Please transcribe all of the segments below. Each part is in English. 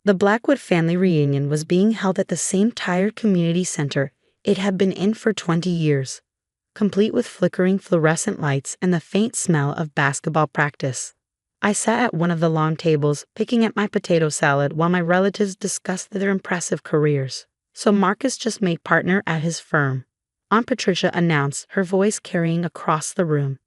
The Blackwood family reunion was being held at the same tired community center it had been in for 20 years, complete with flickering fluorescent lights and the faint smell of basketball practice. I sat at one of the long tables, picking at my potato salad while my relatives discussed their impressive careers. So Marcus just made partner at his firm, Aunt Patricia announced, her voice carrying across the room.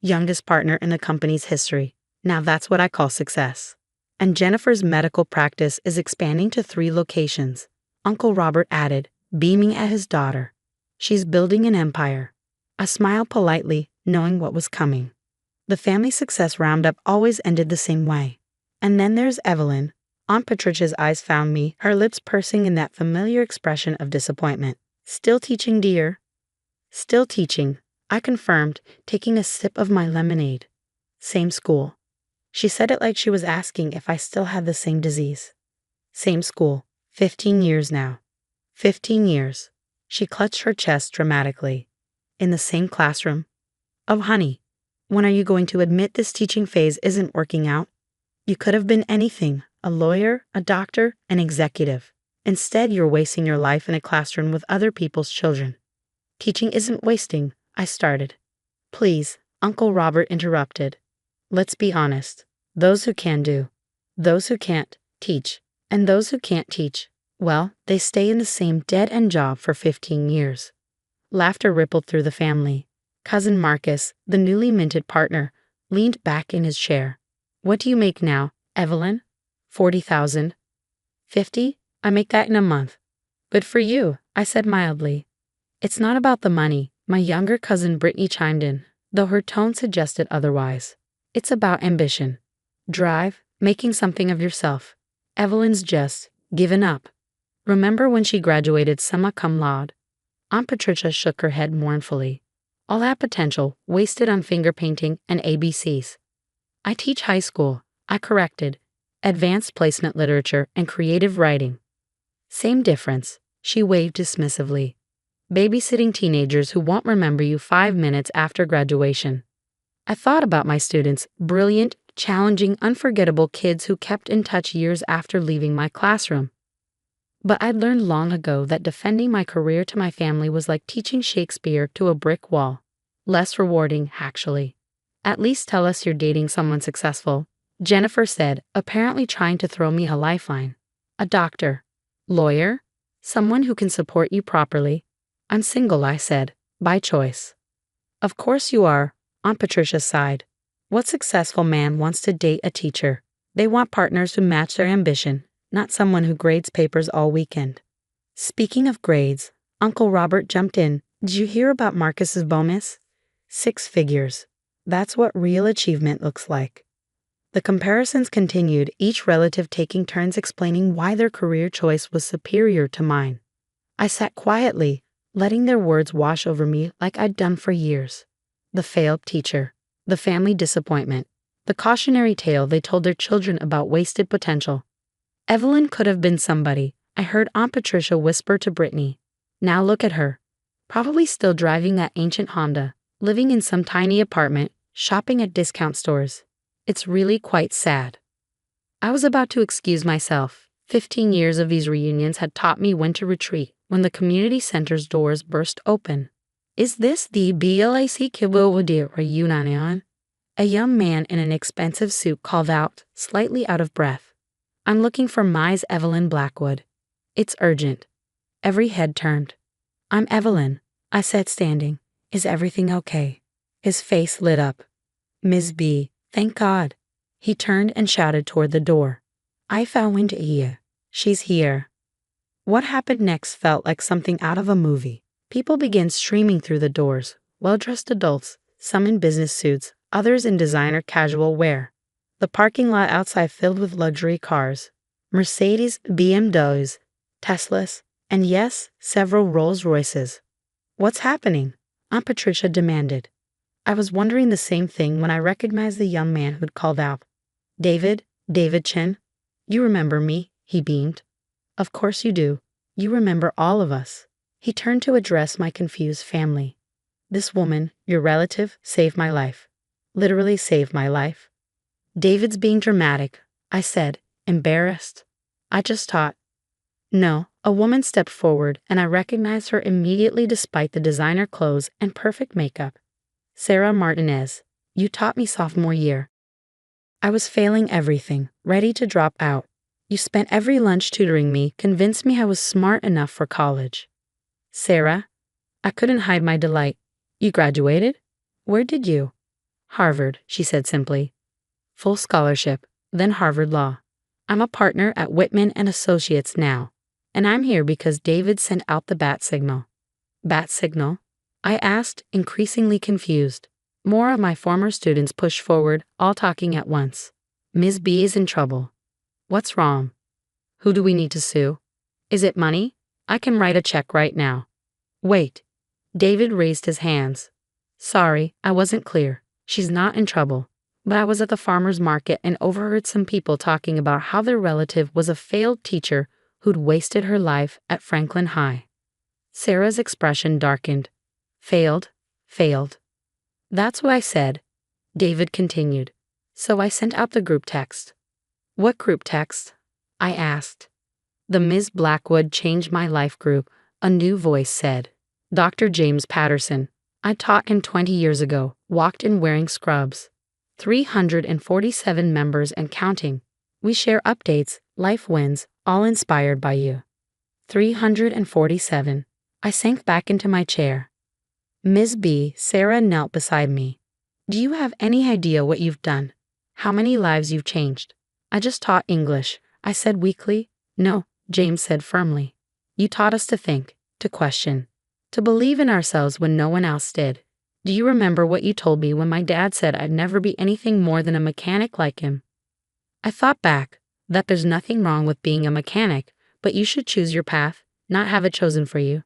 Youngest partner in the company's history. Now that's what I call success. And Jennifer's medical practice is expanding to 3 locations, Uncle Robert added, beaming at his daughter. She's building an empire. I smiled politely, knowing what was coming. The family success roundup always ended the same way. And then there's Evelyn. Aunt Patricia's eyes found me, her lips pursing in that familiar expression of disappointment. Still teaching, dear? Still teaching, I confirmed, taking a sip of my lemonade. Same school. She said it like she was asking if I still had the same disease. Same school. 15 years now. 15 years. She clutched her chest dramatically. In the same classroom. Oh, honey, when are you going to admit this teaching phase isn't working out? You could have been anything, a lawyer, a doctor, an executive. Instead, you're wasting your life in a classroom with other people's children. Teaching isn't wasting, I started. Please, Uncle Robert interrupted. Let's be honest. Those who can do. Those who can't, teach. And those who can't teach, well, they stay in the same dead-end job for 15 years. Laughter rippled through the family. Cousin Marcus, the newly minted partner, leaned back in his chair. What do you make now, Evelyn? 40,000. 50? I make that in a month. Good for you, I said mildly. It's not about the money, my younger cousin Brittany chimed in, though her tone suggested otherwise. It's about ambition. Drive, making something of yourself. Evelyn's just given up. Remember when she graduated summa cum laude? Aunt Patricia shook her head mournfully. All that potential wasted on finger painting and ABCs. I teach high school, I corrected. Advanced placement literature and creative writing. Same difference, she waved dismissively. Babysitting teenagers who won't remember you 5 minutes after graduation. I thought about my students, brilliant, challenging, unforgettable kids who kept in touch years after leaving my classroom. But I'd learned long ago that defending my career to my family was like teaching Shakespeare to a brick wall. Less rewarding, actually. At least tell us you're dating someone successful, Jennifer said, apparently trying to throw me a lifeline. A doctor. Lawyer? Someone who can support you properly. I'm single, I said, by choice. Of course you are, Aunt Patricia sighed. What successful man wants to date a teacher? They want partners who match their ambition, not someone who grades papers all weekend. Speaking of grades, Uncle Robert jumped in. Did you hear about Marcus's bonus? 6 figures. That's what real achievement looks like. The comparisons continued, each relative taking turns explaining why their career choice was superior to mine. I sat quietly, letting their words wash over me like I'd done for years. The failed teacher, the family disappointment, the cautionary tale they told their children about wasted potential. Evelyn could have been somebody, I heard Aunt Patricia whisper to Brittany. Now look at her. Probably still driving that ancient Honda, living in some tiny apartment, shopping at discount stores. It's really quite sad. I was about to excuse myself. 15 years of these reunions had taught me when to retreat when the community center's doors burst open. Is this the BLAC Kibuwadi reunion? A young man in an expensive suit called out, slightly out of breath. I'm looking for Ms. Evelyn Blackwood. It's urgent. Every head turned. I'm Evelyn, I said standing. Is everything okay? His face lit up. Ms. B. Thank God. He turned and shouted toward the door. I found here. She's here. What happened next felt like something out of a movie. People began streaming through the doors, well-dressed adults, some in business suits, others in designer casual wear. The parking lot outside filled with luxury cars. Mercedes, BMWs, Teslas, and yes, several Rolls-Royces. What's happening? Aunt Patricia demanded. I was wondering the same thing when I recognized the young man who'd called out. David Chin. You remember me, he beamed. Of course you do. You remember all of us. He turned to address my confused family. This woman, your relative, saved my life. Literally saved my life. David's being dramatic, I said, embarrassed. I just taught. No, a woman stepped forward, and I recognized her immediately despite the designer clothes and perfect makeup. Sarah Martinez, you taught me sophomore year. I was failing everything, ready to drop out. You spent every lunch tutoring me, convinced me I was smart enough for college. Sarah, I couldn't hide my delight. You graduated? Where did you? Harvard, she said simply. Full scholarship, then Harvard Law. I'm a partner at Whitman and Associates now. And I'm here because David sent out the bat signal. Bat signal? I asked, increasingly confused. More of my former students pushed forward, all talking at once. Ms. B is in trouble. What's wrong? Who do we need to sue? Is it money? I can write a check right now. Wait. David raised his hands. Sorry, I wasn't clear. She's not in trouble. But I was at the farmer's market and overheard some people talking about how their relative was a failed teacher who'd wasted her life at Franklin High. Sarah's expression darkened. Failed. That's what I said. David continued. So I sent out the group text. What group text? I asked. The Ms. Blackwood Changed My Life group, a new voice said. Dr. James Patterson. I taught him 20 years ago, walked in wearing scrubs. 347 members and counting. We share updates, life wins, all inspired by you. 347. I sank back into my chair. Ms. B. Sarah knelt beside me. Do you have any idea what you've done? How many lives you've changed? I just taught English, I said weakly. No, James said firmly. You taught us to think, to question, to believe in ourselves when no one else did. Do you remember what you told me when my dad said I'd never be anything more than a mechanic like him? I thought back, that there's nothing wrong with being a mechanic, but you should choose your path, not have it chosen for you.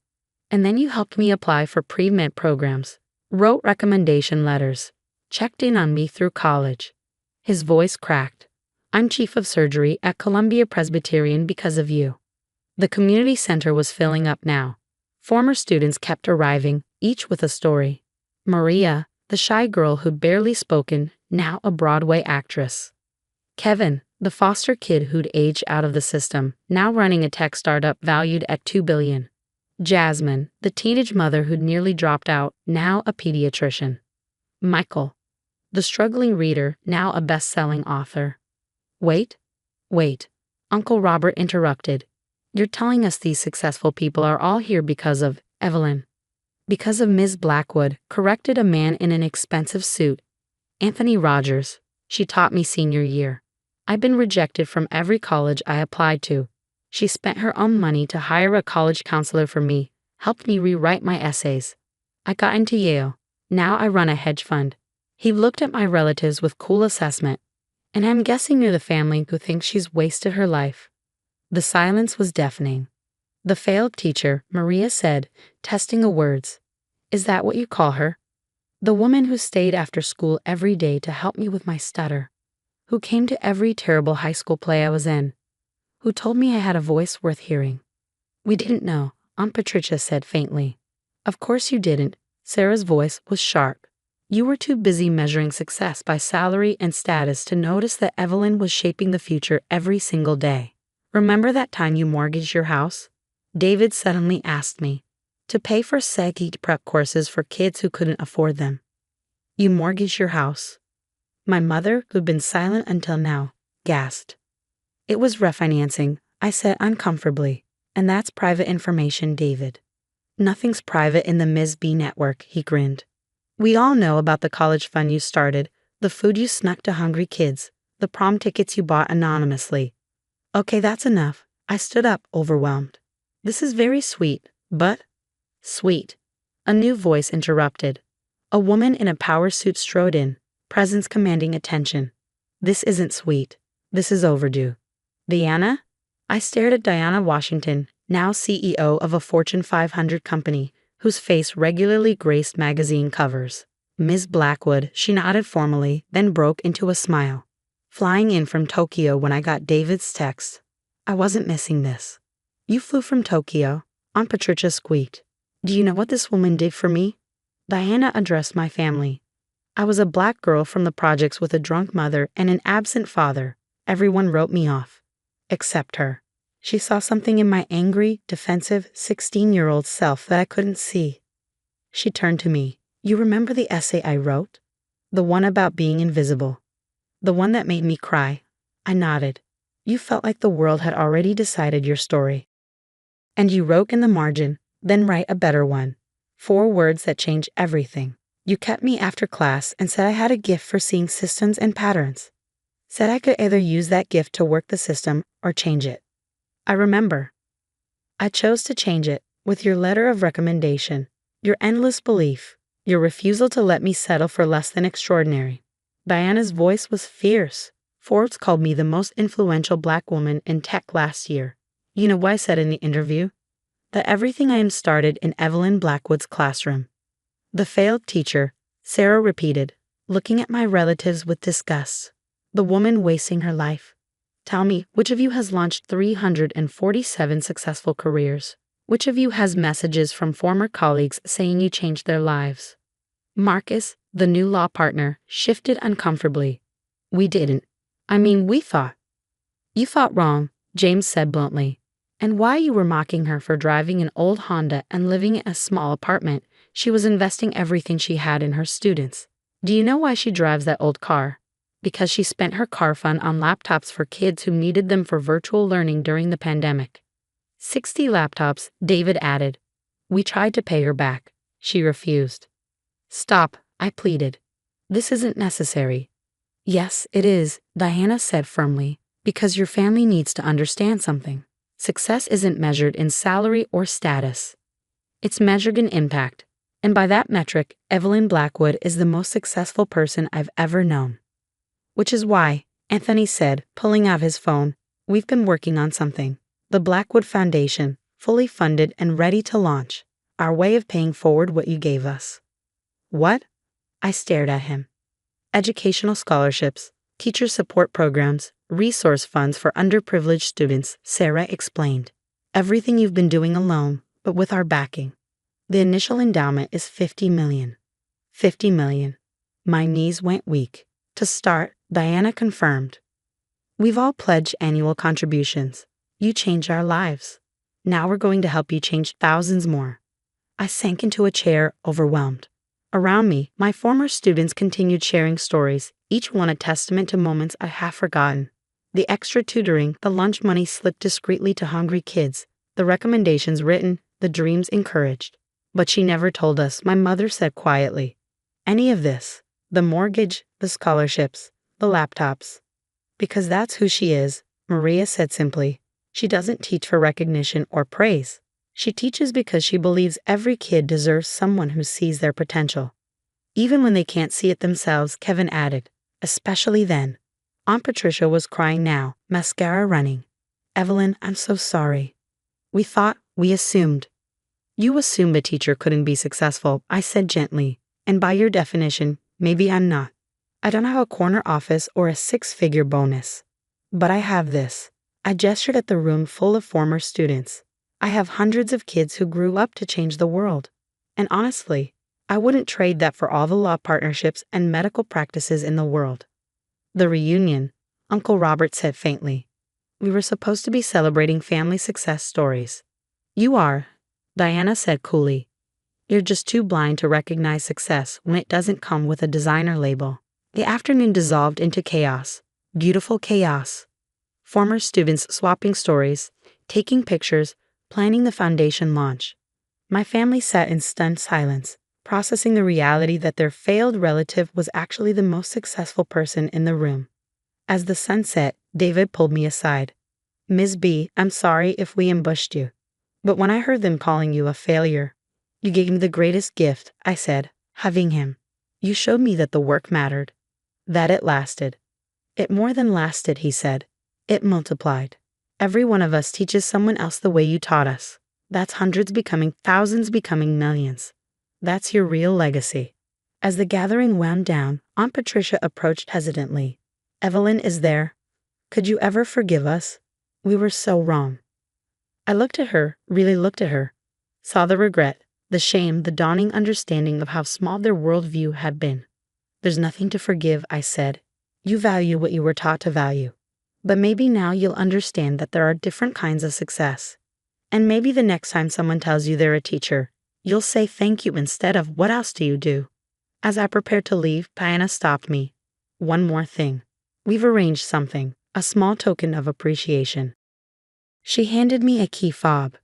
And then you helped me apply for pre-med programs, wrote recommendation letters, checked in on me through college. His voice cracked. I'm chief of surgery at Columbia Presbyterian because of you. The community center was filling up now. Former students kept arriving, each with a story. Maria, the shy girl who'd barely spoken, now a Broadway actress. Kevin, the foster kid who'd aged out of the system, now running a tech startup valued at $2 billion. Jasmine, the teenage mother who'd nearly dropped out, now a pediatrician. Michael, the struggling reader, now a best-selling author. Wait. Uncle Robert interrupted. You're telling us these successful people are all here because of Evelyn. Because of Ms. Blackwood, corrected a man in an expensive suit. Anthony Rogers. She taught me senior year. I've been rejected from every college I applied to. She spent her own money to hire a college counselor for me, helped me rewrite my essays. I got into Yale. Now I run a hedge fund. He looked at my relatives with cool assessment. And I'm guessing you're the family who thinks she's wasted her life. The silence was deafening. The failed teacher, Maria said, testing her words. Is that what you call her? The woman who stayed after school every day to help me with my stutter. Who came to every terrible high school play I was in. Who told me I had a voice worth hearing. We didn't know, Aunt Patricia said faintly. Of course you didn't. Sarah's voice was sharp. You were too busy measuring success by salary and status to notice that Evelyn was shaping the future every single day. Remember that time you mortgaged your house? David suddenly asked me. To pay for SEG prep courses for kids who couldn't afford them. You mortgaged your house. My mother, who'd been silent until now, gasped. It was refinancing, I said uncomfortably. And that's private information, David. Nothing's private in the Ms. B network, he grinned. We all know about the college fund you started, the food you snuck to hungry kids, the prom tickets you bought anonymously. Okay, that's enough. I stood up, overwhelmed. This is very sweet, but... Sweet. A new voice interrupted. A woman in a power suit strode in, presence commanding attention. This isn't sweet. This is overdue. Diana? I stared at Diana Washington, now CEO of a Fortune 500 company, whose face regularly graced magazine covers. Ms. Blackwood, she nodded formally, then broke into a smile. Flying in from Tokyo when I got David's text. I wasn't missing this. You flew from Tokyo? Aunt Patricia squeaked. Do you know what this woman did for me? Diana addressed my family. I was a black girl from the projects with a drunk mother and an absent father. Everyone wrote me off. Except her. She saw something in my angry, defensive 16-year-old self that I couldn't see. She turned to me. You remember the essay I wrote? The one about being invisible. The one that made me cry. I nodded. You felt like the world had already decided your story. And you wrote in the margin, then write a better one. 4 words that change everything. You kept me after class and said I had a gift for seeing systems and patterns. Said I could either use that gift to work the system or change it. I remember. I chose to change it with your letter of recommendation, your endless belief, your refusal to let me settle for less than extraordinary. Diana's voice was fierce. Forbes called me the most influential Black woman in tech last year. You know what I said in the interview? That everything I am started in Evelyn Blackwood's classroom. The failed teacher, Sarah repeated, looking at my relatives with disgust. The woman wasting her life. Tell me, which of you has launched 347 successful careers? Which of you has messages from former colleagues saying you changed their lives? Marcus, the new law partner, shifted uncomfortably. We didn't. I mean, we thought. You thought wrong, James said bluntly. And why you were mocking her for driving an old Honda and living in a small apartment, she was investing everything she had in her students. Do you know why she drives that old car? Because she spent her car fund on laptops for kids who needed them for virtual learning during the pandemic. 60 laptops, David added. We tried to pay her back. She refused. Stop, I pleaded. This isn't necessary. Yes, it is, Diana said firmly, because your family needs to understand something. Success isn't measured in salary or status. It's measured in impact. And by that metric, Evelyn Blackwood is the most successful person I've ever known. Which is why, Anthony said, pulling out his phone, we've been working on something. The Blackwood Foundation, fully funded and ready to launch. Our way of paying forward what you gave us. What? I stared at him. Educational scholarships, teacher support programs, resource funds for underprivileged students, Sarah explained. Everything you've been doing alone, but with our backing. The initial endowment is $50 million. $50 million. My knees went weak. To start, Diana confirmed. We've all pledged annual contributions. You changed our lives. Now we're going to help you change thousands more. I sank into a chair, overwhelmed. Around me, my former students continued sharing stories, each one a testament to moments I have forgotten. The extra tutoring, the lunch money slipped discreetly to hungry kids, the recommendations written, the dreams encouraged. But she never told us, my mother said quietly. Any of this, the mortgage, the scholarships, the laptops. Because that's who she is, Maria said simply. She doesn't teach for recognition or praise. She teaches because she believes every kid deserves someone who sees their potential. Even when they can't see it themselves, Kevin added, especially then. Aunt Patricia was crying now, mascara running. Evelyn, I'm so sorry. We assumed. You assumed a teacher couldn't be successful, I said gently, and by your definition, maybe I'm not. I don't have a corner office or a 6-figure bonus. But I have this. I gestured at the room full of former students. I have hundreds of kids who grew up to change the world. And honestly, I wouldn't trade that for all the law partnerships and medical practices in the world. The reunion, Uncle Robert said faintly. We were supposed to be celebrating family success stories. You are, Diana said coolly. You're just too blind to recognize success when it doesn't come with a designer label. The afternoon dissolved into chaos. Beautiful chaos. Former students swapping stories, taking pictures, planning the foundation launch. My family sat in stunned silence, processing the reality that their failed relative was actually the most successful person in the room. As the sun set, David pulled me aside. Ms. B, I'm sorry if we ambushed you. But when I heard them calling you a failure, you gave me the greatest gift, I said, having him. You showed me that the work mattered. That it lasted. It more than lasted, he said. It multiplied. Every one of us teaches someone else the way you taught us. That's hundreds becoming thousands becoming millions. That's your real legacy. As the gathering wound down, Aunt Patricia approached hesitantly. Evelyn is there. Could you ever forgive us? We were so wrong. I looked at her, really looked at her. Saw the regret, the shame, the dawning understanding of how small their worldview had been. There's nothing to forgive, I said. You value what you were taught to value. But maybe now you'll understand that there are different kinds of success. And maybe the next time someone tells you they're a teacher, you'll say thank you instead of what else do you do? As I prepared to leave, Piana stopped me. One more thing. We've arranged something, a small token of appreciation. She handed me a key fob.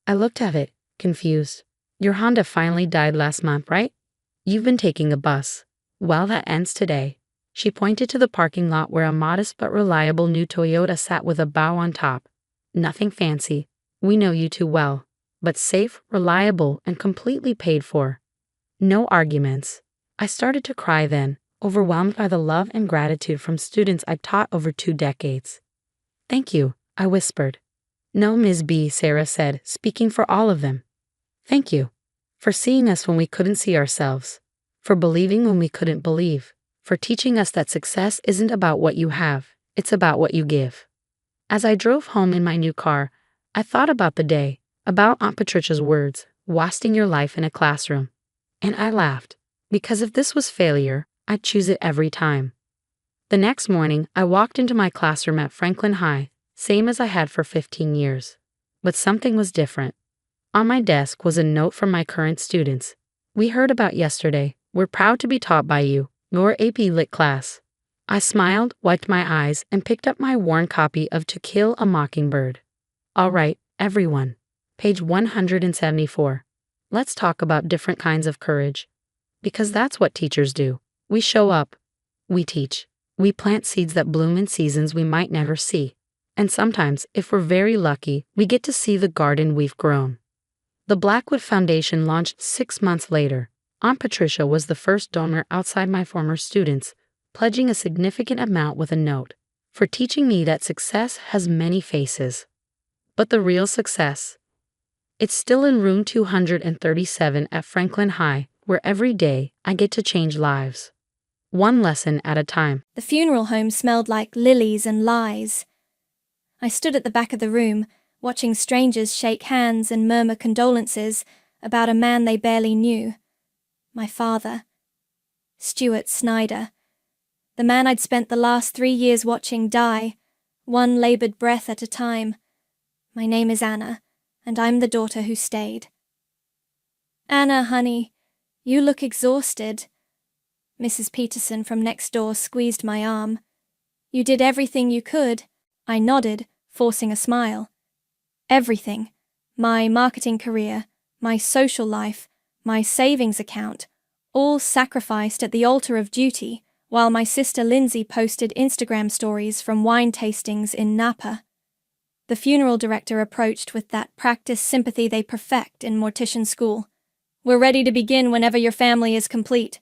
I looked at it, confused. Your Honda finally died last month, right? You've been taking a bus. Well, that ends today. She pointed to the parking lot where a modest but reliable new Toyota sat with a bow on top. Nothing fancy. We know you too well. But safe, reliable, and completely paid for. No arguments. I started to cry then, overwhelmed by the love and gratitude from students I'd taught over 2 decades. Thank you, I whispered. No, Ms. B, Sarah said, speaking for all of them. Thank you. For seeing us when we couldn't see ourselves. For believing when we couldn't believe. For teaching us that success isn't about what you have, it's about what you give. As I drove home in my new car, I thought about the day, about Aunt Patricia's words, wasting your life in a classroom. And I laughed, because if this was failure, I'd choose it every time. The next morning, I walked into my classroom at Franklin High, same as I had for 15 years. But something was different. On my desk was a note from my current students. We heard about yesterday. We're proud to be taught by you, your AP Lit class. I smiled, wiped my eyes, and picked up my worn copy of To Kill a Mockingbird. All right, everyone. Page 174. Let's talk about different kinds of courage. Because that's what teachers do. We show up. We teach. We plant seeds that bloom in seasons we might never see. And sometimes, if we're very lucky, we get to see the garden we've grown. The Blackwood Foundation launched 6 months later. Aunt Patricia was the first donor outside my former students, pledging a significant amount with a note, for teaching me that success has many faces. But the real success? It's still in room 237 at Franklin High, where every day I get to change lives. One lesson at a time. The funeral home smelled like lilies and lies. I stood at the back of the room, watching strangers shake hands and murmur condolences about a man they barely knew. My father, Stuart Snyder, the man I'd spent the last 3 years watching die, one labored breath at a time. My name is Anna, and I'm the daughter who stayed. Anna, honey, you look exhausted. Mrs. Peterson from next door squeezed my arm. You did everything you could. I nodded, forcing a smile. Everything. My marketing career, my social life, my savings account, all sacrificed at the altar of duty, while my sister Lindsay posted Instagram stories from wine tastings in Napa. The funeral director approached with that practice sympathy they perfect in mortician school. We're ready to begin whenever your family is complete.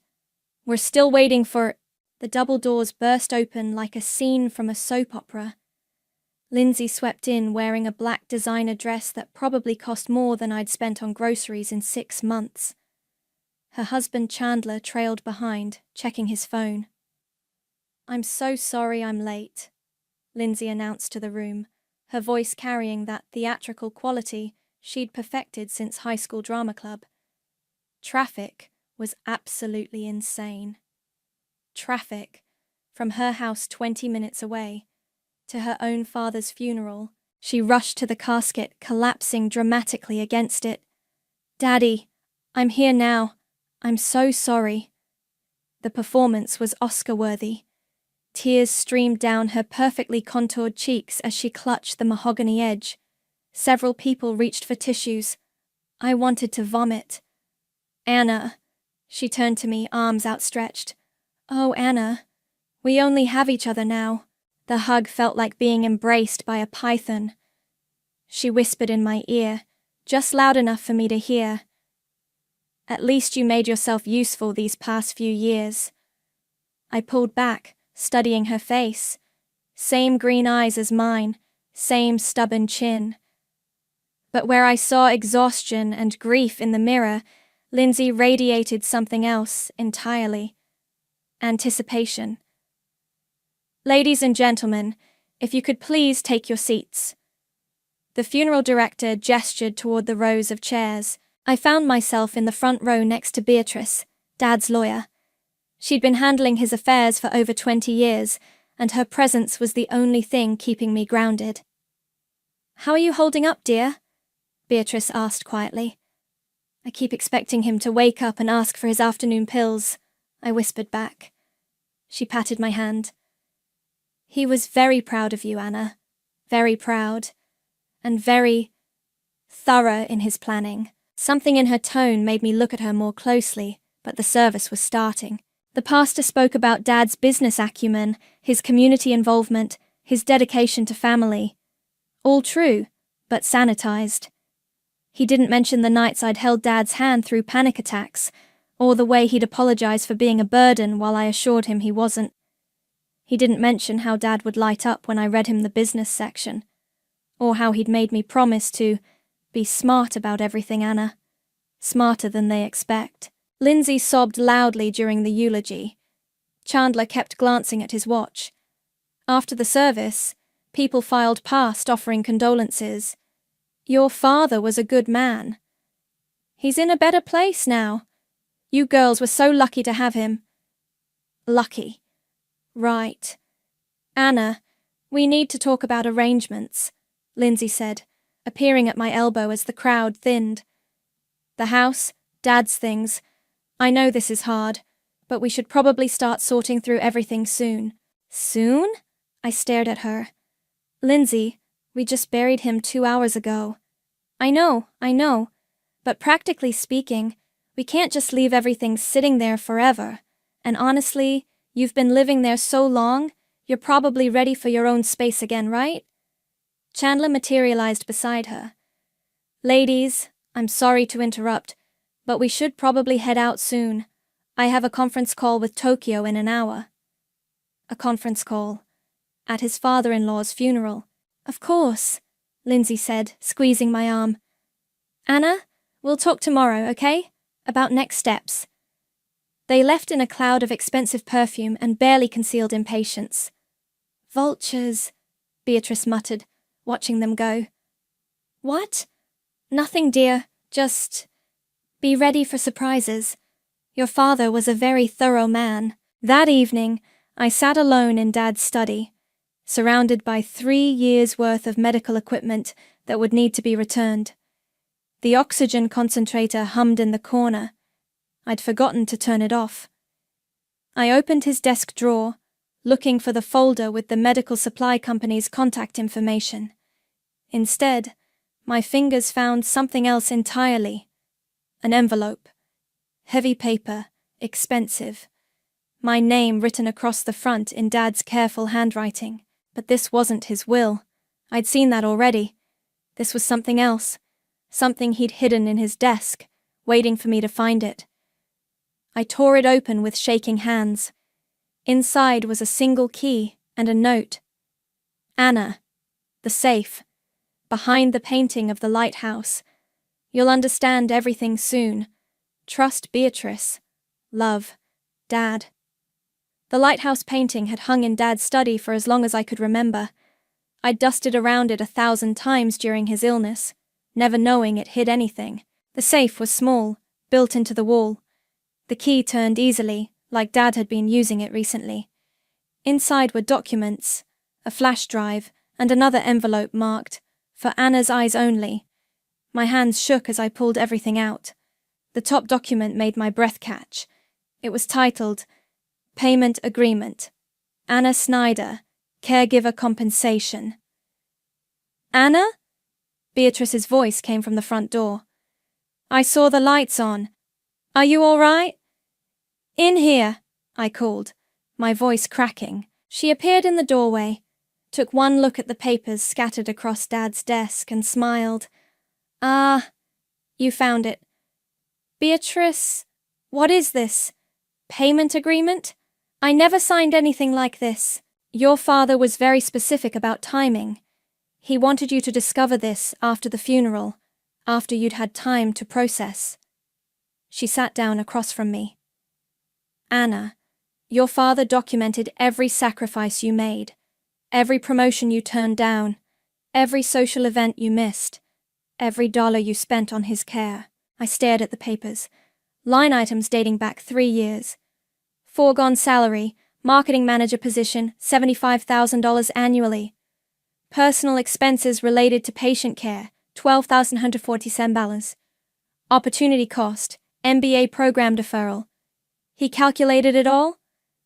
We're still waiting for... The double doors burst open like a scene from a soap opera. Lindsay swept in wearing a black designer dress that probably cost more than I'd spent on groceries in 6 months. Her husband Chandler trailed behind, checking his phone. I'm so sorry I'm late, Lindsay announced to the room, her voice carrying that theatrical quality she'd perfected since high school drama club. Traffic was absolutely insane. Traffic, from her house 20 minutes away, to her own father's funeral. She rushed to the casket, collapsing dramatically against it. Daddy, I'm here now. I'm so sorry. The performance was Oscar-worthy. Tears streamed down her perfectly contoured cheeks as she clutched the mahogany edge. Several people reached for tissues. I wanted to vomit. Anna. She turned to me, arms outstretched. Oh, Anna. We only have each other now. The hug felt like being embraced by a python. She whispered in my ear, just loud enough for me to hear. At least you made yourself useful these past few years. I pulled back, studying her face. Same green eyes as mine, same stubborn chin. But where I saw exhaustion and grief in the mirror, Lindsay radiated something else entirely. Anticipation. Ladies and gentlemen, if you could please take your seats. The funeral director gestured toward the rows of chairs. I found myself in the front row next to Beatrice, Dad's lawyer. She'd been handling his affairs for over 20 years, and her presence was the only thing keeping me grounded. "How are you holding up, dear?" Beatrice asked quietly. "I keep expecting him to wake up and ask for his afternoon pills," I whispered back. She patted my hand. "He was very proud of you, Anna. Very proud. And very thorough in his planning." Something in her tone made me look at her more closely, but the service was starting. The pastor spoke about Dad's business acumen, his community involvement, his dedication to family. All true, but sanitized. He didn't mention the nights I'd held Dad's hand through panic attacks, or the way he'd apologize for being a burden while I assured him he wasn't. He didn't mention how Dad would light up when I read him the business section, or how he'd made me promise to be smart about everything, Anna. Smarter than they expect. Lindsay sobbed loudly during the eulogy. Chandler kept glancing at his watch. After the service, people filed past offering condolences. "Your father was a good man. He's in a better place now. You girls were so lucky to have him." Lucky. Right. "Anna, we need to talk about arrangements," Lindsay said, appearing at my elbow as the crowd thinned. "The house, Dad's things. I know this is hard, but we should probably start sorting through everything soon." "Soon?" I stared at her. "Lindsay, we just buried him 2 hours ago." I know, but practically speaking, we can't just leave everything sitting there forever. And honestly, you've been living there so long, you're probably ready for your own space again, right?" Chandler materialized beside her. "Ladies, I'm sorry to interrupt, but we should probably head out soon. I have a conference call with Tokyo in an hour." A conference call. At his father-in-law's funeral. "Of course," Lindsay said, squeezing my arm. "Anna, we'll talk tomorrow, okay? About next steps." They left in a cloud of expensive perfume and barely concealed impatience. "Vultures," Beatrice muttered, watching them go. "What?" "Nothing, dear. Just be ready for surprises. Your father was a very thorough man." That evening, I sat alone in Dad's study, surrounded by 3 years' worth of medical equipment that would need to be returned. The oxygen concentrator hummed in the corner. I'd forgotten to turn it off. I opened his desk drawer, looking for the folder with the medical supply company's contact information. Instead, my fingers found something else entirely. An envelope. Heavy paper, expensive. My name written across the front in Dad's careful handwriting. But this wasn't his will. I'd seen that already. This was something else. Something he'd hidden in his desk, waiting for me to find it. I tore it open with shaking hands. Inside was a single key and a note. "Anna, the safe. Behind the painting of the lighthouse. You'll understand everything soon. Trust Beatrice. Love, Dad." The lighthouse painting had hung in Dad's study for as long as I could remember. I'd dusted around it 1,000 times during his illness, never knowing it hid anything. The safe was small, built into the wall. The key turned easily, like Dad had been using it recently. Inside were documents, a flash drive, and another envelope marked, "For Anna's eyes only." My hands shook as I pulled everything out. The top document made my breath catch. It was titled, "Payment Agreement. Anna Snyder, Caregiver Compensation." "Anna?" Beatrice's voice came from the front door. "I saw the lights on. Are you all right?" "In here," I called, my voice cracking. She appeared in the doorway, took one look at the papers scattered across Dad's desk and smiled. "Ah, you found it. Beatrice, what is this? Payment agreement? I never signed anything like this. Your father was very specific about timing. He wanted you to discover this after the funeral, after you'd had time to process." She sat down across from me. "Anna, your father documented every sacrifice you made, every promotion you turned down, every social event you missed, every dollar you spent on his care." I stared at the papers. Line items dating back 3 years. Foregone salary, Marketing manager position, $75,000 annually. Personal expenses related to patient care, $12,147. Opportunity cost, MBA program deferral. He calculated it all?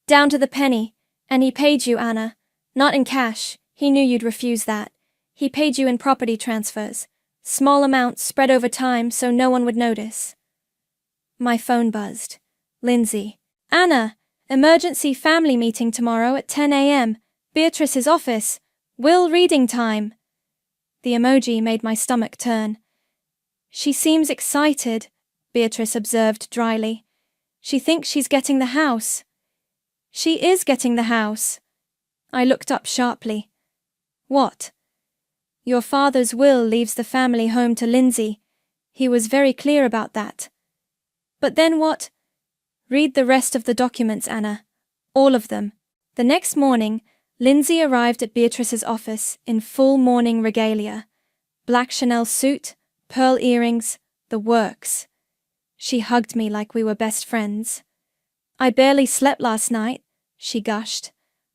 Down to the penny, and he paid you, Anna. Not in cash, he knew you'd refuse that. He paid you in property transfers. Small amounts spread over time so no one would notice. My phone buzzed. Lindsay. Anna, emergency family meeting tomorrow at 10 a.m. Beatrice's office. Will reading time. The emoji made my stomach turn. She seems excited, Beatrice observed dryly. She thinks she's getting the house. She is getting the house. I looked up sharply. What? Your father's will leaves the family home to Lindsay. He was very clear about that. But then what? Read the rest of the documents, Anna. All of them. The next morning, Lindsay arrived at Beatrice's office in full mourning regalia. Black Chanel suit, pearl earrings, the works. She hugged me like we were best friends. I barely slept last night, she gushed.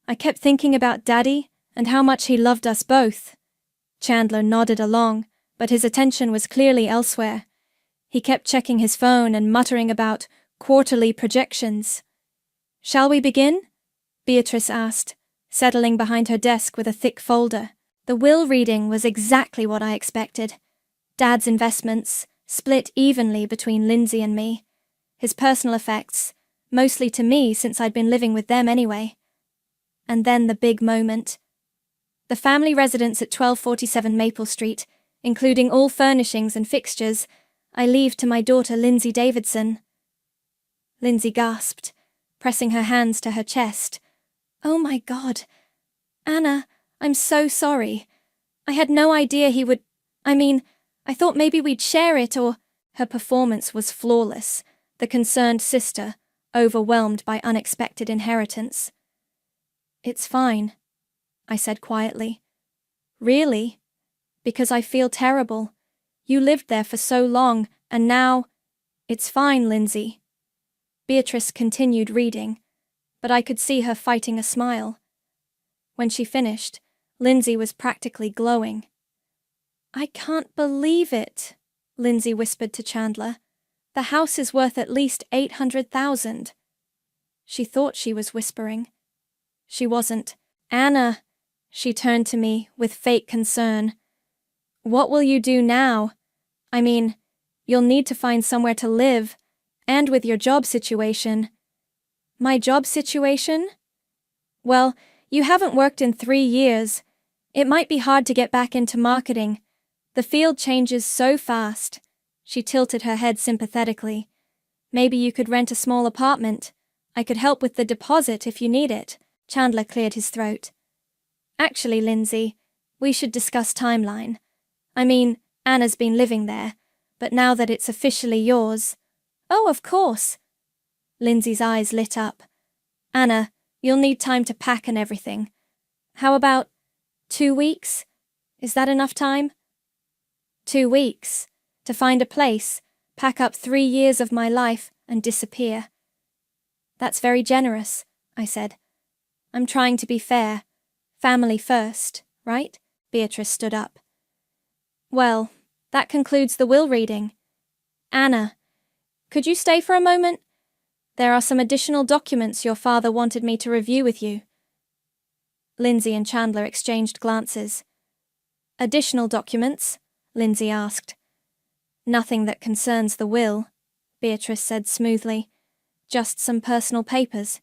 I kept thinking about Daddy and how much he loved us both. Chandler nodded along, but his attention was clearly elsewhere. He kept checking his phone and muttering about quarterly projections. Shall we begin? Beatrice asked, settling behind her desk with a thick folder. The will reading was exactly what I expected. Dad's investments, split evenly between Lindsay and me. His personal effects, mostly to me since I'd been living with them anyway. And then the big moment. The family residence at 1247 Maple Street, including all furnishings and fixtures, I leave to my daughter Lindsay Davidson. Lindsay gasped, pressing her hands to her chest. Oh my God. Anna, I'm so sorry. I had no idea he would... I thought maybe we'd share it or... Her performance was flawless, the concerned sister, overwhelmed by unexpected inheritance. It's fine, I said quietly. Really? Because I feel terrible. You lived there for so long, and now... It's fine, Lindsay. Beatrice continued reading, but I could see her fighting a smile. When she finished, Lindsay was practically glowing. I can't believe it, Lindsay whispered to Chandler. The house is worth at least $800,000. She thought she was whispering. She wasn't. Anna, she turned to me with fake concern. What will you do now? You'll need to find somewhere to live, and with your job situation. My job situation? Well, you haven't worked in 3 years. It might be hard to get back into marketing. The field changes so fast. She tilted her head sympathetically. Maybe you could rent a small apartment. I could help with the deposit if you need it. Chandler cleared his throat. Actually, Lindsay, we should discuss timeline. Anna's been living there, but now that it's officially yours... Oh, of course. Lindsay's eyes lit up. Anna, you'll need time to pack and everything. How about 2 weeks? Is that enough time? 2 weeks. To find a place, pack up 3 years of my life, and disappear. That's very generous, I said. I'm trying to be fair. Family first, right? Beatrice stood up. Well, that concludes the will reading. Anna, could you stay for a moment? There are some additional documents your father wanted me to review with you. Lindsay and Chandler exchanged glances. Additional documents? Lindsay asked. Nothing that concerns the will, Beatrice said smoothly. Just some personal papers.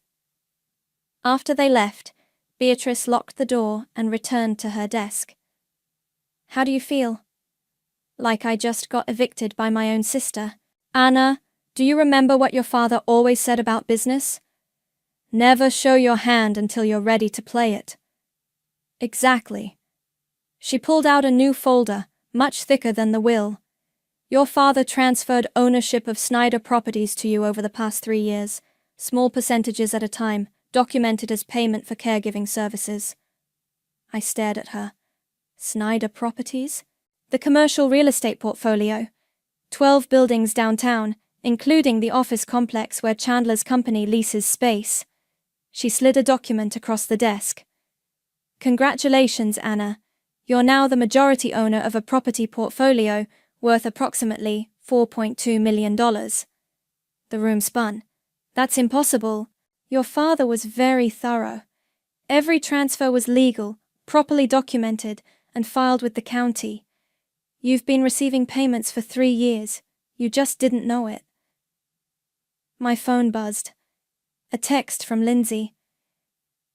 After they left, Beatrice locked the door and returned to her desk. How do you feel? Like I just got evicted by my own sister. Anna, do you remember what your father always said about business? Never show your hand until you're ready to play it. Exactly. She pulled out a new folder, much thicker than the will. Your father transferred ownership of Snyder Properties to you over the past 3 years, small percentages at a time, documented as payment for caregiving services. I stared at her. Snyder Properties? The commercial real estate portfolio. 12 buildings downtown, including the office complex where Chandler's company leases space. She slid a document across the desk. Congratulations, Anna. You're now the majority owner of a property portfolio worth approximately $4.2 million. The room spun. That's impossible. Your father was very thorough. Every transfer was legal, properly documented, and filed with the county. You've been receiving payments for 3 years. You just didn't know it. My phone buzzed. A text from Lindsay.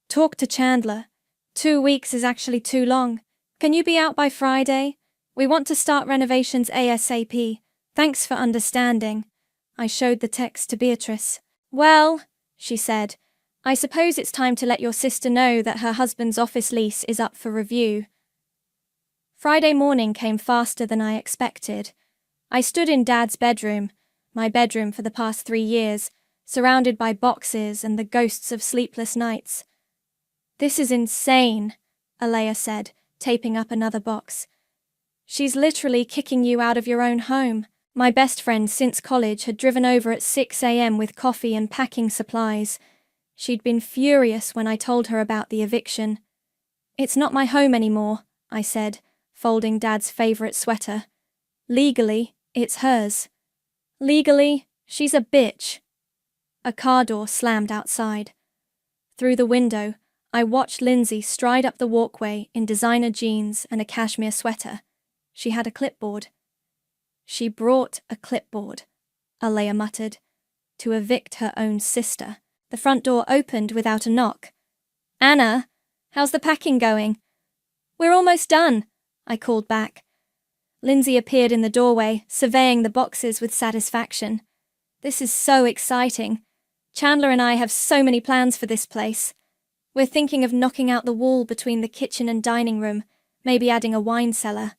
Talk to Chandler. 2 weeks is actually too long. Can you be out by Friday? We want to start renovations ASAP. Thanks for understanding. I showed the text to Beatrice. Well, she said, I suppose it's time to let your sister know that her husband's office lease is up for review. Friday morning came faster than I expected. I stood in Dad's bedroom, my bedroom for the past 3 years, surrounded by boxes and the ghosts of sleepless nights. This is insane, Alea said, taping up another box. She's literally kicking you out of your own home. My best friend since college had driven over at 6 a.m. with coffee and packing supplies. She'd been furious when I told her about the eviction. It's not my home anymore, I said, folding Dad's favorite sweater. Legally, it's hers. Legally, she's a bitch. A car door slammed outside. Through the window, I watched Lindsay stride up the walkway in designer jeans and a cashmere sweater. She had a clipboard. She brought a clipboard, Alea muttered, to evict her own sister. The front door opened without a knock. Anna, how's the packing going? We're almost done, I called back. Lindsay appeared in the doorway, surveying the boxes with satisfaction. This is so exciting. Chandler and I have so many plans for this place. We're thinking of knocking out the wall between the kitchen and dining room, maybe adding a wine cellar.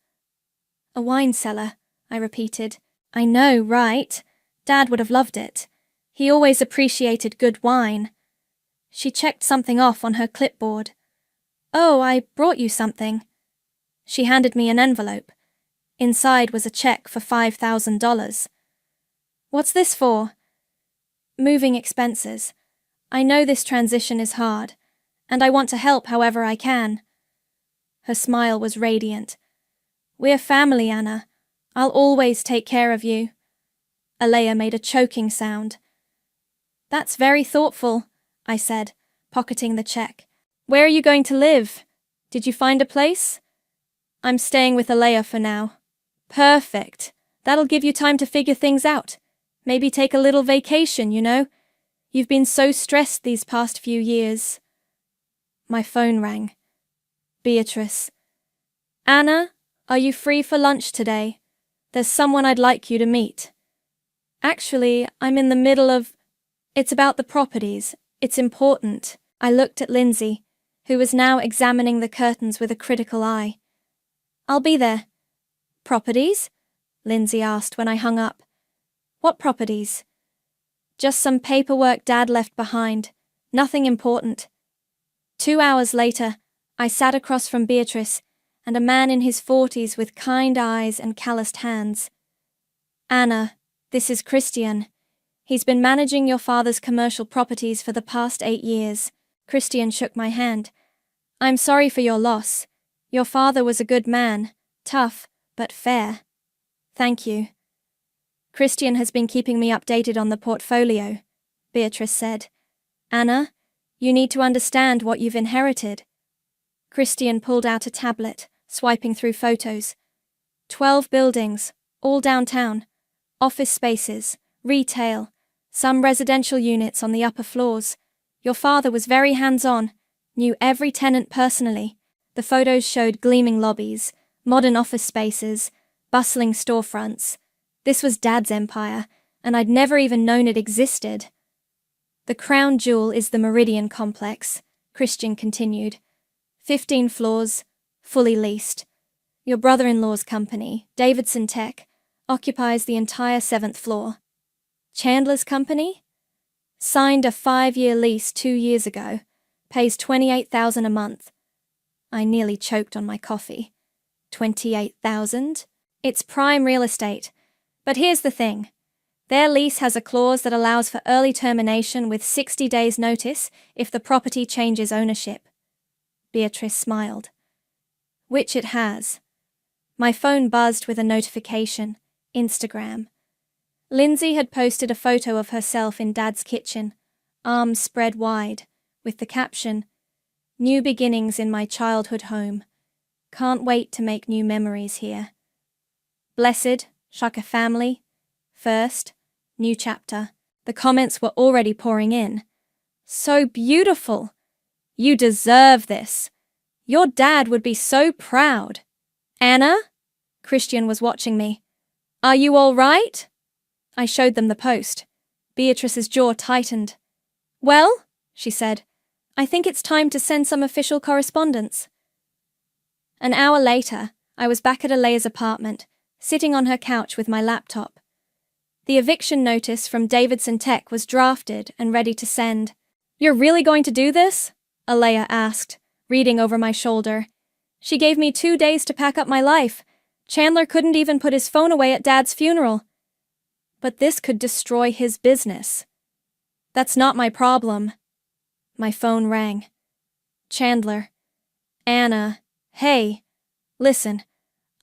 A wine cellar, I repeated. I know, right? Dad would have loved it. He always appreciated good wine. She checked something off on her clipboard. Oh, I brought you something. She handed me an envelope. Inside was a check for $5,000. What's this for? Moving expenses. I know this transition is hard, and I want to help however I can. Her smile was radiant. We're family, Anna. I'll always take care of you. Alea made a choking sound. That's very thoughtful, I said, pocketing the check. Where are you going to live? Did you find a place? I'm staying with Alea for now. Perfect. That'll give you time to figure things out. Maybe take a little vacation, you know? You've been so stressed these past few years. My phone rang. Beatrice. Anna, are you free for lunch today? There's someone I'd like you to meet. Actually, I'm in the middle of... It's about the properties. It's important. I looked at Lindsay, who was now examining the curtains with a critical eye. I'll be there. Properties? Lindsay asked when I hung up. What properties? Just some paperwork Dad left behind. Nothing important. 2 hours later, I sat across from Beatrice and a man in his 40s with kind eyes and calloused hands. Anna, this is Christian. He's been managing your father's commercial properties for the past 8 years. Christian shook my hand. I'm sorry for your loss. Your father was a good man, tough, but fair. Thank you. Christian has been keeping me updated on the portfolio, Beatrice said. Anna, you need to understand what you've inherited. Christian pulled out a tablet, swiping through photos. 12 buildings, all downtown. Office spaces, retail, some residential units on the upper floors. Your father was very hands-on, knew every tenant personally. The photos showed gleaming lobbies, modern office spaces, bustling storefronts. This was Dad's empire, and I'd never even known it existed. The crown jewel is the Meridian complex, Christian continued. 15 floors, fully leased. Your brother-in-law's company, Davidson Tech, occupies the entire 7th floor. Chandler's company? Signed a 5-year lease 2 years ago, pays $28,000 a month. I nearly choked on my coffee. $28,000? It's prime real estate. But here's the thing. Their lease has a clause that allows for early termination with 60 days' notice if the property changes ownership. Beatrice smiled. Which it has. My phone buzzed with a notification. Instagram. Lindsay had posted a photo of herself in Dad's kitchen, arms spread wide, with the caption, "New beginnings in my childhood home. Can't wait to make new memories here. Blessed, Shaka family. First, new chapter." The comments were already pouring in. "So beautiful. You deserve this. Your dad would be so proud. Anna?" Christian was watching me. "Are you all right?" I showed them the post. Beatrice's jaw tightened. "Well," she said, "I think it's time to send some official correspondence." An hour later, I was back at Alea's apartment, sitting on her couch with my laptop. The eviction notice from Davidson Tech was drafted and ready to send. "You're really going to do this?" Alea asked, reading over my shoulder. "She gave me 2 days to pack up my life. Chandler couldn't even put his phone away at Dad's funeral. But this could destroy his business." "That's not my problem." My phone rang. Chandler. "Anna. Hey. Listen,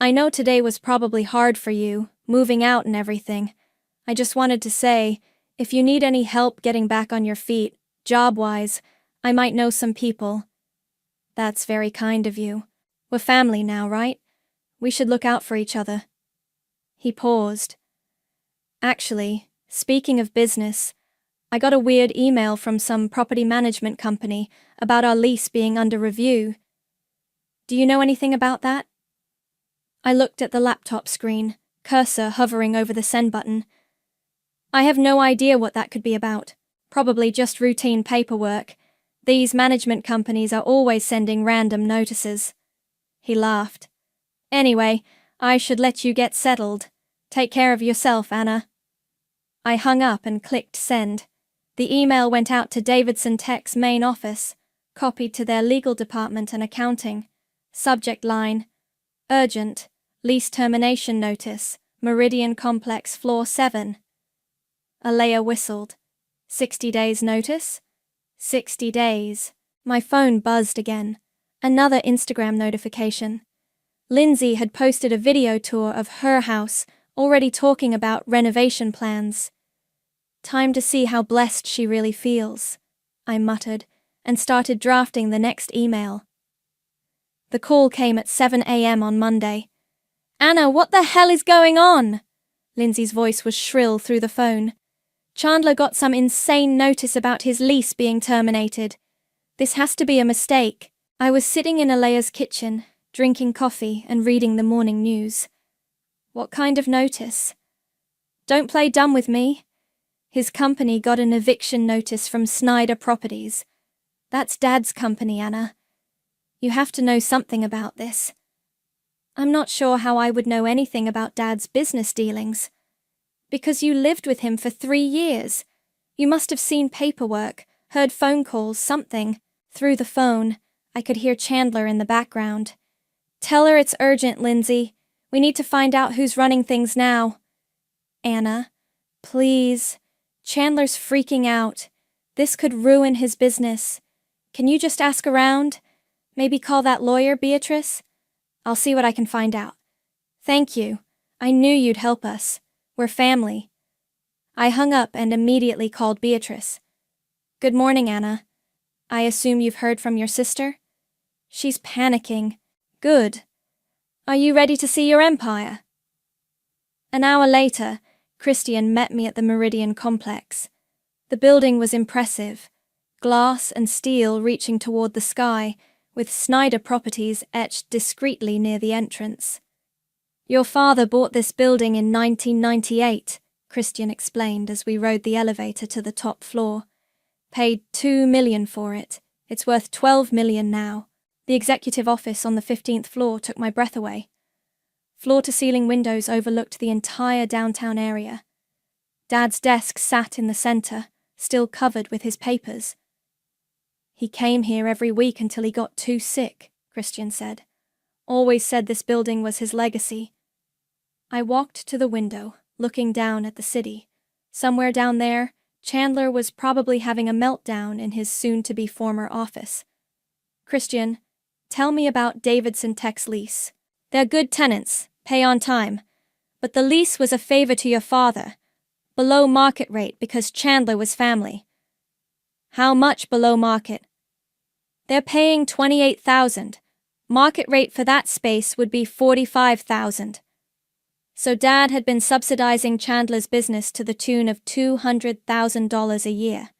I know today was probably hard for you, moving out and everything. I just wanted to say, if you need any help getting back on your feet, job-wise, I might know some people." "That's very kind of you. We're family now, right? We should look out for each other." He paused. "Actually, speaking of business, I got a weird email from some property management company about our lease being under review. Do you know anything about that?" I looked at the laptop screen, cursor hovering over the send button. "I have no idea what that could be about. Probably just routine paperwork. These management companies are always sending random notices." He laughed. "Anyway, I should let you get settled. Take care of yourself, Anna." I hung up and clicked send. The email went out to Davidson Tech's main office, copied to their legal department and accounting. Subject line, "Urgent, lease termination notice, Meridian Complex, floor 7. Alea whistled. 60 days notice? 60 days. My phone buzzed again. Another Instagram notification. Lindsay had posted a video tour of her house, already talking about renovation plans. "Time to see how blessed she really feels," I muttered, and started drafting the next email. The call came at 7 a.m. on Monday. "Anna, what the hell is going on?" Lindsay's voice was shrill through the phone. "Chandler got some insane notice about his lease being terminated. This has to be a mistake." I was sitting in Alea's kitchen, drinking coffee and reading the morning news. "What kind of notice?" "Don't play dumb with me. His company got an eviction notice from Snyder Properties. That's Dad's company, Anna. You have to know something about this." "I'm not sure how I would know anything about Dad's business dealings." "Because you lived with him for 3 years. You must have seen paperwork, heard phone calls, something." Through the phone, I could hear Chandler in the background. "Tell her it's urgent, Lindsay. We need to find out who's running things now." "Anna, please. Chandler's freaking out. This could ruin his business. Can you just ask around? Maybe call that lawyer, Beatrice? I'll see what I can find out." "Thank you. I knew you'd help us. We're family." I hung up and immediately called Beatrice. "Good morning, Anna. I assume you've heard from your sister?" "She's panicking." "Good. Are you ready to see your empire?" An hour later, Christian met me at the Meridian Complex. The building was impressive, glass and steel reaching toward the sky, with Snyder Properties etched discreetly near the entrance. "Your father bought this building in 1998, Christian explained as we rode the elevator to the top floor. "Paid $2 million for it. It's worth $12 million now. The executive office on the 15th floor took my breath away. Floor-to-ceiling windows overlooked the entire downtown area. Dad's desk sat in the center, still covered with his papers. He came here every week until he got too sick," Christian said. "Always said this building was his legacy." I walked to the window, looking down at the city. Somewhere down there, Chandler was probably having a meltdown in his soon-to-be former office. Christian, tell me about Davidson Tech's lease. They're good tenants, pay on time. But the lease was a favor to your father, below market rate because Chandler was family. How much below market? They're paying $28,000. Market rate for that space would be $45,000. So Dad had been subsidizing Chandler's business to the tune of $200,000 a year.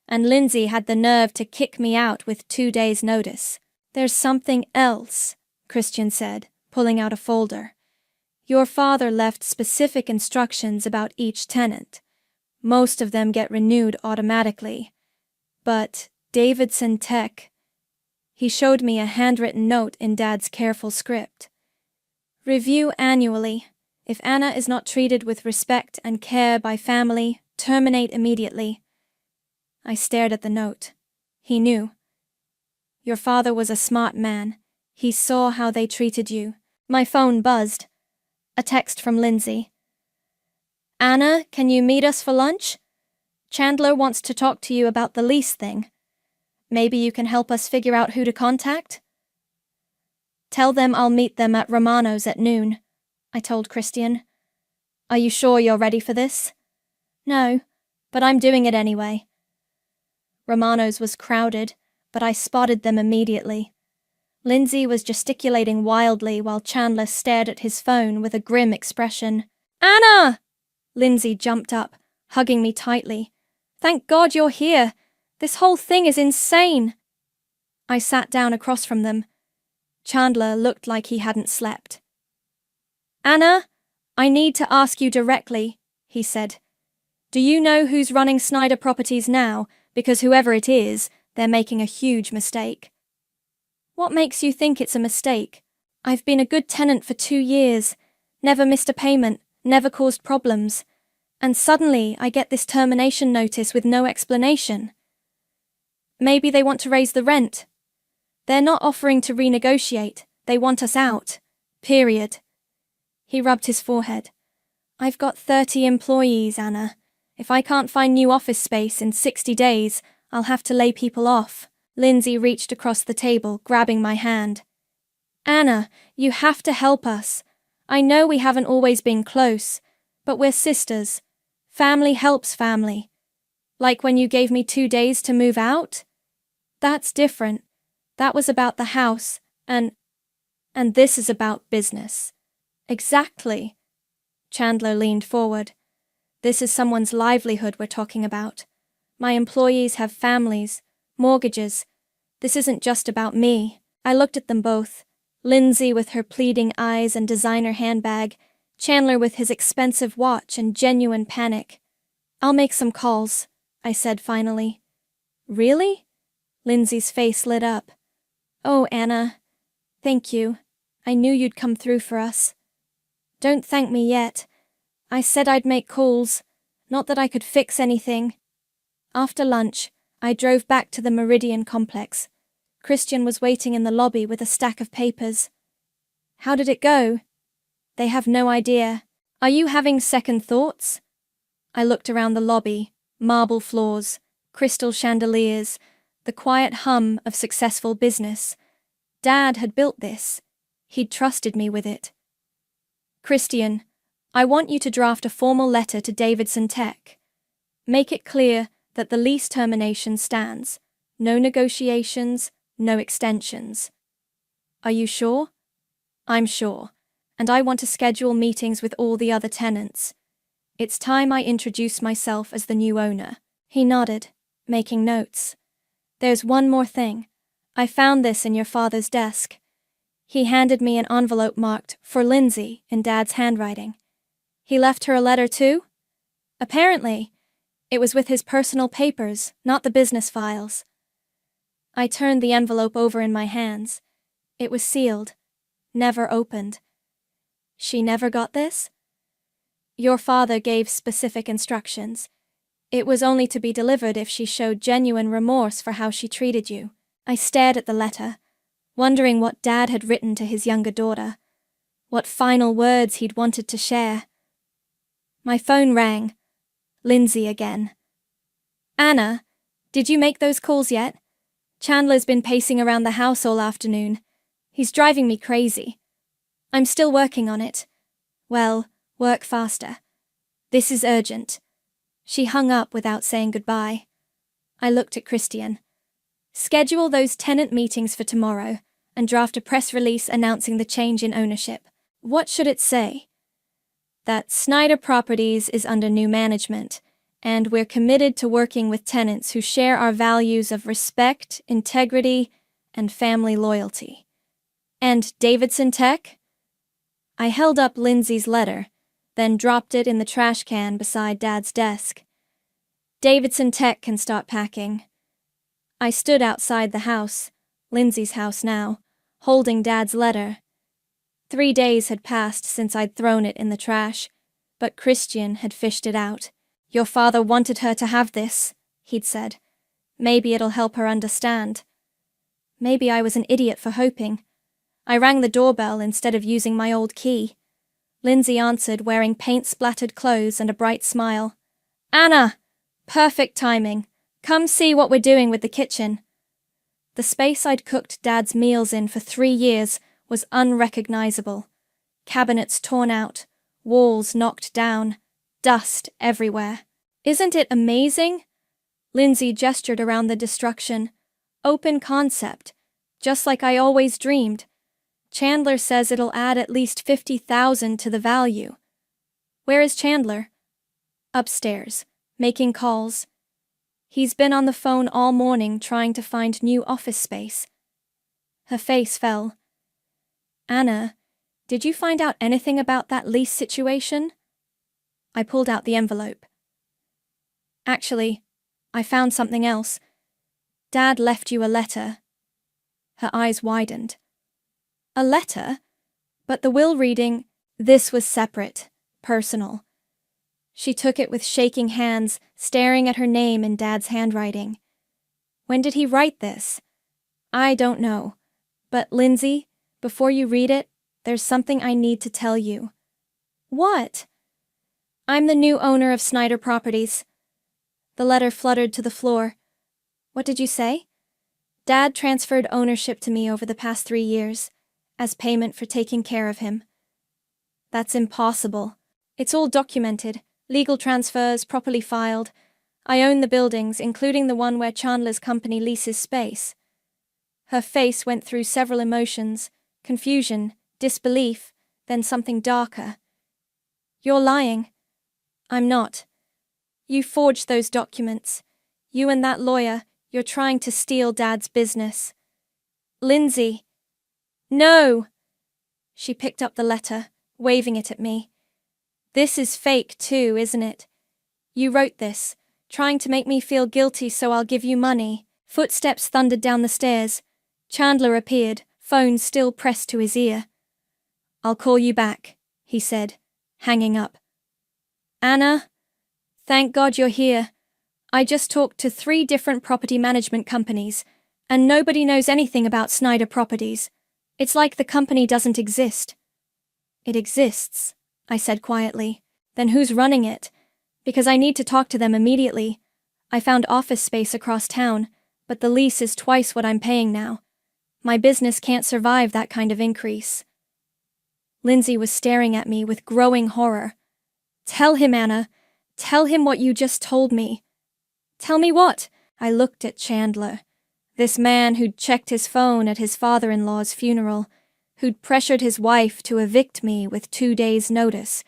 And Lindsay had the nerve to kick me out with 2 days' notice. There's something else, Christian said, pulling out a folder. Your father left specific instructions about each tenant. Most of them get renewed automatically. But Davidson Tech... He showed me a handwritten note in Dad's careful script. Review annually. If Anna is not treated with respect and care by family, terminate immediately. I stared at the note. He knew. Your father was a smart man. He saw how they treated you. My phone buzzed. A text from Lindsay. Anna, can you meet us for lunch? Chandler wants to talk to you about the lease thing. Maybe you can help us figure out who to contact? Tell them I'll meet them at Romano's at noon, I told Christian. Are you sure you're ready for this? No, but I'm doing it anyway. Romano's was crowded, but I spotted them immediately. Lindsay was gesticulating wildly while Chandler stared at his phone with a grim expression. Anna! Lindsay jumped up, hugging me tightly. Thank God you're here. This whole thing is insane. I sat down across from them. Chandler looked like he hadn't slept. Anna, I need to ask you directly, he said. Do you know who's running Snyder Properties now? Because whoever it is, they're making a huge mistake. What makes you think it's a mistake? I've been a good tenant for 2 years, never missed a payment, never caused problems, and suddenly I get this termination notice with no explanation. Maybe they want to raise the rent. They're not offering to renegotiate, they want us out. Period. He rubbed his forehead. I've got 30 employees, Anna. If I can't find new office space in 60 days, I'll have to lay people off. Lindsay reached across the table, grabbing my hand. Anna, you have to help us. I know we haven't always been close, but we're sisters. Family helps family. Like when you gave me 2 days to move out? That's different. That was about the house, and this is about business. Exactly. Chandler leaned forward. This is someone's livelihood we're talking about. My employees have families, mortgages. This isn't just about me. I looked at them both. Lindsay with her pleading eyes and designer handbag, Chandler with his expensive watch and genuine panic. I'll make some calls, I said finally. Really? Lindsay's face lit up. Oh, Anna. Thank you. I knew you'd come through for us. Don't thank me yet. I said I'd make calls, not that I could fix anything. After lunch, I drove back to the Meridian complex. Christian was waiting in the lobby with a stack of papers. How did it go? They have no idea. Are you having second thoughts? I looked around the lobby, marble floors, crystal chandeliers, the quiet hum of successful business. Dad had built this. He'd trusted me with it. Christian, I want you to draft a formal letter to Davidson Tech. Make it clear that the lease termination stands. No negotiations, no extensions. Are you sure? I'm sure, and I want to schedule meetings with all the other tenants. It's time I introduce myself as the new owner. He nodded, making notes. There's one more thing. I found this in your father's desk. He handed me an envelope marked "For Lindsay" in Dad's handwriting. He left her a letter too? Apparently. It was with his personal papers, not the business files. I turned the envelope over in my hands. It was sealed, never opened. She never got this? Your father gave specific instructions. It was only to be delivered if she showed genuine remorse for how she treated you. I stared at the letter, wondering what Dad had written to his younger daughter, what final words he'd wanted to share. My phone rang. Lindsay again. Anna, did you make those calls yet? Chandler's been pacing around the house all afternoon. He's driving me crazy. I'm still working on it. Well, work faster. This is urgent. She hung up without saying goodbye. I looked at Christian. Schedule those tenant meetings for tomorrow and draft a press release announcing the change in ownership. What should it say? That Snyder Properties is under new management, and we're committed to working with tenants who share our values of respect, integrity, and family loyalty. And Davidson Tech? I held up Lindsay's letter, then dropped it in the trash can beside Dad's desk. Davidson Tech can start packing. I stood outside the house, Lindsay's house now, holding Dad's letter. 3 days had passed since I'd thrown it in the trash, but Christian had fished it out. Your father wanted her to have this, he'd said. Maybe it'll help her understand. Maybe I was an idiot for hoping. I rang the doorbell instead of using my old key. Lindsay answered wearing paint-splattered clothes and a bright smile. Anna! Perfect timing. Come see what we're doing with the kitchen. The space I'd cooked Dad's meals in for 3 years was unrecognizable. Cabinets torn out, walls knocked down, dust everywhere. Isn't it amazing? Lindsay gestured around the destruction. Open concept, just like I always dreamed. Chandler says it'll add at least $50,000 to the value. Where is Chandler? Upstairs, making calls. He's been on the phone all morning trying to find new office space. Her face fell. Anna, did you find out anything about that lease situation? I pulled out the envelope. Actually, I found something else. Dad left you a letter. Her eyes widened. A letter? But the will reading, this was separate, personal. She took it with shaking hands, staring at her name in Dad's handwriting. When did he write this? I don't know. But Lindsay, before you read it, there's something I need to tell you. What? I'm the new owner of Snyder Properties. The letter fluttered to the floor. What did you say? Dad transferred ownership to me over the past 3 years, as payment for taking care of him. That's impossible. It's all documented, legal transfers properly filed. I own the buildings, including the one where Chandler's company leases space. Her face went through several emotions, confusion, disbelief, then something darker. You're lying. I'm not. You forged those documents. You and that lawyer, you're trying to steal Dad's business. Lindsay. No! She picked up the letter, waving it at me. This is fake too, isn't it? You wrote this, trying to make me feel guilty so I'll give you money. Footsteps thundered down the stairs. Chandler appeared, phone still pressed to his ear. I'll call you back, he said, hanging up. Anna? Thank God you're here. I just talked to 3 different property management companies, and nobody knows anything about Snyder Properties. It's like the company doesn't exist. It exists, I said quietly. Then who's running it? Because I need to talk to them immediately. I found office space across town, but the lease is twice what I'm paying now. My business can't survive that kind of increase. Lindsay was staring at me with growing horror. Tell him, Anna. Tell him what you just told me. Tell me what? I looked at Chandler. This man who'd checked his phone at his father-in-law's funeral, who'd pressured his wife to evict me with 2 days' notice,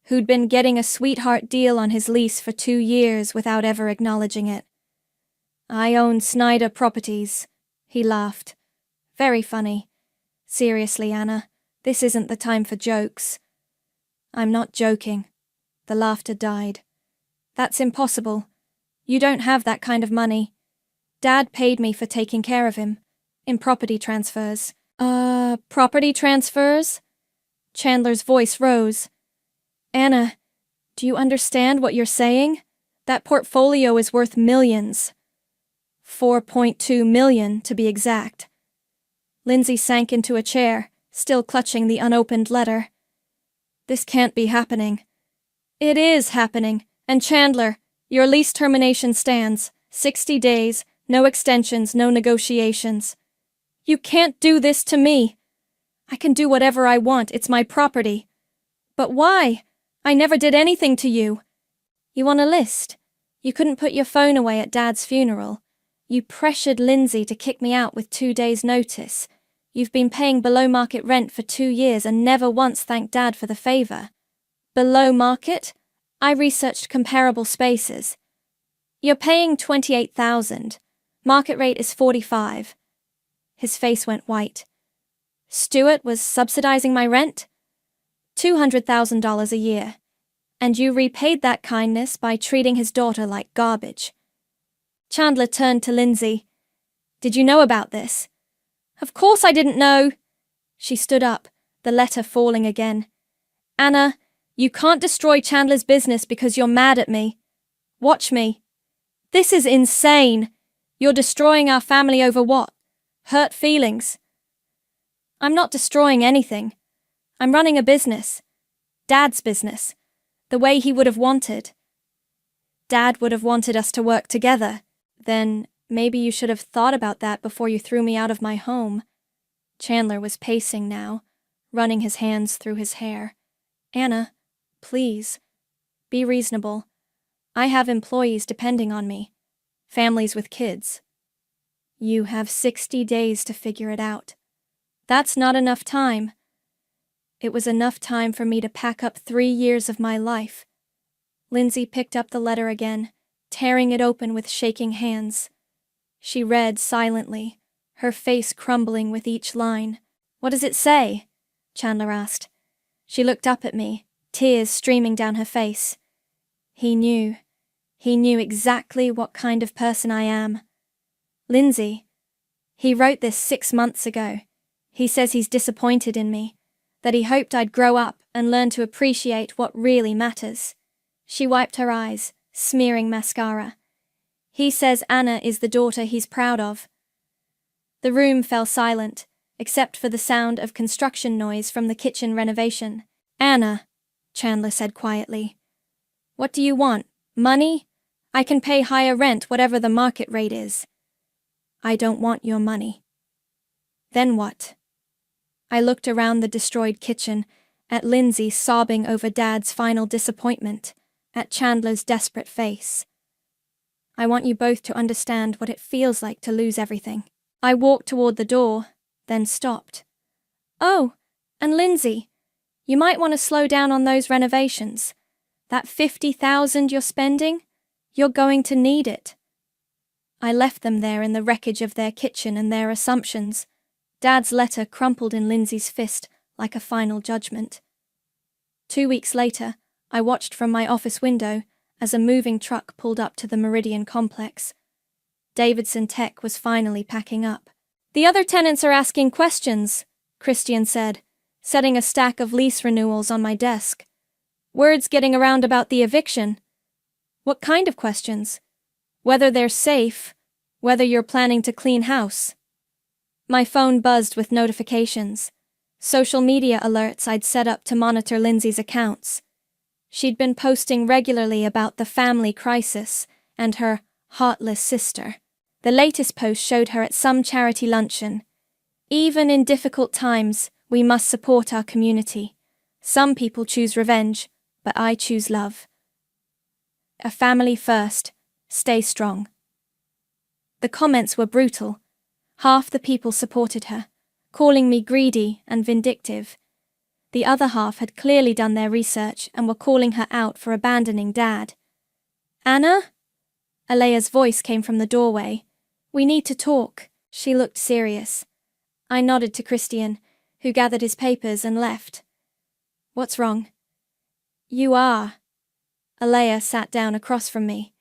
who'd been getting a sweetheart deal on his lease for 2 years without ever acknowledging it. I own Snyder Properties, he laughed. Very funny. Seriously, Anna, this isn't the time for jokes. I'm not joking. The laughter died. That's impossible. You don't have that kind of money. Dad paid me for taking care of him. In property transfers. Property transfers? Chandler's voice rose. Anna, do you understand what you're saying? That portfolio is worth millions. 4.2 million, to be exact. Lindsay sank into a chair, still clutching the unopened letter. This can't be happening. It is happening, And Chandler, your lease termination stands. 60 days, no extensions, no negotiations. You can't do this to me. I can do whatever I want, it's my property. But why? I never did anything to you. You want a list? You couldn't put your phone away at Dad's funeral. You pressured Lindsay to kick me out with 2 days' notice. You've been paying below market rent for 2 years and never once thanked Dad for the favor. Below market? I researched comparable spaces. You're paying $28,000. Market rate is $45,000. His face went white. Stuart was subsidizing my rent? $200,000 a year. And you repaid that kindness by treating his daughter like garbage. Chandler turned to Lindsay. Did you know about this? Of course I didn't know. She stood up, the letter falling again. Anna, you can't destroy Chandler's business because you're mad at me. Watch me. This is insane. You're destroying our family over what? Hurt feelings. I'm not destroying anything. I'm running a business. Dad's business. The way he would have wanted. Dad would have wanted us to work together. Then maybe you should have thought about that before you threw me out of my home. Chandler was pacing now, running his hands through his hair. Anna, please, be reasonable. I have employees depending on me. Families with kids. You have 60 days to figure it out. That's not enough time. It was enough time for me to pack up 3 years of my life. Lindsay picked up the letter again, tearing it open with shaking hands. She read silently, her face crumbling with each line. What does it say? Chandler asked. She looked up at me, tears streaming down her face. He knew exactly what kind of person I am. Lindsay, he wrote this 6 months ago. He says he's disappointed in me, that he hoped I'd grow up and learn to appreciate what really matters. She wiped her eyes, smearing mascara. He says Anna is the daughter he's proud of. The room fell silent, except for the sound of construction noise from the kitchen renovation. Anna, Chandler said quietly. What do you want? Money? I can pay higher rent whatever the market rate is. I don't want your money. Then what? I looked around the destroyed kitchen, at Lindsay sobbing over Dad's final disappointment, at Chandler's desperate face. I want you both to understand what it feels like to lose everything. I walked toward the door, then stopped. Oh, and Lindsay, you might want to slow down on those renovations. That $50,000 you're spending, you're going to need it. I left them there in the wreckage of their kitchen and their assumptions. Dad's letter crumpled in Lindsay's fist like a final judgment. 2 weeks later, I watched from my office window as a moving truck pulled up to the Meridian complex. Davidson Tech was finally packing up. The other tenants are asking questions, Christian said, setting a stack of lease renewals on my desk. Word's getting around about the eviction. What kind of questions? Whether they're safe, whether you're planning to clean house. My phone buzzed with notifications. Social media alerts I'd set up to monitor Lindsay's accounts. She'd been posting regularly about the family crisis and her heartless sister. The latest post showed her at some charity luncheon. Even in difficult times, we must support our community. Some people choose revenge, but I choose love. A family first. Stay strong. The comments were brutal. Half the people supported her, calling me greedy and vindictive. The other half had clearly done their research and were calling her out for abandoning Dad. Anna? Alea's voice came from the doorway. We need to talk. She looked serious. I nodded to Christian, who gathered his papers and left. What's wrong? You are. Alea sat down across from me.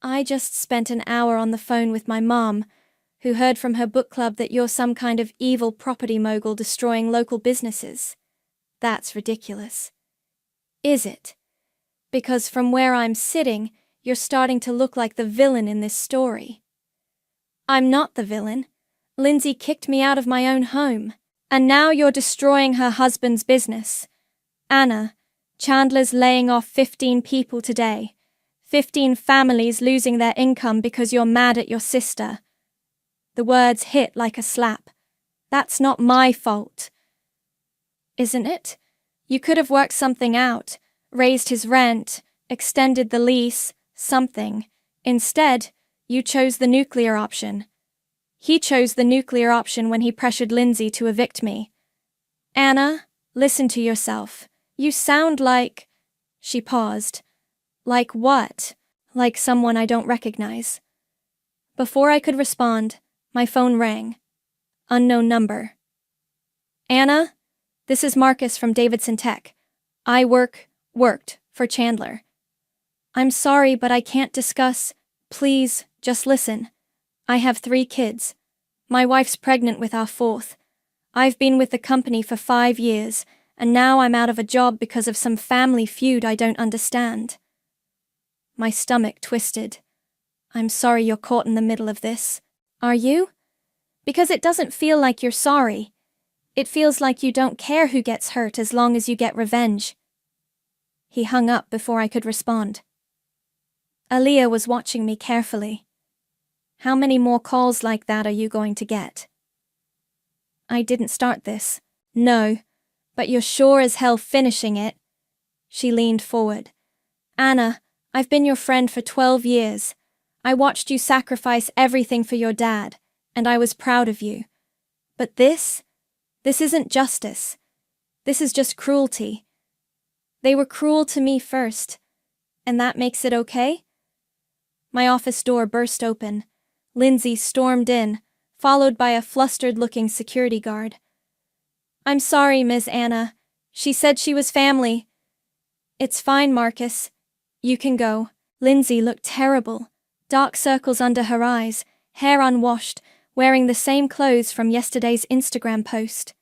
I just spent an hour on the phone with my mom, who heard from her book club that you're some kind of evil property mogul destroying local businesses. That's ridiculous. Is it? Because from where I'm sitting, you're starting to look like the villain in this story. I'm not the villain. Lindsay kicked me out of my own home, and now you're destroying her husband's business. Anna, Chandler's laying off 15 people today. 15 families losing their income because you're mad at your sister. The words hit like a slap. That's not my fault. Isn't it? You could have worked something out, raised his rent, extended the lease, something. Instead, you chose the nuclear option. He chose the nuclear option when he pressured Lindsay to evict me. Anna, listen to yourself. You sound like... She paused. Like what? Like someone I don't recognize. Before I could respond, my phone rang. Unknown number. Anna, this is Marcus from Davidson Tech. I worked for Chandler. I'm sorry, but I can't discuss. Please, just listen. I have 3 kids. My wife's pregnant with our 4th. I've been with the company for 5 years, and now I'm out of a job because of some family feud I don't understand. My stomach twisted. I'm sorry you're caught in the middle of this. Are you? Because it doesn't feel like you're sorry. It feels like you don't care who gets hurt as long as you get revenge. He hung up before I could respond. Aaliyah was watching me carefully. How many more calls like that are you going to get? I didn't start this. No, but you're sure as hell finishing it. She leaned forward. Anna, I've been your friend for 12 years. I watched you sacrifice everything for your dad, and I was proud of you. But this isn't justice. This is just cruelty. They were cruel to me first, and that makes it okay? My office door burst open. Lindsay stormed in, followed by a flustered-looking security guard. I'm sorry, Ms. Anna. She said she was family. It's fine, Marcus. You can go. Lindsay looked terrible. Dark circles under her eyes, hair unwashed, wearing the same clothes from yesterday's Instagram post.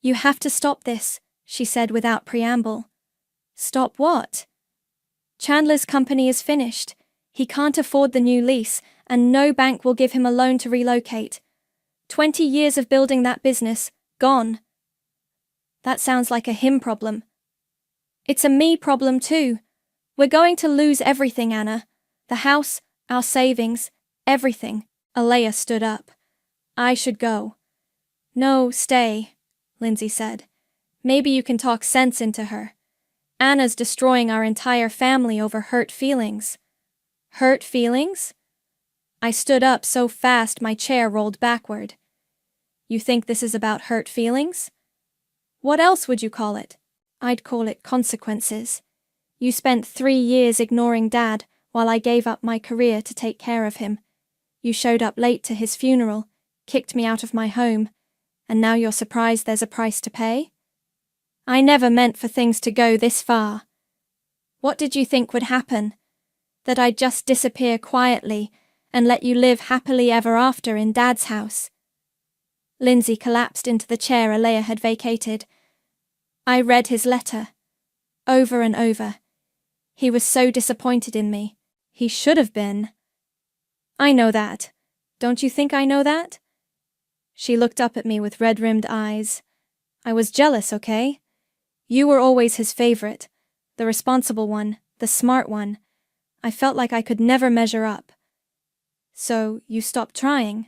You have to stop this, she said without preamble. Stop what? Chandler's company is finished. He can't afford the new lease, and no bank will give him a loan to relocate. 20 years of building that business, gone. That sounds like a him problem. It's a me problem too. We're going to lose everything, Anna. The house, our savings, everything. Alea stood up. I should go. No, stay, Lindsay said. Maybe you can talk sense into her. Anna's destroying our entire family over hurt feelings. Hurt feelings? I stood up so fast my chair rolled backward. You think this is about hurt feelings? What else would you call it? I'd call it consequences. You spent 3 years ignoring Dad while I gave up my career to take care of him. You showed up late to his funeral, kicked me out of my home, and now you're surprised there's a price to pay? I never meant for things to go this far. What did you think would happen? That I'd just disappear quietly and let you live happily ever after in Dad's house? Lindsay collapsed into the chair Alea had vacated. I read his letter. Over and over. He was so disappointed in me. He should have been. I know that. Don't you think I know that? She looked up at me with red-rimmed eyes. I was jealous, okay? You were always his favorite, the responsible one, the smart one. I felt like I could never measure up. So, you stopped trying?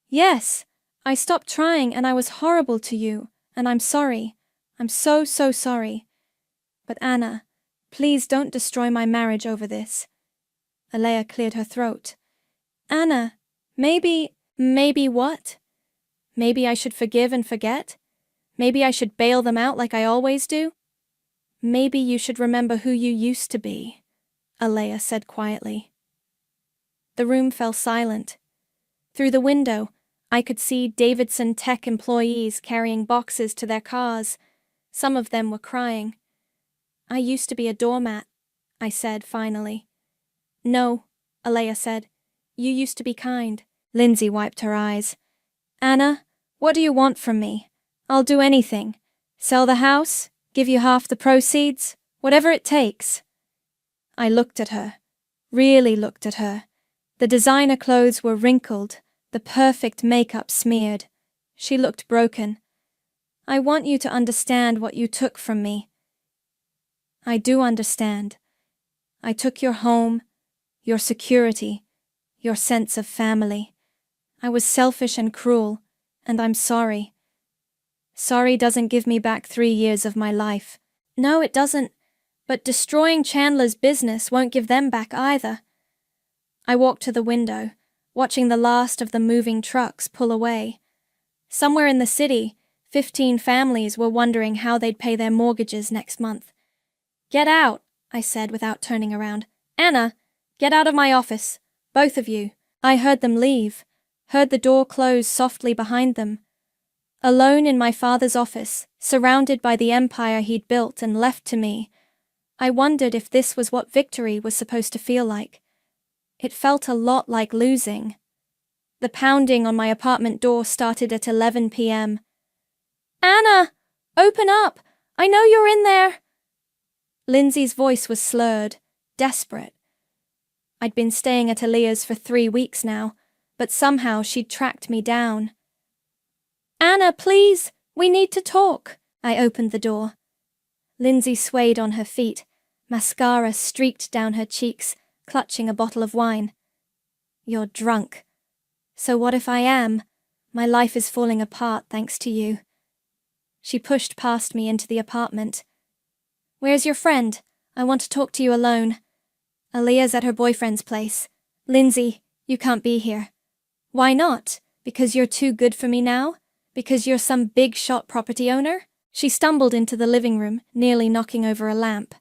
Yes, I stopped trying and I was horrible to you, and I'm sorry. I'm so sorry. But Anna, please don't destroy my marriage over this. Alea cleared her throat. Anna, maybe what? Maybe I should forgive and forget? Maybe I should bail them out like I always do? Maybe you should remember who you used to be, Alea said quietly. The room fell silent. Through the window, I could see Davidson Tech employees carrying boxes to their cars. Some of them were crying. I used to be a doormat, I said finally. No, Alea said. You used to be kind. Lindsay wiped her eyes. Anna, what do you want from me? I'll do anything. Sell the house? Give you half the proceeds? Whatever it takes. I looked at her. Really looked at her. The designer clothes were wrinkled, the perfect makeup smeared. She looked broken. I want you to understand what you took from me. I do understand. I took your home, your security, your sense of family. I was selfish and cruel, and I'm sorry. Sorry doesn't give me back 3 years of my life. No, it doesn't, but destroying Chandler's business won't give them back either. I walked to the window, watching the last of the moving trucks pull away. Somewhere in the city, 15 families were wondering how they'd pay their mortgages next month. Get out, I said without turning around. Anna, get out of my office, both of you. I heard them leave, heard the door close softly behind them. Alone in my father's office, surrounded by the empire he'd built and left to me, I wondered if this was what victory was supposed to feel like. It felt a lot like losing. The pounding on my apartment door started at 11 p.m. Anna! Open up! I know you're in there! Lindsay's voice was slurred, desperate. I'd been staying at Aaliyah's for 3 weeks now, but somehow she'd tracked me down. Anna, please! We need to talk! I opened the door. Lindsay swayed on her feet, mascara streaked down her cheeks, clutching a bottle of wine. You're drunk. So what if I am? My life is falling apart thanks to you. She pushed past me into the apartment. Where's your friend? I want to talk to you alone. Aaliyah's at her boyfriend's place. Lindsay, you can't be here. Why not? Because you're too good for me now? Because you're some big-shot property owner? She stumbled into the living room, nearly knocking over a lamp.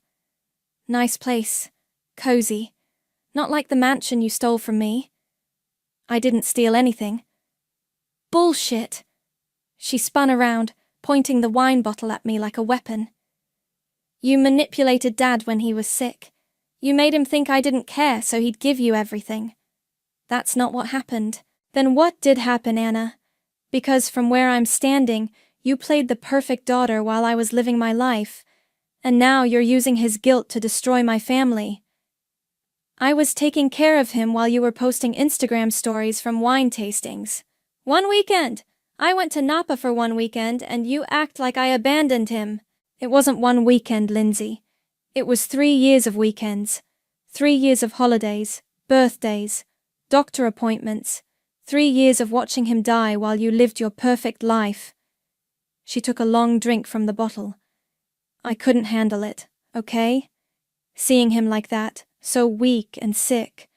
Nice place. Cozy. Not like the mansion you stole from me. I didn't steal anything. Bullshit. She spun around, pointing the wine bottle at me like a weapon. You manipulated Dad when he was sick. You made him think I didn't care, so he'd give you everything. That's not what happened. Then what did happen, Anna? Because from where I'm standing, you played the perfect daughter while I was living my life, and now you're using his guilt to destroy my family. I was taking care of him while you were posting Instagram stories from wine tastings. 1 weekend! I went to Napa for 1 weekend, and you act like I abandoned him. It wasn't 1 weekend, Lindsay. It was 3 years of weekends. 3 years of holidays, birthdays, doctor appointments. 3 years of watching him die while you lived your perfect life. She took a long drink from the bottle. I couldn't handle it, okay? Seeing him like that, so weak and sick,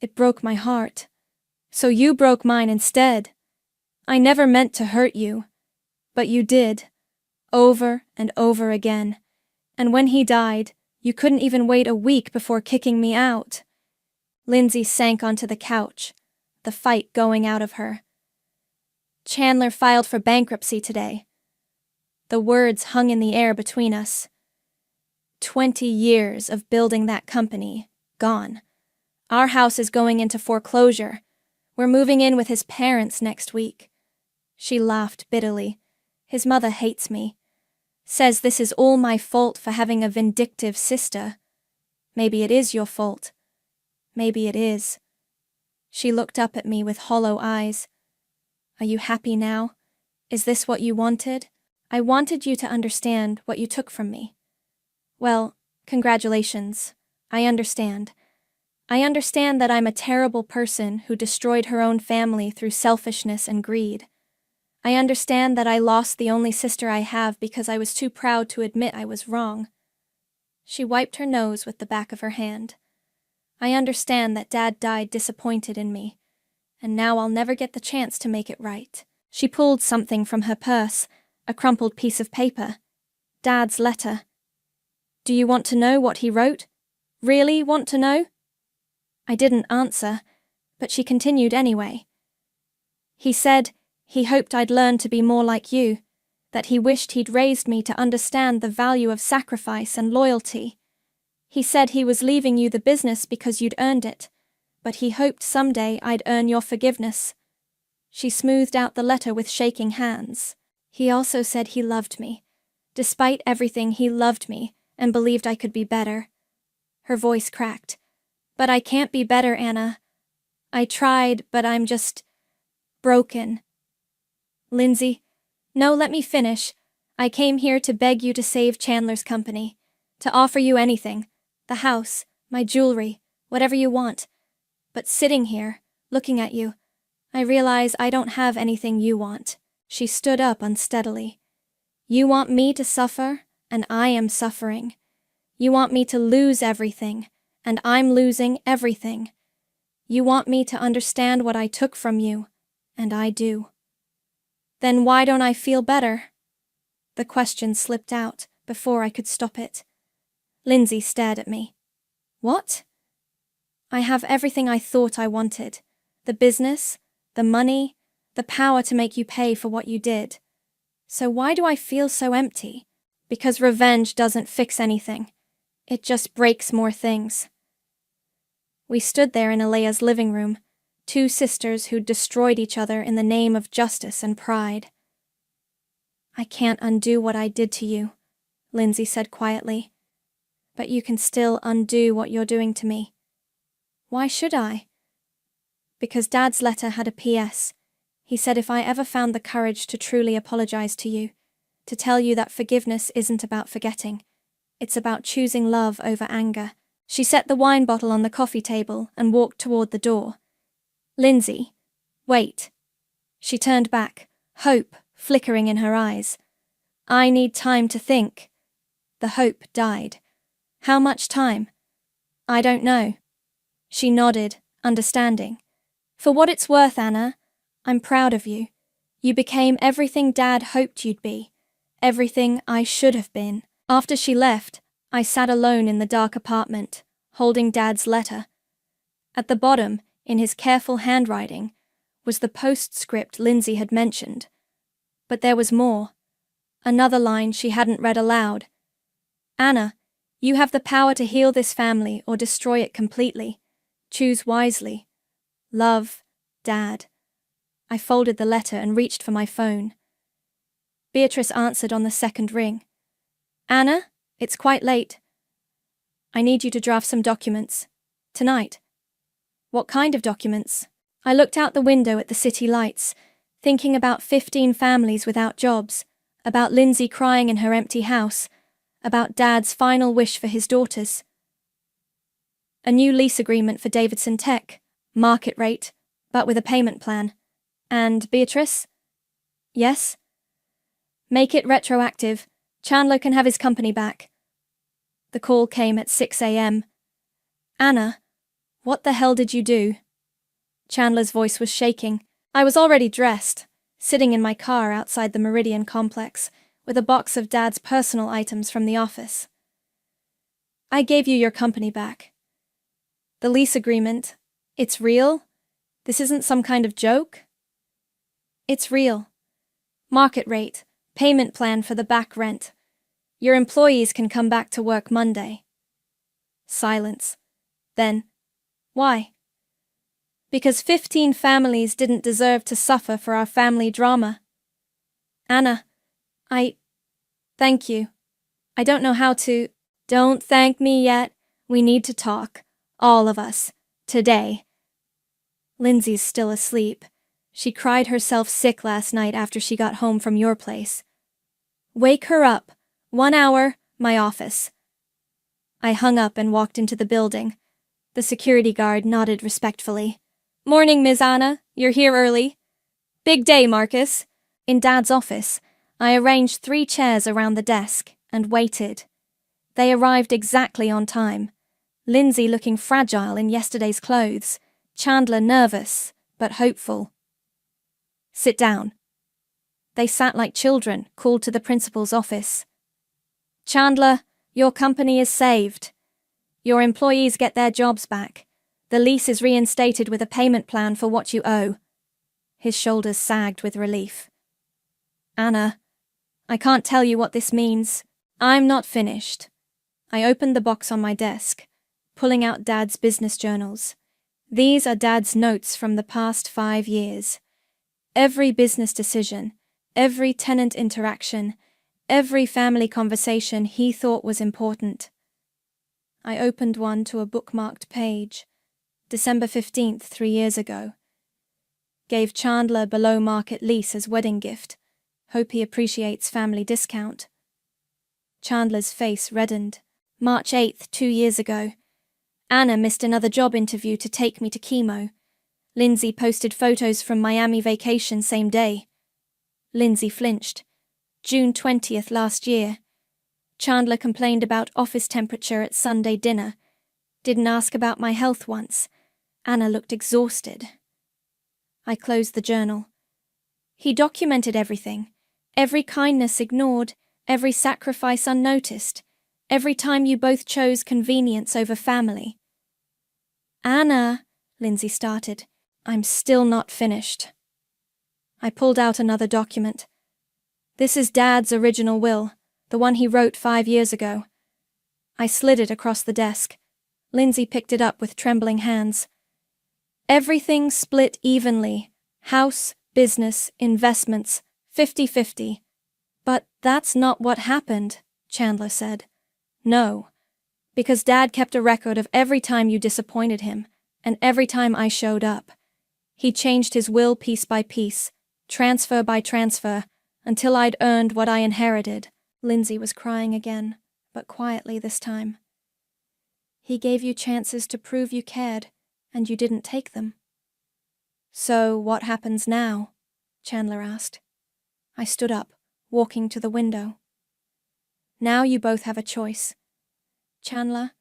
it broke my heart. So you broke mine instead. I never meant to hurt you, but you did, over and over again. And when he died, you couldn't even wait a week before kicking me out. Lindsay sank onto the couch, the fight going out of her. Chandler filed for bankruptcy today. The words hung in the air between us. 20 years of building that company, gone. Our house is going into foreclosure. We're moving in with his parents next week. She laughed bitterly. His mother hates me. Says this is all my fault for having a vindictive sister. Maybe it is your fault. Maybe it is. She looked up at me with hollow eyes. Are you happy now? Is this what you wanted? I wanted you to understand what you took from me. Well, congratulations. I understand. I understand that I'm a terrible person who destroyed her own family through selfishness and greed. I understand that I lost the only sister I have because I was too proud to admit I was wrong. She wiped her nose with the back of her hand. I understand that Dad died disappointed in me, and now I'll never get the chance to make it right. She pulled something from her purse, a crumpled piece of paper. Dad's letter. Do you want to know what he wrote? Really want to know? I didn't answer, but she continued anyway. He said he hoped I'd learn to be more like you, that he wished he'd raised me to understand the value of sacrifice and loyalty. He said he was leaving you the business because you'd earned it, but he hoped someday I'd earn your forgiveness. She smoothed out the letter with shaking hands. He also said he loved me. Despite everything, he loved me and believed I could be better. Her voice cracked. But I can't be better, Anna. I tried, but I'm just broken. Lindsay, no, let me finish. I came here to beg you to save Chandler's company, to offer you anything, the house, my jewelry, whatever you want. But sitting here, looking at you, I realize I don't have anything you want. She stood up unsteadily. You want me to suffer, and I am suffering. You want me to lose everything, and I'm losing everything. You want me to understand what I took from you, and I do. Then why don't I feel better? The question slipped out before I could stop it. Lindsay stared at me. What? I have everything I thought I wanted. The business, the money, the power to make you pay for what you did. So why do I feel so empty? Because revenge doesn't fix anything. It just breaks more things. We stood there in Alea's living room, two sisters who'd destroyed each other in the name of justice and pride. I can't undo what I did to you, Lindsay said quietly. But you can still undo what you're doing to me. Why should I? Because Dad's letter had a PS. He said if I ever found the courage to truly apologize to you, to tell you that forgiveness isn't about forgetting, it's about choosing love over anger. She set the wine bottle on the coffee table and walked toward the door. Lindsay, wait. She turned back, hope flickering in her eyes. I need time to think. The hope died. How much time? I don't know. She nodded, understanding. For what it's worth, Anna, I'm proud of you. You became everything Dad hoped you'd be. Everything I should have been. After she left, I sat alone in the dark apartment, holding Dad's letter. At the bottom, in his careful handwriting, was the postscript Lindsay had mentioned. But there was more. Another line she hadn't read aloud. Anna, you have the power to heal this family or destroy it completely. Choose wisely. Love, Dad. I folded the letter and reached for my phone. Beatrice answered on the second ring. Anna, it's quite late. I need you to draft some documents. Tonight. What kind of documents? I looked out the window at the city lights, thinking about 15 families without jobs, about Lindsay crying in her empty house, about Dad's final wish for his daughters. A new lease agreement for Davidson Tech, market rate, but with a payment plan. And Beatrice? Yes? Make it retroactive. Chandler can have his company back. The call came at 6 a.m. Anna, what the hell did you do? Chandler's voice was shaking. I was already dressed, sitting in my car outside the Meridian complex, with a box of Dad's personal items from the office. I gave you your company back. The lease agreement, it's real? This isn't some kind of joke? It's real. Market rate, payment plan for the back rent. Your employees can come back to work Monday. Silence. Then, why? Because 15 families didn't deserve to suffer for our family drama. Anna, thank you. I don't know how to. Don't thank me yet. We need to talk. All of us. Today. Lindsay's still asleep. She cried herself sick last night after she got home from your place. Wake her up. 1 hour, my office. I hung up and walked into the building. The security guard nodded respectfully. Morning, Ms. Anna. You're here early. Big day, Marcus. In Dad's office, I arranged 3 chairs around the desk and waited. They arrived exactly on time. Lindsay looking fragile in yesterday's clothes. Chandler nervous, but hopeful. Sit down. They sat like children, called to the principal's office. Chandler, your company is saved. Your employees get their jobs back. The lease is reinstated with a payment plan for what you owe. His shoulders sagged with relief. Anna, I can't tell you what this means. I'm not finished. I opened the box on my desk, pulling out Dad's business journals. These are Dad's notes from the past 5 years. Every business decision, every tenant interaction, every family conversation he thought was important. I opened one to a bookmarked page. December 15th, 3 years ago. Gave Chandler below market lease as wedding gift. Hope he appreciates family discount. Chandler's face reddened. March 8th, 2 years ago. Anna missed another job interview to take me to chemo. Lindsay posted photos from Miami vacation same day. Lindsay flinched. June 20th last year. Chandler complained about office temperature at Sunday dinner. Didn't ask about my health once. Anna looked exhausted. I closed the journal. He documented everything. Every kindness ignored, every sacrifice unnoticed, every time you both chose convenience over family. Anna, Lindsay started. I'm still not finished. I pulled out another document. This is Dad's original will, the one he wrote 5 years ago. I slid it across the desk. Lindsay picked it up with trembling hands. Everything split evenly. House, business, investments, 50-50. But that's not what happened, Chandler said. No, because Dad kept a record of every time you disappointed him, and every time I showed up. He changed his will piece by piece, transfer by transfer, until I'd earned what I inherited. Lindsay was crying again, but quietly this time. He gave you chances to prove you cared, and you didn't take them. So what happens now? Chandler asked. I stood up, walking to the window. Now you both have a choice. Chandler,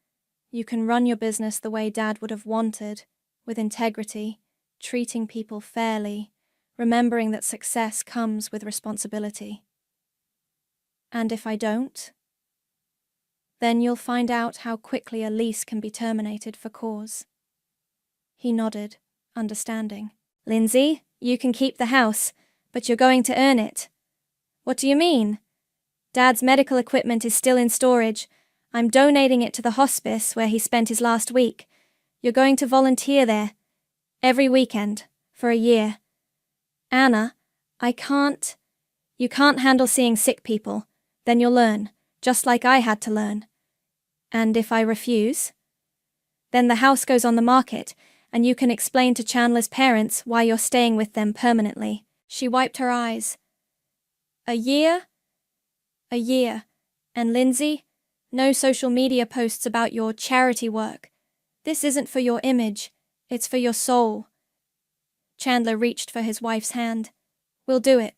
you can run your business the way Dad would have wanted, with integrity, treating people fairly, remembering that success comes with responsibility. And if I don't? Then you'll find out how quickly a lease can be terminated for cause. He nodded, understanding. Lindsay, you can keep the house, but you're going to earn it. What do you mean? Dad's medical equipment is still in storage. I'm donating it to the hospice where he spent his last week. You're going to volunteer there, every weekend, for a year. Anna, I can't. You can't handle seeing sick people. Then you'll learn, just like I had to learn. And if I refuse? Then the house goes on the market, and you can explain to Chandler's parents why you're staying with them permanently. She wiped her eyes. A year? A year. And Lindsay, no social media posts about your charity work. This isn't for your image, it's for your soul. Chandler reached for his wife's hand. We'll do it.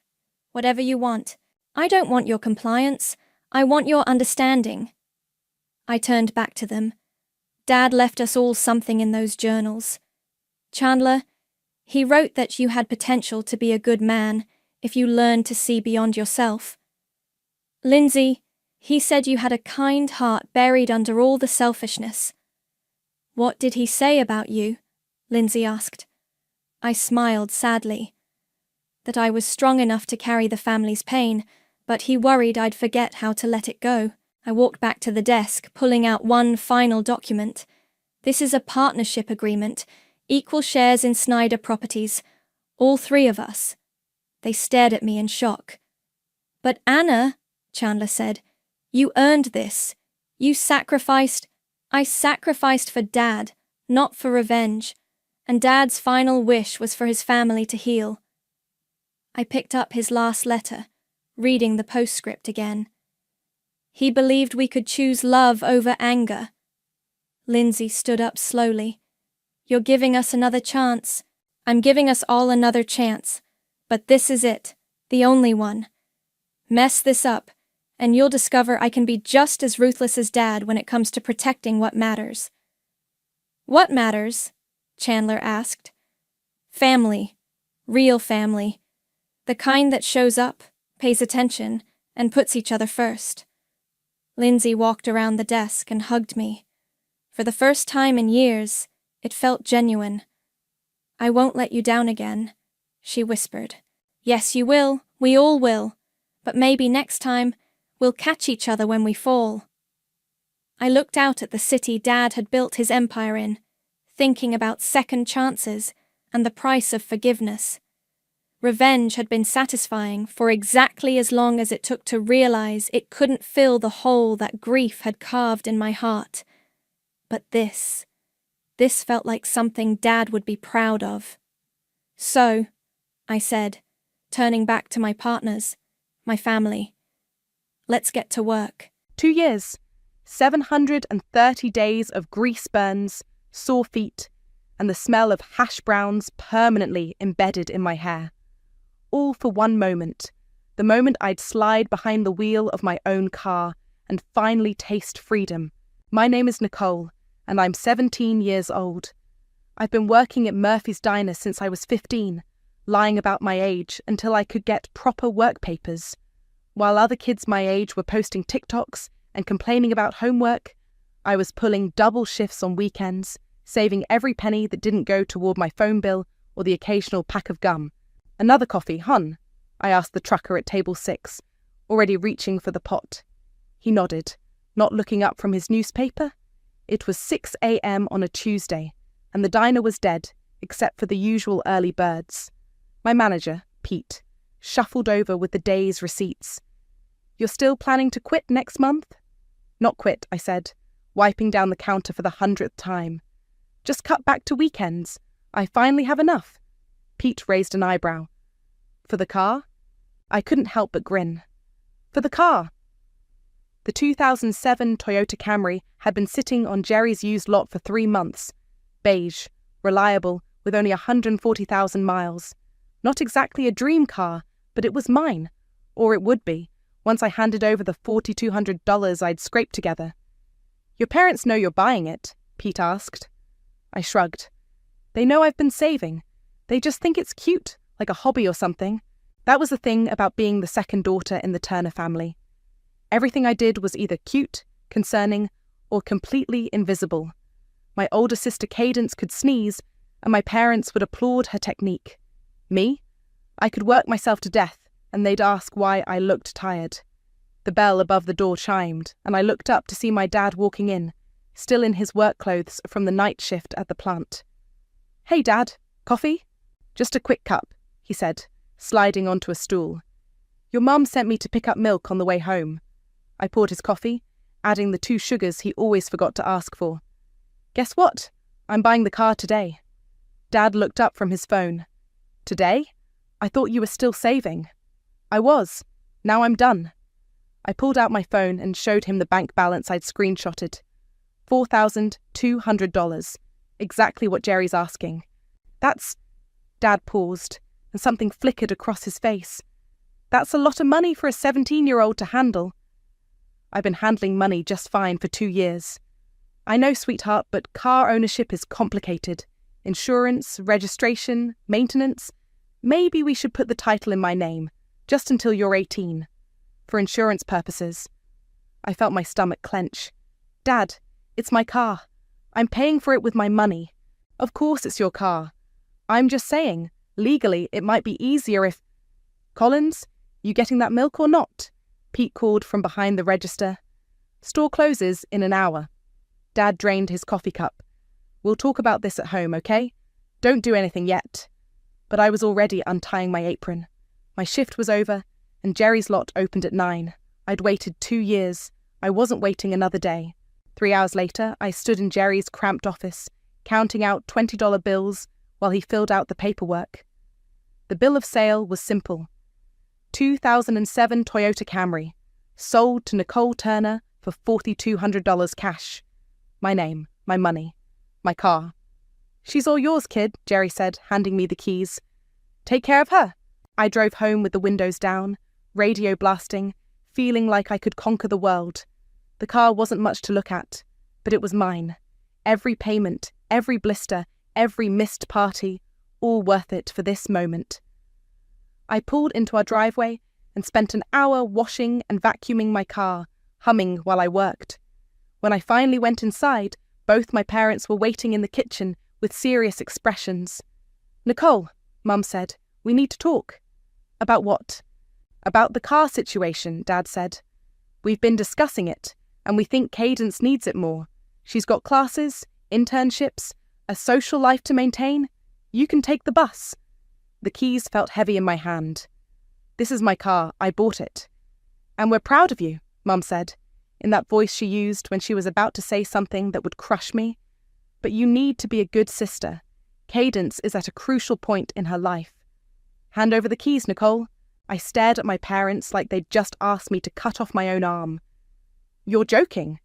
Whatever you want. I don't want your compliance. I want your understanding. I turned back to them. Dad left us all something in those journals. Chandler, he wrote that you had potential to be a good man if you learned to see beyond yourself. Lindsay, he said you had a kind heart buried under all the selfishness. What did he say about you? Lindsay asked. I smiled sadly. That I was strong enough to carry the family's pain, but he worried I'd forget how to let it go. I walked back to the desk, pulling out one final document. This is a partnership agreement, equal shares in Snyder Properties, all 3 of us. They stared at me in shock. But Anna, Chandler said, you earned this. You sacrificed. I sacrificed for Dad, not for revenge, and Dad's final wish was for his family to heal. I picked up his last letter, reading the postscript again. He believed we could choose love over anger. Lindsay stood up slowly. You're giving us another chance. I'm giving us all another chance. But this is it, the only one. Mess this up, and you'll discover I can be just as ruthless as Dad when it comes to protecting what matters. What matters? Chandler asked. Family. Real family. The kind that shows up, pays attention, and puts each other first. Lindsay walked around the desk and hugged me. For the first time in years, it felt genuine. I won't let you down again, she whispered. Yes, you will. We all will. But maybe next time, we'll catch each other when we fall. I looked out at the city Dad had built his empire in, thinking about second chances and the price of forgiveness. Revenge had been satisfying for exactly as long as it took to realize it couldn't fill the hole that grief had carved in my heart. But this felt like something Dad would be proud of. So, I said, turning back to my partners, my family, let's get to work. 2 years. 730 days of grease burns, sore feet, and the smell of hash browns permanently embedded in my hair. All for one moment, the moment I'd slide behind the wheel of my own car and finally taste freedom. My name is Nicole, and I'm 17 years old. I've been working at Murphy's Diner since I was 15, lying about my age until I could get proper work papers. While other kids my age were posting TikToks and complaining about homework, I was pulling double shifts on weekends, saving every penny that didn't go toward my phone bill or the occasional pack of gum. "Another coffee, hun?" I asked the trucker at table 6, already reaching for the pot. He nodded, not looking up from his newspaper. It was 6 a.m. on a Tuesday, and the diner was dead, except for the usual early birds. My manager, Pete, shuffled over with the day's receipts. "You're still planning to quit next month?" "Not quit," I said, wiping down the counter for the 100th time. "Just cut back to weekends. I finally have enough." Pete raised an eyebrow. "For the car?" I couldn't help but grin. "For the car." The 2007 Toyota Camry had been sitting on Jerry's used lot for 3 months. Beige, reliable, with only 140,000 miles. Not exactly a dream car, but it was mine. Or it would be, once I handed over the $4,200 I'd scraped together. "Your parents know you're buying it?" Pete asked. I shrugged. "They know I've been saving. They just think it's cute, like a hobby or something." That was the thing about being the second daughter in the Turner family. Everything I did was either cute, concerning, or completely invisible. My older sister Cadence could sneeze, and my parents would applaud her technique. Me? I could work myself to death, and they'd ask why I looked tired. The bell above the door chimed, and I looked up to see my dad walking in, still in his work clothes from the night shift at the plant. "Hey, Dad, coffee?" "Just a quick cup," he said, sliding onto a stool. "Your mum sent me to pick up milk on the way home." I poured his coffee, adding the 2 sugars he always forgot to ask for. "Guess what? I'm buying the car today." Dad looked up from his phone. "Today? I thought you were still saving." "I was. Now I'm done." I pulled out my phone and showed him the bank balance I'd screenshotted. $4,200. Exactly what Jerry's asking. "That's..." Dad paused, and something flickered across his face. "That's a lot of money for a 17-year-old to handle." "I've been handling money just fine for 2 years. "I know, sweetheart, but car ownership is complicated. Insurance, registration, maintenance. Maybe we should put the title in my name, just until you're 18. For insurance purposes." I felt my stomach clench. "Dad, it's my car. I'm paying for it with my money. Of course it's your car. I'm just saying, legally it might be easier if..." "Collins, you getting that milk or not?" Pete called from behind the register. "Store closes in an hour." Dad drained his coffee cup. "We'll talk about this at home, okay? Don't do anything yet." But I was already untying my apron. My shift was over, and Jerry's lot opened at 9. I'd waited 2 years. I wasn't waiting another day. 3 hours later, I stood in Jerry's cramped office, counting out $20 bills while he filled out the paperwork. The bill of sale was simple. 2007 Toyota Camry, sold to Nicole Turner for $4,200 cash. My name, my money, my car. "She's all yours, kid," Jerry said, handing me the keys. "Take care of her." I drove home with the windows down, radio blasting, feeling like I could conquer the world. The car wasn't much to look at, but it was mine. Every payment, every blister, every missed party, all worth it for this moment. I pulled into our driveway and spent an hour washing and vacuuming my car, humming while I worked. When I finally went inside, both my parents were waiting in the kitchen with serious expressions. "Nicole," Mum said, "we need to talk." "About what?" "About the car situation," Dad said. "We've been discussing it, and we think Cadence needs it more. She's got classes, internships, a social life to maintain. You can take the bus." The keys felt heavy in my hand. "This is my car. I bought it." "And we're proud of you," Mum said, in that voice she used when she was about to say something that would crush me. "But you need to be a good sister. Cadence is at a crucial point in her life." "Hand over the keys, Nicole." I stared at my parents like they'd just asked me to cut off my own arm. "You're joking."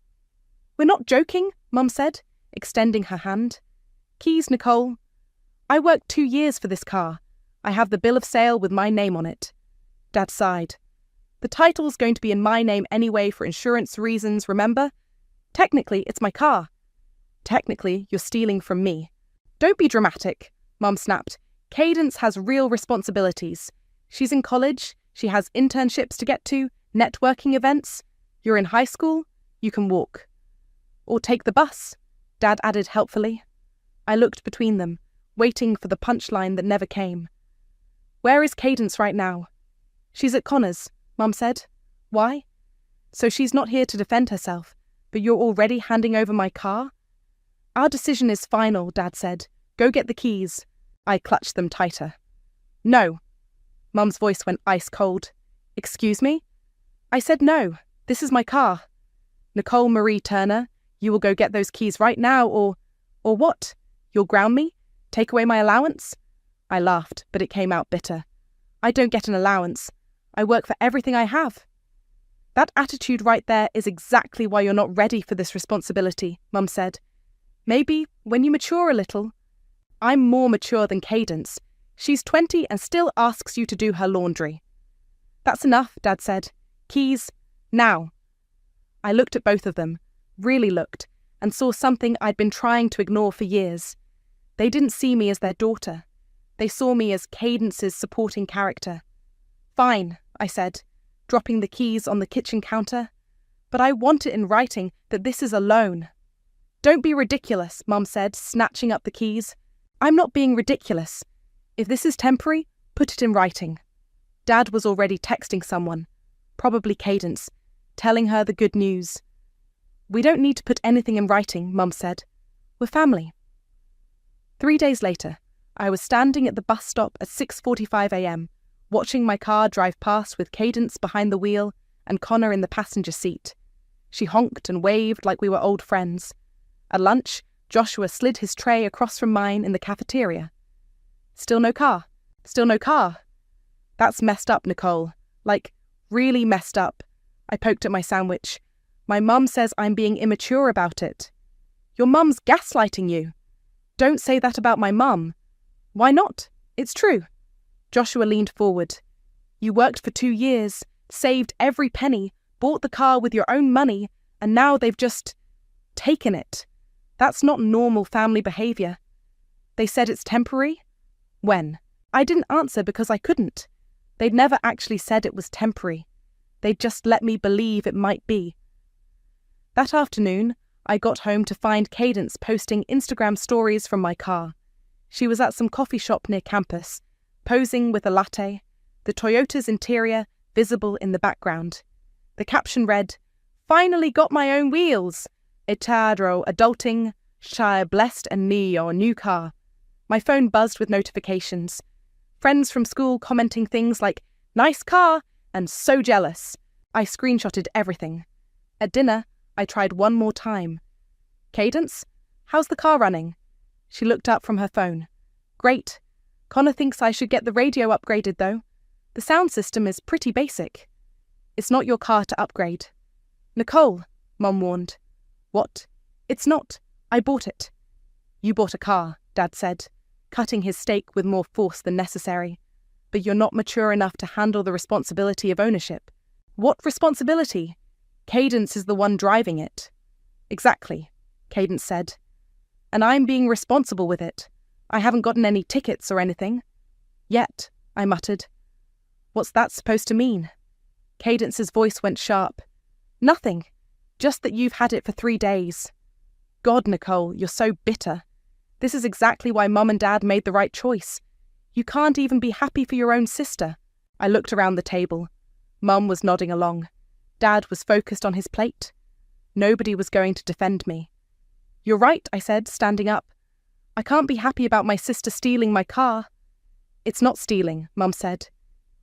We're not joking, Mum said, extending her hand. Keys, Nicole. I worked 2 years for this car. I have the bill of sale with my name on it. Dad sighed. The title's going to be in my name anyway for insurance reasons, remember? Technically, it's my car. Technically, you're stealing from me. Don't be dramatic, Mum snapped. Cadence has real responsibilities. She's in college, she has internships to get to, networking events. You're in high school, you can walk. Or take the bus, Dad added helpfully. I looked between them, waiting for the punchline that never came. Where is Cadence right now? She's at Connor's, Mum said. Why? So she's not here to defend herself, but you're already handing over my car? Our decision is final, Dad said. Go get the keys. I clutched them tighter. No. Mum's voice went ice cold. Excuse me? I said no. This is my car. Nicole Marie Turner, you will go get those keys right now or what? You'll ground me? Take away my allowance? I laughed, but it came out bitter. I don't get an allowance. I work for everything I have. That attitude right there is exactly why you're not ready for this responsibility, Mum said. Maybe when you mature a little. I'm more mature than Cadence. She's 20 and still asks you to do her laundry. That's enough, Dad said. Keys, now. I looked at both of them, really looked, and saw something I'd been trying to ignore for years. They didn't see me as their daughter. They saw me as Cadence's supporting character. Fine, I said, dropping the keys on the kitchen counter. But I want it in writing that this is a loan. Don't be ridiculous, Mum said, snatching up the keys. I'm not being ridiculous. If this is temporary, put it in writing. Dad was already texting someone, probably Cadence, telling her the good news. We don't need to put anything in writing, Mum said. We're family. 3 days later, I was standing at the bus stop at 6:45 a.m, watching my car drive past with Cadence behind the wheel and Connor in the passenger seat. She honked and waved like we were old friends. At lunch, Joshua slid his tray across from mine in the cafeteria. Still no car. Still no car. That's messed up, Nicole. Like, really messed up. I poked at my sandwich. My mum says I'm being immature about it. Your mum's gaslighting you. Don't say that about my mum. Why not? It's true. Joshua leaned forward. You worked for 2 years, saved every penny, bought the car with your own money, and now they've just taken it. That's not normal family behaviour. They said it's temporary? When? I didn't answer because I couldn't. They'd never actually said it was temporary. They'd just let me believe it might be. That afternoon, I got home to find Cadence posting Instagram stories from my car. She was at some coffee shop near campus, posing with a latte, the Toyota's interior visible in the background. The caption read, "Finally got my own wheels. Etadro adulting, shire blessed and me your new car." My phone buzzed with notifications. Friends from school commenting things like, "Nice car," and "so jealous." I screenshotted everything. At dinner, I tried one more time. "Cadence, how's the car running?" She looked up from her phone. "Great. Connor thinks I should get the radio upgraded though. The sound system is pretty basic." "It's not your car to upgrade." "Nicole," Mum warned. "What? It's not. I bought it." "You bought a car," Dad said, cutting his steak with more force than necessary. "But you're not mature enough to handle the responsibility of ownership." "What responsibility? Cadence is the one driving it." "Exactly," Cadence said. "And I'm being responsible with it. I haven't gotten any tickets or anything." "Yet," I muttered. "What's that supposed to mean?" Cadence's voice went sharp. "Nothing. Just that you've had it for 3 days. God, Nicole, you're so bitter. This is exactly why Mum and Dad made the right choice. You can't even be happy for your own sister." I looked around the table. Mum was nodding along. Dad was focused on his plate. Nobody was going to defend me. "You're right," I said, standing up. "I can't be happy about my sister stealing my car." "It's not stealing," Mum said.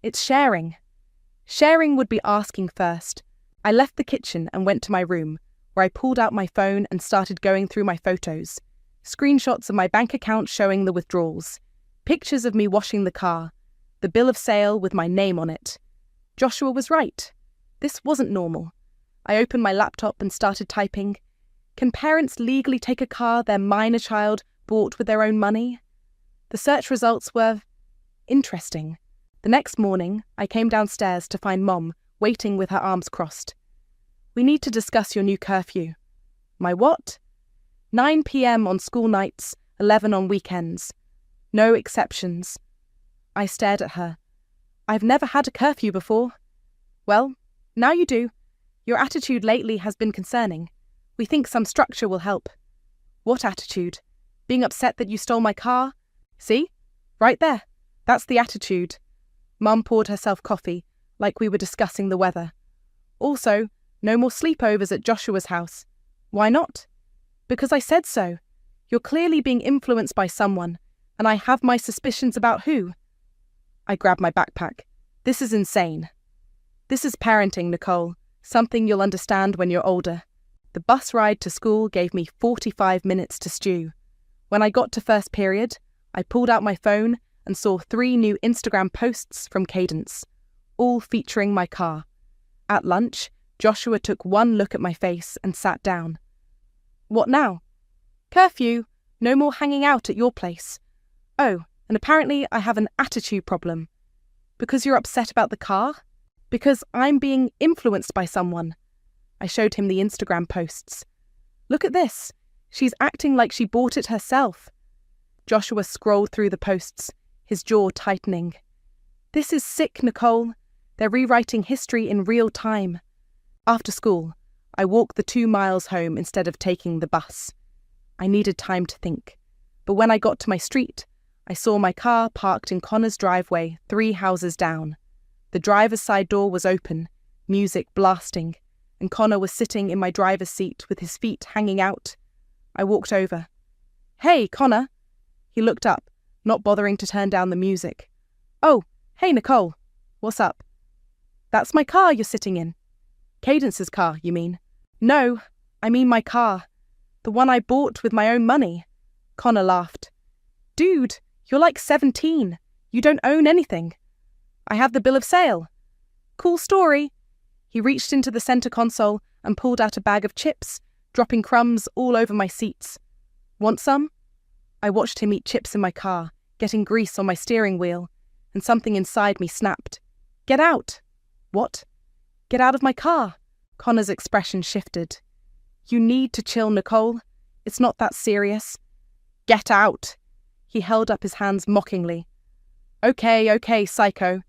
"It's sharing." Sharing would be asking first. I left the kitchen and went to my room, where I pulled out my phone and started going through my photos. Screenshots of my bank account showing the withdrawals. Pictures of me washing the car. The bill of sale with my name on it. Joshua was right. This wasn't normal. I opened my laptop and started typing, Can parents legally take a car their minor child bought with their own money? The search results were interesting. The next morning, I came downstairs to find Mom waiting with her arms crossed. We need to discuss your new curfew. My what? 9 p.m. on school nights, 11 on weekends. No exceptions. I stared at her. I've never had a curfew before. Well, now you do. Your attitude lately has been concerning. We think some structure will help. What attitude? Being upset that you stole my car? See? Right there. That's the attitude. Mum poured herself coffee, like we were discussing the weather. Also, no more sleepovers at Joshua's house. Why not? Because I said so. You're clearly being influenced by someone, and I have my suspicions about who. I grabbed my backpack. This is insane. This is parenting, Nicole. Something you'll understand when you're older. The bus ride to school gave me 45 minutes to stew. When I got to first period, I pulled out my phone and saw 3 new Instagram posts from Cadence, all featuring my car. At lunch, Joshua took one look at my face and sat down. What now? Curfew. No more hanging out at your place. Oh, and apparently I have an attitude problem. Because you're upset about the car? Because I'm being influenced by someone. I showed him the Instagram posts. Look at this. She's acting like she bought it herself. Joshua scrolled through the posts, his jaw tightening. This is sick, Nicole. They're rewriting history in real time. After school, I walked the 2 miles home instead of taking the bus. I needed time to think. But when I got to my street, I saw my car parked in Connor's driveway 3 houses down. The driver's side door was open, music blasting, and Connor was sitting in my driver's seat with his feet hanging out. I walked over. Hey, Connor. He looked up, not bothering to turn down the music. Oh, hey, Nicole. What's up? That's my car you're sitting in. Cadence's car, you mean? No, I mean my car. The one I bought with my own money. Connor laughed. Dude, you're like 17. You don't own anything. I have the bill of sale. Cool story. He reached into the center console and pulled out a bag of chips, dropping crumbs all over my seats. Want some? I watched him eat chips in my car, getting grease on my steering wheel, and something inside me snapped. Get out! What? Get out of my car. Connor's expression shifted. You need to chill, Nicole. It's not that serious. Get out! He held up his hands mockingly. Okay, psycho.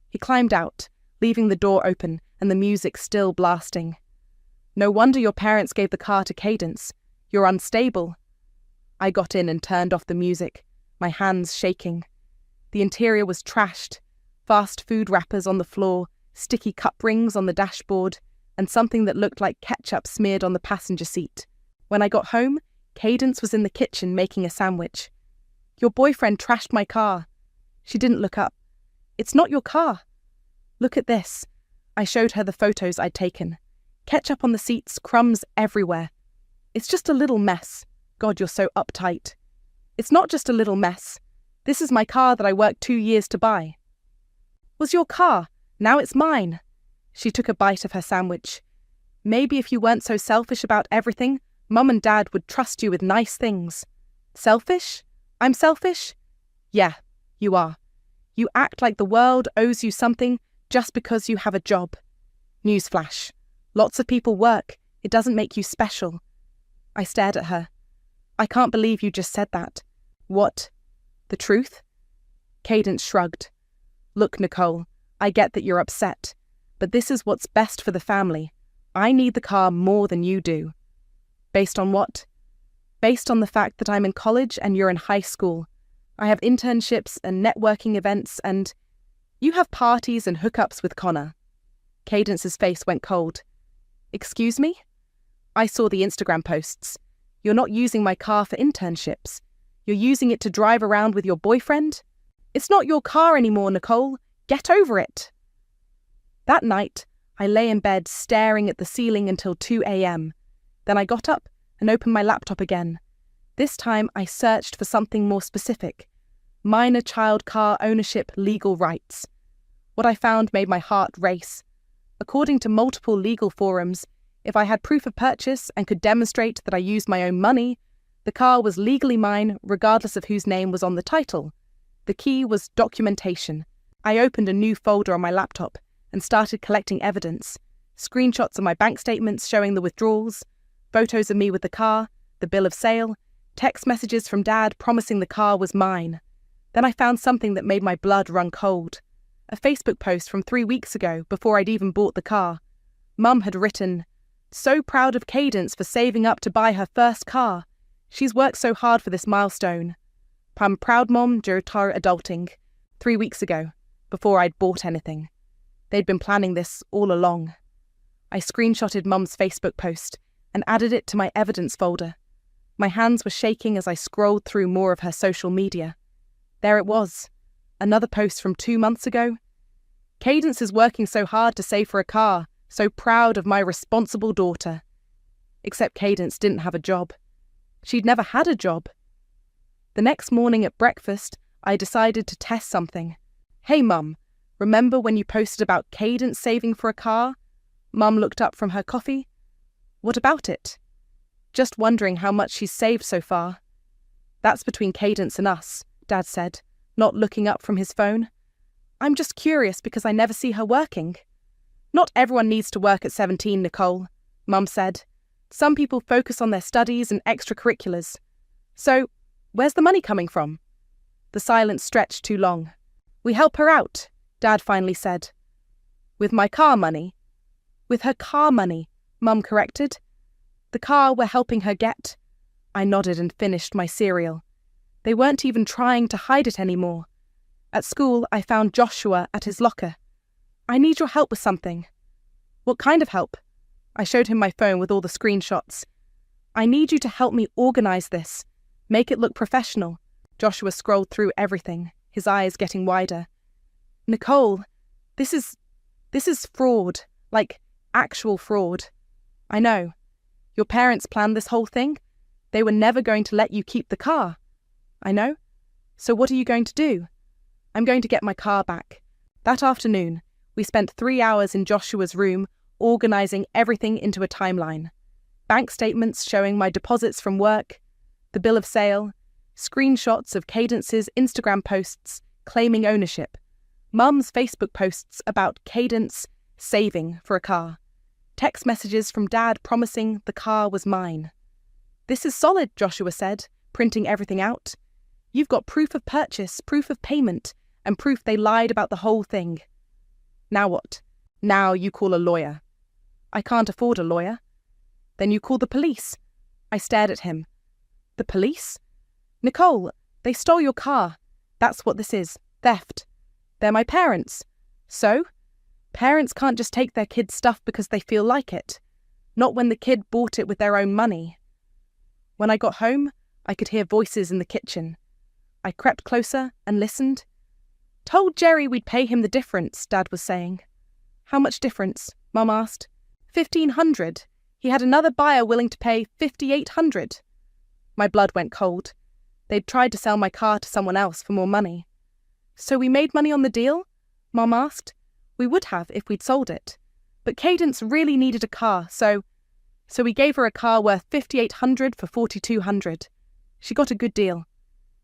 He climbed out, leaving the door open and the music still blasting. No wonder your parents gave the car to Cadence. You're unstable. I got in and turned off the music, my hands shaking. The interior was trashed. Fast food wrappers on the floor, sticky cup rings on the dashboard, and something that looked like ketchup smeared on the passenger seat. When I got home, Cadence was in the kitchen making a sandwich. Your boyfriend trashed my car. She didn't look up. It's not your car. Look at this. I showed her the photos I'd taken. Ketchup on the seats, crumbs everywhere. It's just a little mess. God, you're so uptight. It's not just a little mess. This is my car that I worked 2 years to buy. Was your car. Now it's mine. She took a bite of her sandwich. Maybe if you weren't so selfish about everything, Mum and Dad would trust you with nice things. Selfish? I'm selfish? Yeah, you are. You act like the world owes you something just because you have a job. Newsflash. Lots of people work. It doesn't make you special. I stared at her. I can't believe you just said that. What? The truth? Cadence shrugged. Look, Nicole, I get that you're upset, but this is what's best for the family. I need the car more than you do. Based on what? Based on the fact that I'm in college and you're in high school. I have internships and networking events and you have parties and hookups with Connor. Cadence's face went cold. Excuse me? I saw the Instagram posts. You're not using my car for internships. You're using it to drive around with your boyfriend? It's not your car anymore, Nicole. Get over it. That night, I lay in bed staring at the ceiling until 2 a.m. Then I got up and opened my laptop again. This time I searched for something more specific. Minor child car ownership legal rights. What I found made my heart race. According to multiple legal forums, If I had proof of purchase and could demonstrate that I used my own money, the car was legally mine regardless of whose name was on the title. The key was documentation. I opened a new folder on my laptop and started collecting evidence. Screenshots of my bank statements showing the withdrawals, photos of me with the car, the bill of sale, text messages from Dad promising the car was mine. Then I found something that made my blood run cold. A Facebook post from 3 weeks ago before I'd even bought the car. Mum had written, "So proud of Cadence for saving up to buy her first car. She's worked so hard for this milestone. I'm proud mom tar adulting." 3 weeks ago, before I'd bought anything. They'd been planning this all along. I screenshotted Mum's Facebook post and added it to my evidence folder. My hands were shaking as I scrolled through more of her social media. There it was, another post from 2 months ago. "Cadence is working so hard to save for a car, so proud of my responsible daughter." Except Cadence didn't have a job. She'd never had a job. The next morning at breakfast, I decided to test something. "Hey Mum, remember when you posted about Cadence saving for a car?" Mum looked up from her coffee. "What about it?" "Just wondering how much she's saved so far." "That's between Cadence and us," Dad said, not looking up from his phone. "I'm just curious because I never see her working." "Not everyone needs to work at 17, Nicole," Mum said. "Some people focus on their studies and extracurriculars. So, where's the money coming from?" The silence stretched too long. "We help her out," Dad finally said. "With my car money?" "With her car money," Mum corrected. "The car we're helping her get." I nodded and finished my cereal. They weren't even trying to hide it anymore. At school, I found Joshua at his locker. "I need your help with something." "What kind of help?" I showed him my phone with all the screenshots. "I need you to help me organize this. Make it look professional." Joshua scrolled through everything, his eyes getting wider. "Nicole, this is fraud, like actual fraud." "I know. Your parents planned this whole thing. They were never going to let you keep the car." "I know. So what are you going to do?" "I'm going to get my car back." That afternoon, we spent 3 hours in Joshua's room organizing everything into a timeline. Bank statements showing my deposits from work, the bill of sale, screenshots of Cadence's Instagram posts claiming ownership, Mum's Facebook posts about Cadence saving for a car, text messages from Dad promising the car was mine. "This is solid," Joshua said, printing everything out. "You've got proof of purchase, proof of payment, and proof they lied about the whole thing." "Now what?" "Now you call a lawyer." "I can't afford a lawyer." "Then you call the police." I stared at him. "The police?" "Nicole, they stole your car. That's what this is, theft. They're my parents." "So? Parents can't just take their kid's stuff because they feel like it. Not when the kid bought it with their own money." When I got home, I could hear voices in the kitchen. I crept closer and listened. "Told Jerry we'd pay him the difference," Dad was saying. "How much difference?" Mum asked. $1,500. He had another buyer willing to pay $5,800. My blood went cold. They'd tried to sell my car to someone else for more money. "So we made money on the deal?" Mum asked. "We would have if we'd sold it. But Cadence really needed a car, so we gave her a car worth $5,800 for $4,200. She got a good deal.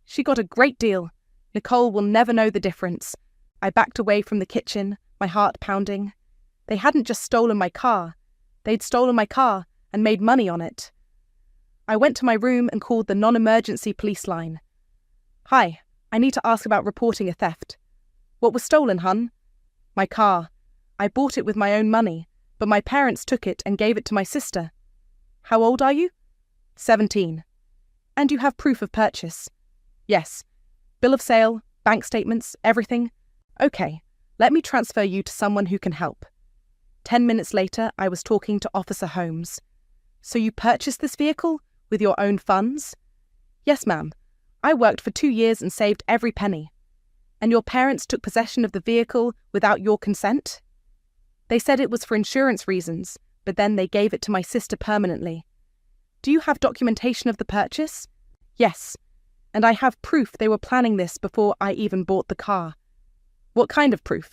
She got a great deal. Nicole will never know the difference." I backed away from the kitchen, my heart pounding. They hadn't just stolen my car. They'd stolen my car and made money on it. I went to my room and called the non-emergency police line. "Hi, I need to ask about reporting a theft." "What was stolen, hun?" "My car. I bought it with my own money, but my parents took it and gave it to my sister." "How old are you?" 17. "And you have proof of purchase?" "Yes. Bill of sale, bank statements, everything." "Okay, let me transfer you to someone who can help." 10 minutes later, I was talking to Officer Holmes. "So you purchased this vehicle with your own funds?" "Yes, ma'am. I worked for 2 years and saved every penny." "And your parents took possession of the vehicle without your consent?" "They said it was for insurance reasons, but then they gave it to my sister permanently." "Do you have documentation of the purchase?" "Yes. And I have proof they were planning this before I even bought the car." "What kind of proof?"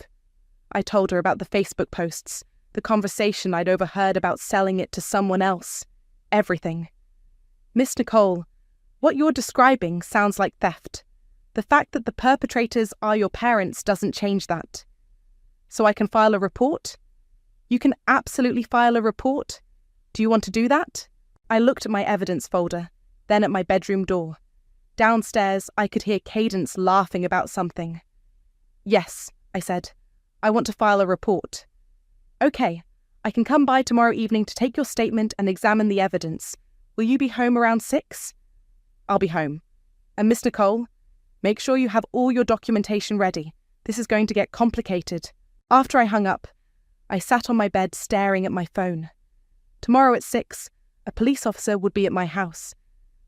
I told her about the Facebook posts, the conversation I'd overheard about selling it to someone else, everything. Miss Nicole, what you're describing sounds like theft. The fact that the perpetrators are your parents doesn't change that. So I can file a report? You can absolutely file a report. Do you want to do that? I looked at my evidence folder, then at my bedroom door. Downstairs, I could hear Cadence laughing about something. Yes, I said. I want to file a report. Okay, I can come by tomorrow evening to take your statement and examine the evidence. Will you be home around 6? I'll be home. And Miss Nicole, make sure you have all your documentation ready. This is going to get complicated. After I hung up, I sat on my bed staring at my phone. Tomorrow at 6, a police officer would be at my house.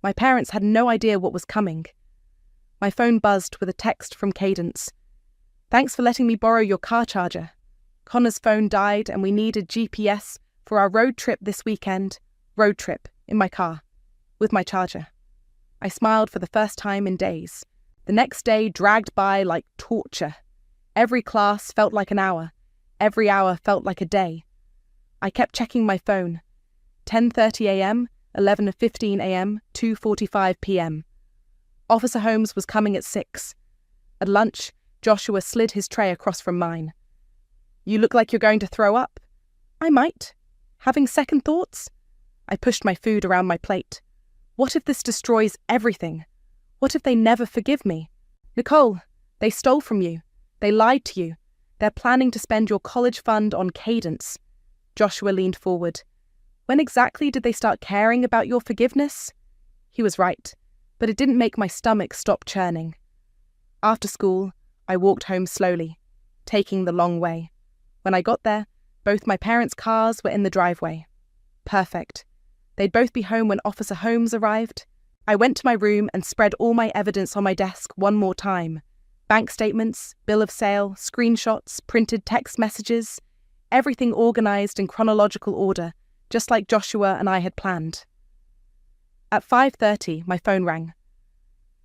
My parents had no idea what was coming. My phone buzzed with a text from Cadence. Thanks for letting me borrow your car charger. Connor's phone died and we needed GPS for our road trip this weekend. Road trip in my car, with my charger. I smiled for the first time in days. The next day dragged by like torture. Every class felt like an hour. Every hour felt like a day. I kept checking my phone. 10:30 a.m., 11:15 a.m., 2:45 p.m. Officer Holmes was coming at 6. At lunch, Joshua slid his tray across from mine. You look like you're going to throw up. I might. Having second thoughts? I pushed my food around my plate. What if this destroys everything? What if they never forgive me? Nicole, they stole from you. They lied to you. They're planning to spend your college fund on Cadence. Joshua leaned forward. When exactly did they start caring about your forgiveness? He was right, but it didn't make my stomach stop churning. After school, I walked home slowly, taking the long way. When I got there, both my parents' cars were in the driveway. Perfect. They'd both be home when Officer Holmes arrived. I went to my room and spread all my evidence on my desk one more time. Bank statements, bill of sale, screenshots, printed text messages, everything organized in chronological order, just like Joshua and I had planned. At 5:30, my phone rang.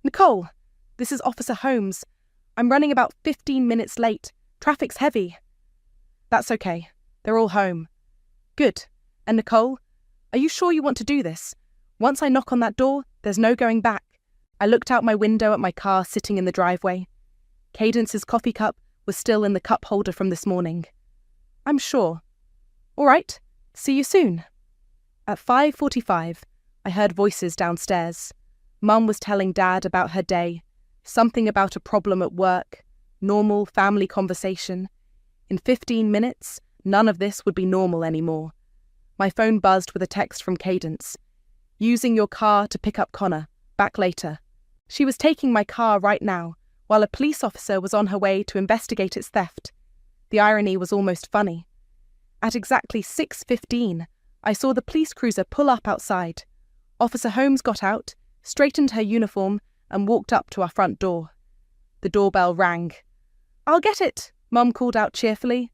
Nicole, this is Officer Holmes. I'm running about 15 minutes late. Traffic's heavy. That's okay. They're all home. Good. And Nicole, are you sure you want to do this? Once I knock on that door, there's no going back. I looked out my window at my car sitting in the driveway. Cadence's coffee cup was still in the cup holder from this morning. I'm sure. All right. See you soon. At 5:45, I heard voices downstairs. Mum was telling Dad about her day, something about a problem at work, normal family conversation. In 15 minutes, none of this would be normal anymore. My phone buzzed with a text from Cadence. Using your car to pick up Connor. Back later. She was taking my car right now, while a police officer was on her way to investigate its theft. The irony was almost funny. At exactly 6:15, I saw the police cruiser pull up outside. Officer Holmes got out, straightened her uniform, and walked up to our front door. The doorbell rang. I'll get it, Mum called out cheerfully.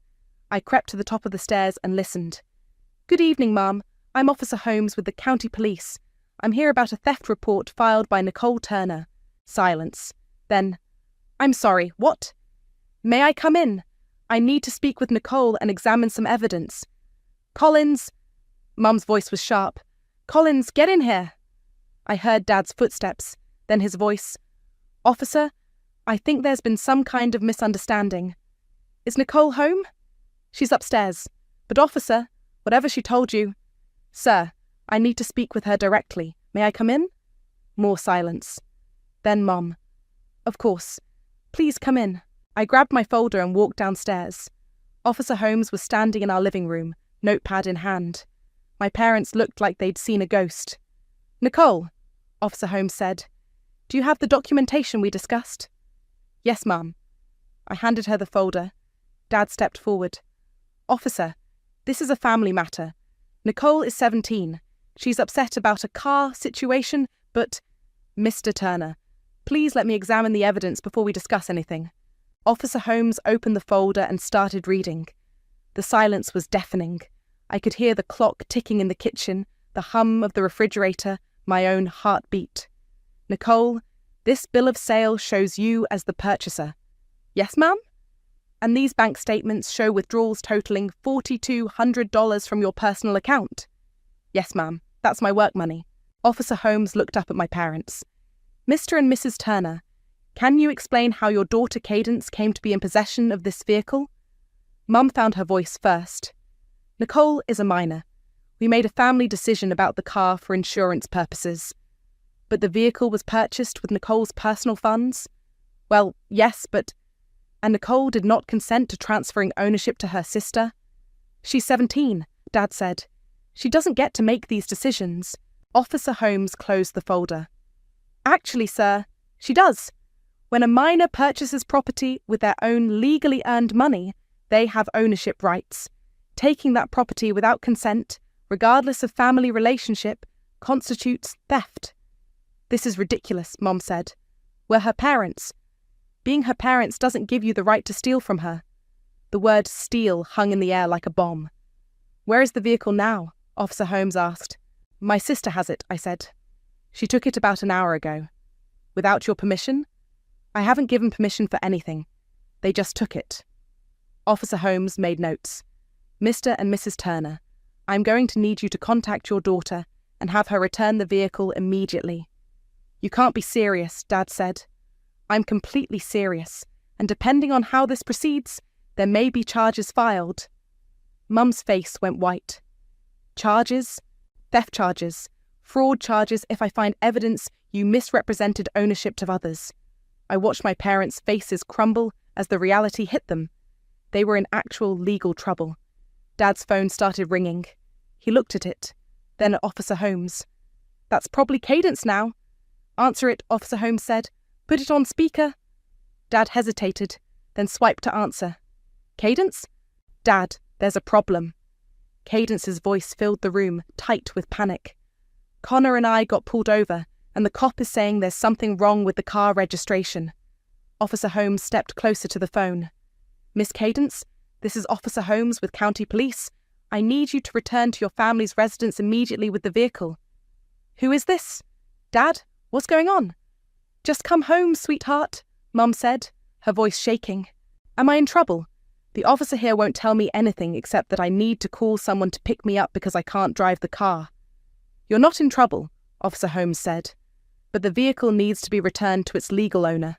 I crept to the top of the stairs and listened. Good evening, Mum. I'm Officer Holmes with the county police. I'm here about a theft report filed by Nicole Turner. Silence. Then, I'm sorry, what? May I come in? I need to speak with Nicole and examine some evidence. Collins. Mum's voice was sharp. Collins, get in here. I heard Dad's footsteps, then his voice. Officer, I think there's been some kind of misunderstanding. Is Nicole home? She's upstairs. But officer, whatever she told you. Sir, I need to speak with her directly. May I come in? More silence. Then Mum. Of course. Please come in. I grabbed my folder and walked downstairs. Officer Holmes was standing in our living room, notepad in hand. My parents looked like they'd seen a ghost. Nicole, Officer Holmes said, do you have the documentation we discussed? Yes, Mum. I handed her the folder. Dad stepped forward. Officer, this is a family matter. Nicole is 17. She's upset about a car situation, but... Mr. Turner, please let me examine the evidence before we discuss anything. Officer Holmes opened the folder and started reading. The silence was deafening. I could hear the clock ticking in the kitchen, the hum of the refrigerator, my own heartbeat. Nicole, this bill of sale shows you as the purchaser. Yes, ma'am? And these bank statements show withdrawals totaling $4,200 from your personal account. Yes, ma'am, that's my work money. Officer Holmes looked up at my parents. Mr. and Mrs. Turner, can you explain how your daughter Cadence came to be in possession of this vehicle? Mum found her voice first. Nicole is a minor. We made a family decision about the car for insurance purposes. But the vehicle was purchased with Nicole's personal funds? Well, yes, but... And Nicole did not consent to transferring ownership to her sister? She's 17, Dad said. She doesn't get to make these decisions. Officer Holmes closed the folder. Actually, sir, she does. When a minor purchases property with their own legally earned money, they have ownership rights. Taking that property without consent, regardless of family relationship, constitutes theft. This is ridiculous, Mom said. We're her parents. Being her parents doesn't give you the right to steal from her. The word steal hung in the air like a bomb. Where is the vehicle now? Officer Holmes asked. My sister has it, I said. She took it about an hour ago. Without your permission? I haven't given permission for anything. They just took it. Officer Holmes made notes. Mr. and Mrs. Turner, I'm going to need you to contact your daughter and have her return the vehicle immediately. You can't be serious, Dad said. I'm completely serious, and depending on how this proceeds, there may be charges filed. Mum's face went white. Charges? Theft charges. Fraud charges if I find evidence you misrepresented ownership to others. I watched my parents' faces crumble as the reality hit them. They were in actual legal trouble. Dad's phone started ringing. He looked at it, then at Officer Holmes. That's probably Cadence now. Answer it, Officer Holmes said. Put it on speaker. Dad hesitated, then swiped to answer. Cadence? Dad, there's a problem. Cadence's voice filled the room, tight with panic. Connor and I got pulled over, and the cop is saying there's something wrong with the car registration. Officer Holmes stepped closer to the phone. Miss Cadence, this is Officer Holmes with County Police. I need you to return to your family's residence immediately with the vehicle. Who is this? Dad, what's going on? Just come home, sweetheart, Mum said, her voice shaking. Am I in trouble? The officer here won't tell me anything except that I need to call someone to pick me up because I can't drive the car. You're not in trouble, Officer Holmes said, but the vehicle needs to be returned to its legal owner.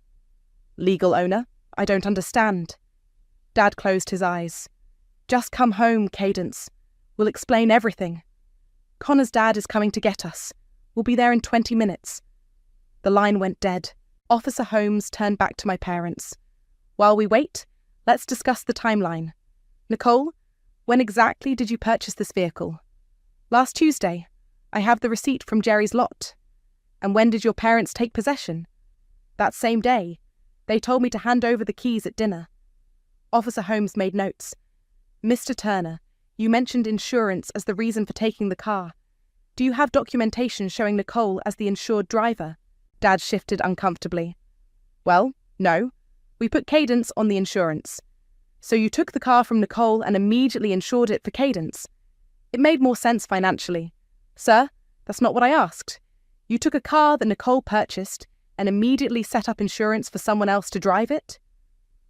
Legal owner? I don't understand. Dad closed his eyes. Just come home, Cadence. We'll explain everything. Connor's dad is coming to get us. We'll be there in 20 minutes. The line went dead. Officer Holmes turned back to my parents. While we wait, let's discuss the timeline. Nicole, when exactly did you purchase this vehicle? Last Tuesday. I have the receipt from Jerry's lot. And when did your parents take possession? That same day. They told me to hand over the keys at dinner. Officer Holmes made notes. Mr. Turner, you mentioned insurance as the reason for taking the car. Do you have documentation showing Nicole as the insured driver? Dad shifted uncomfortably. Well, no. We put Cadence on the insurance. So you took the car from Nicole and immediately insured it for Cadence. It made more sense financially. Sir, that's not what I asked. You took a car that Nicole purchased and immediately set up insurance for someone else to drive it?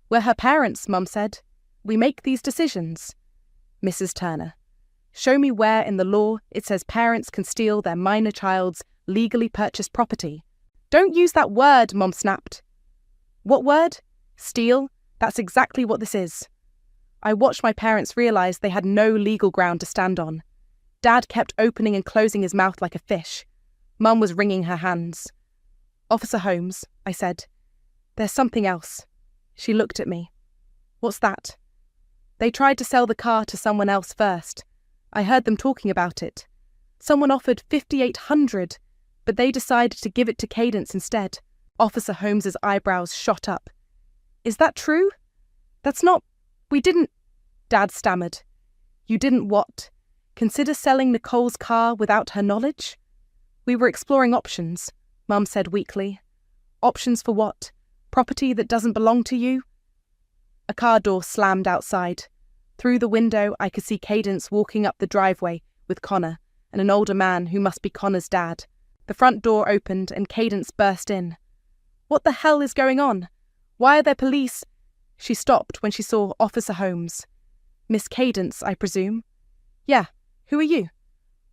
We're her parents, Mum said. We make these decisions. Mrs. Turner, show me where in the law it says parents can steal their minor child's legally purchased property. Don't use that word, Mum snapped. What word? Steal? That's exactly what this is. I watched my parents realise they had no legal ground to stand on. Dad kept opening and closing his mouth like a fish. Mum was wringing her hands. Officer Holmes, I said. There's something else. She looked at me. What's that? They tried to sell the car to someone else first. I heard them talking about it. Someone offered $5,800, but they decided to give it to Cadence instead. Officer Holmes's eyebrows shot up. Is that true? That's not... We didn't... Dad stammered. You didn't what? Consider selling Nicole's car without her knowledge? We were exploring options, Mum said weakly. Options for what? Property that doesn't belong to you? A car door slammed outside. Through the window, I could see Cadence walking up the driveway with Connor and an older man who must be Connor's dad. The front door opened and Cadence burst in. What the hell is going on? Why are there police? She stopped when she saw Officer Holmes. Miss Cadence, I presume? Yeah, who are you?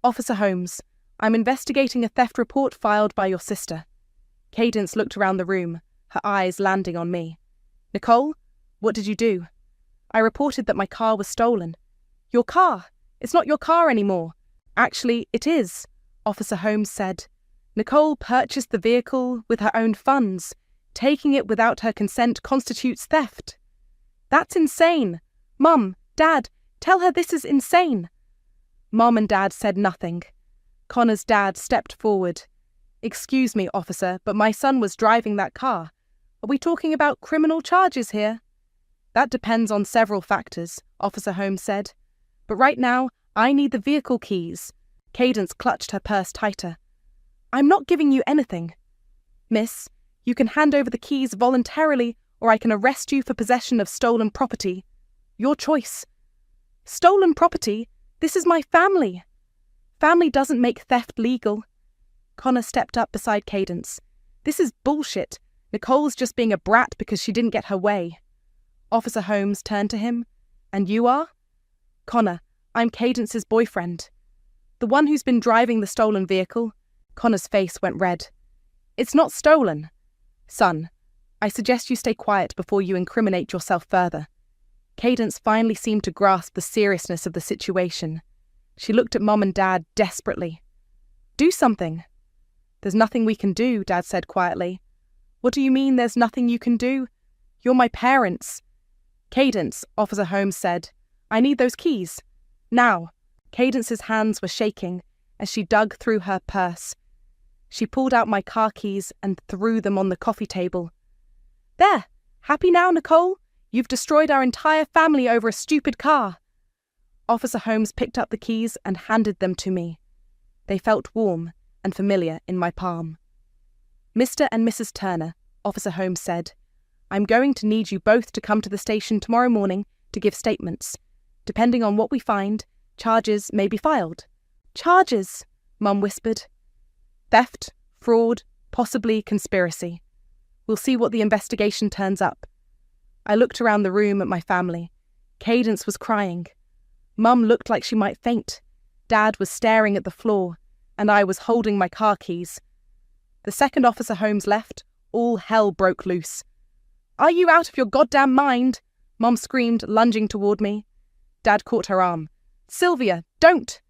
Officer Holmes, I'm investigating a theft report filed by your sister. Cadence looked around the room, her eyes landing on me. Nicole, what did you do? I reported that my car was stolen. Your car? It's not your car anymore. Actually, it is, Officer Holmes said. Nicole purchased the vehicle with her own funds. Taking it without her consent constitutes theft. That's insane. Mum, Dad, tell her this is insane. Mum and Dad said nothing. Connor's dad stepped forward. Excuse me, officer, but my son was driving that car. Are we talking about criminal charges here? That depends on several factors, Officer Holmes said. But right now, I need the vehicle keys. Cadence clutched her purse tighter. I'm not giving you anything. Miss, you can hand over the keys voluntarily, or I can arrest you for possession of stolen property. Your choice. Stolen property? This is my family. Family doesn't make theft legal. Connor stepped up beside Cadence. This is bullshit. Nicole's just being a brat because she didn't get her way. Officer Holmes turned to him. And you are? Connor, I'm Cadence's boyfriend. The one who's been driving the stolen vehicle. Connor's face went red. It's not stolen. Son, I suggest you stay quiet before you incriminate yourself further. Cadence finally seemed to grasp the seriousness of the situation. She looked at Mom and Dad desperately. Do something. There's nothing we can do, Dad said quietly. What do you mean there's nothing you can do? You're my parents. Cadence, Officer Holmes said. I need those keys. Now. Cadence's hands were shaking as she dug through her purse. She pulled out my car keys and threw them on the coffee table. There. Happy now, Nicole? You've destroyed our entire family over a stupid car. Officer Holmes picked up the keys and handed them to me. They felt warm and familiar in my palm. Mr. and Mrs. Turner, Officer Holmes said, I'm going to need you both to come to the station tomorrow morning to give statements. Depending on what we find, charges may be filed. Charges, Mum whispered. Theft, fraud, possibly conspiracy. We'll see what the investigation turns up. I looked around the room at my family. Cadence was crying. Mum looked like she might faint. Dad was staring at the floor, and I was holding my car keys. The second Officer Holmes left, all hell broke loose. Are you out of your goddamn mind? Mum screamed, lunging toward me. Dad caught her arm. Sylvia, don't!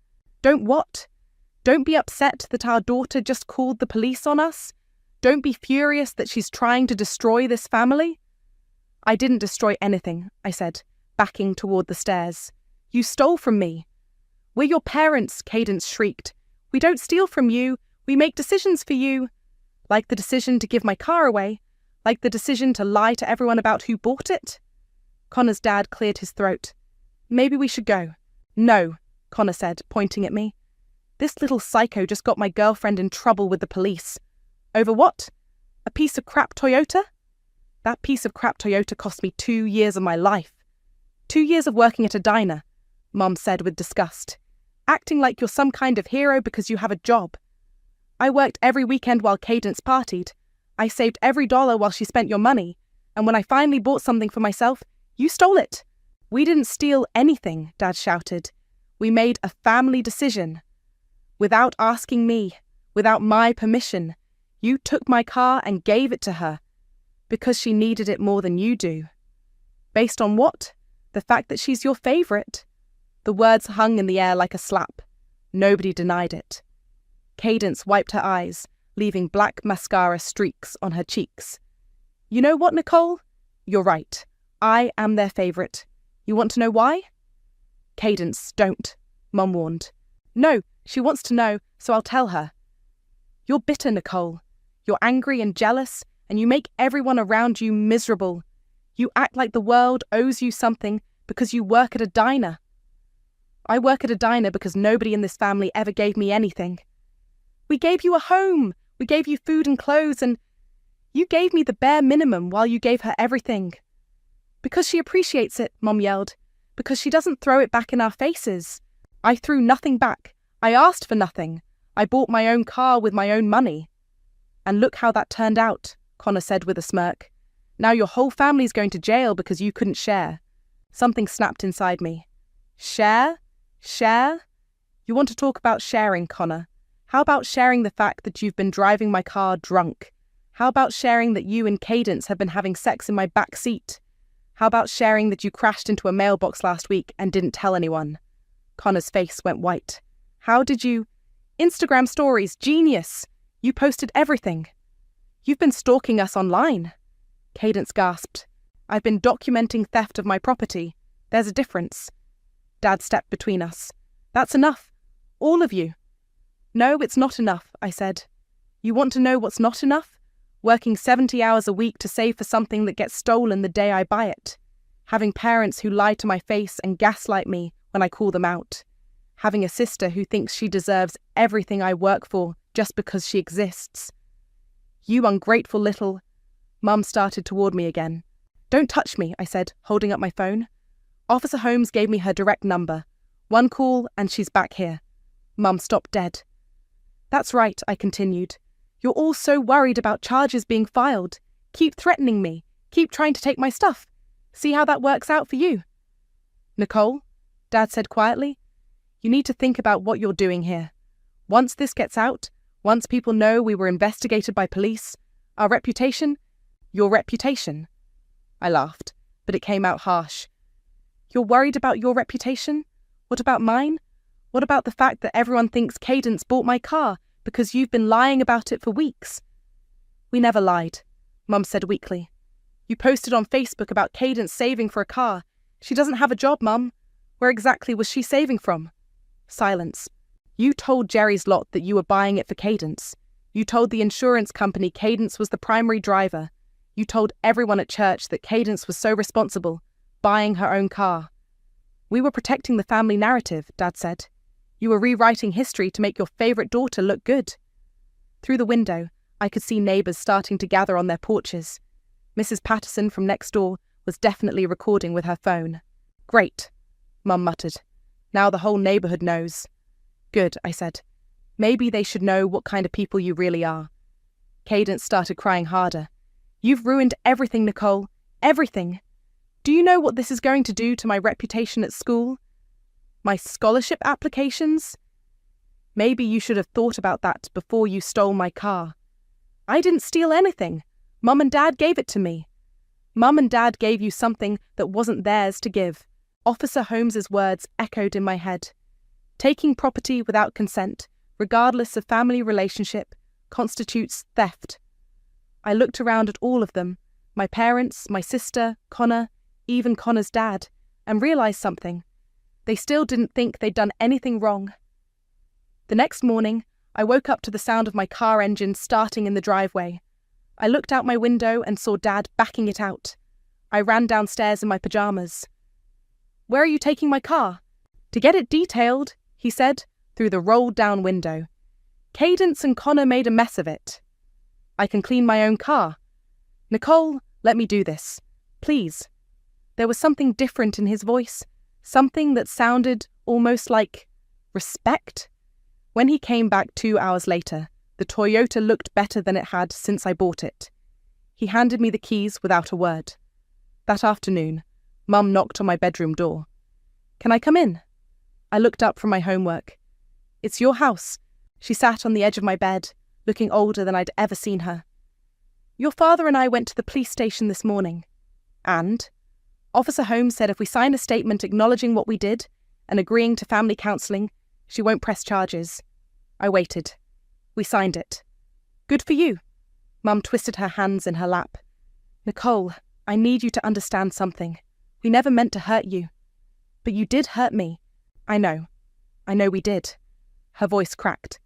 Don't what? Don't be upset that our daughter just called the police on us. Don't be furious that she's trying to destroy this family. I didn't destroy anything, I said, backing toward the stairs. You stole from me. We're your parents, Cadence shrieked. We don't steal from you. We make decisions for you. Like the decision to give my car away. Like the decision to lie to everyone about who bought it. Connor's dad cleared his throat. Maybe we should go. No, Connor said, pointing at me. This little psycho just got my girlfriend in trouble with the police. Over what? A piece of crap Toyota? That piece of crap Toyota cost me 2 years of my life. 2 years of working at a diner, Mum said with disgust. Acting like you're some kind of hero because you have a job. I worked every weekend while Cadence partied. I saved every dollar while she spent your money. And when I finally bought something for myself, you stole it. We didn't steal anything, Dad shouted. We made a family decision. Without asking me, without my permission, you took my car and gave it to her. Because she needed it more than you do. Based on what? The fact that she's your favourite. The words hung in the air like a slap. Nobody denied it. Cadence wiped her eyes, leaving black mascara streaks on her cheeks. You know what, Nicole? You're right. I am their favourite. You want to know why? Cadence, don't, Mum warned. No, she wants to know, so I'll tell her. You're bitter, Nicole. You're angry and jealous, and you make everyone around you miserable. You act like the world owes you something because you work at a diner. I work at a diner because nobody in this family ever gave me anything. We gave you a home. We gave you food and clothes, and you gave me the bare minimum while you gave her everything. Because she appreciates it, Mum yelled. Because she doesn't throw it back in our faces. I threw nothing back. I asked for nothing. I bought my own car with my own money. And look how that turned out, Connor said with a smirk. Now your whole family's going to jail because you couldn't share. Something snapped inside me. Share? Share? You want to talk about sharing, Connor? How about sharing the fact that you've been driving my car drunk? How about sharing that you and Cadence have been having sex in my back seat? How about sharing that you crashed into a mailbox last week and didn't tell anyone? Connor's face went white. How did you? Instagram stories, genius! You posted everything. You've been stalking us online. Cadence gasped. I've been documenting theft of my property. There's a difference. Dad stepped between us. That's enough. All of you. No, it's not enough, I said. You want to know what's not enough? Working 70 hours a week to save for something that gets stolen the day I buy it. Having parents who lie to my face and gaslight me when I call them out. Having a sister who thinks she deserves everything I work for just because she exists. You ungrateful little... Mum started toward me again. Don't touch me, I said, holding up my phone. Officer Holmes gave me her direct number. One call and she's back here. Mum stopped dead. That's right, I continued. You're all so worried about charges being filed. Keep threatening me. Keep trying to take my stuff. See how that works out for you. Nicole, Dad said quietly, you need to think about what you're doing here. Once this gets out, once people know we were investigated by police, our reputation, your reputation. I laughed, but it came out harsh. You're worried about your reputation? What about mine? What about the fact that everyone thinks Cadence bought my car because you've been lying about it for weeks? We never lied, Mum said weakly. You posted on Facebook about Cadence saving for a car. She doesn't have a job, Mum. Where exactly was she saving from? Silence. You told Jerry's lot that you were buying it for Cadence. You told the insurance company Cadence was the primary driver. You told everyone at church that Cadence was so responsible, buying her own car. We were protecting the family narrative, Dad said. You were rewriting history to make your favourite daughter look good. Through the window, I could see neighbours starting to gather on their porches. Mrs. Patterson from next door was definitely recording with her phone. Great, Mum muttered. Now the whole neighbourhood knows. Good, I said. Maybe they should know what kind of people you really are. Cadence started crying harder. You've ruined everything, Nicole. Everything. Do you know what this is going to do to my reputation at school? My scholarship applications? Maybe you should have thought about that before you stole my car. I didn't steal anything. Mum and Dad gave it to me. Mum and Dad gave you something that wasn't theirs to give. Officer Holmes's words echoed in my head. Taking property without consent, regardless of family relationship, constitutes theft. I looked around at all of them, my parents, my sister, Connor, even Connor's dad, and realised something. They still didn't think they'd done anything wrong. The next morning, I woke up to the sound of my car engine starting in the driveway. I looked out my window and saw Dad backing it out. I ran downstairs in my pyjamas. Where are you taking my car? To get it detailed, he said, through the rolled-down window. Cadence and Connor made a mess of it. I can clean my own car. Nicole, let me do this. Please. There was something different in his voice, something that sounded almost like respect. When he came back 2 hours later, the Toyota looked better than it had since I bought it. He handed me the keys without a word. That afternoon, Mum knocked on my bedroom door. Can I come in? I looked up from my homework. It's your house. She sat on the edge of my bed, looking older than I'd ever seen her. Your father and I went to the police station this morning. And? Officer Holmes said if we sign a statement acknowledging what we did and agreeing to family counselling, she won't press charges. I waited. We signed it. Good for you. Mum twisted her hands in her lap. Nicole, I need you to understand something. We never meant to hurt you. But you did hurt me. I know. I know we did. Her voice cracked.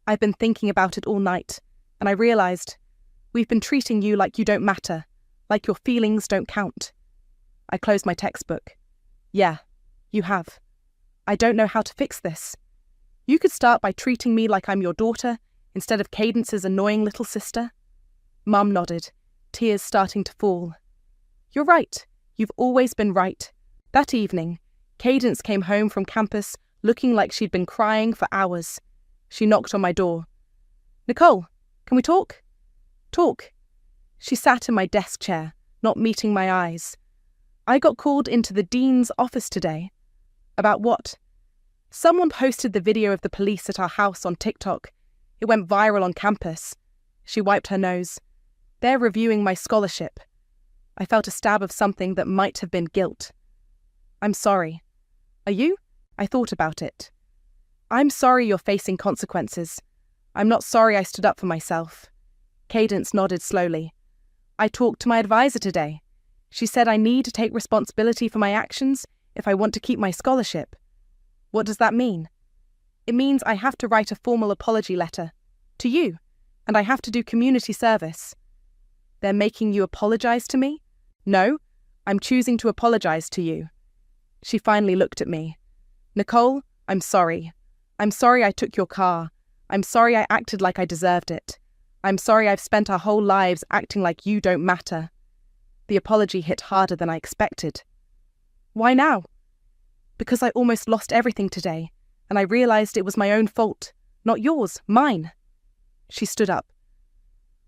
I've been thinking about it all night, and I realised we've been treating you like you don't matter, like your feelings don't count. I closed my textbook. Yeah, you have. I don't know how to fix this. You could start by treating me like I'm your daughter instead of Cadence's annoying little sister. Mum nodded, tears starting to fall. You're right. You've always been right. That evening, Cadence came home from campus looking like she'd been crying for hours. She knocked on my door. Nicole, can we talk? Talk. She sat in my desk chair, not meeting my eyes. I got called into the dean's office today. About what? Someone posted the video of the police at our house on TikTok. It went viral on campus. She wiped her nose. They're reviewing my scholarship. I felt a stab of something that might have been guilt. I'm sorry. Are you? I thought about it. I'm sorry you're facing consequences. I'm not sorry I stood up for myself. Cadence nodded slowly. I talked to my advisor today. She said I need to take responsibility for my actions if I want to keep my scholarship. What does that mean? It means I have to write a formal apology letter. To you. And I have to do community service. They're making you apologize to me? No, I'm choosing to apologize to you. She finally looked at me. Nicole, I'm sorry. I'm sorry I took your car. I'm sorry I acted like I deserved it. I'm sorry I've spent our whole lives acting like you don't matter. The apology hit harder than I expected. Why now? Because I almost lost everything today, and I realized it was my own fault, not yours, mine. She stood up.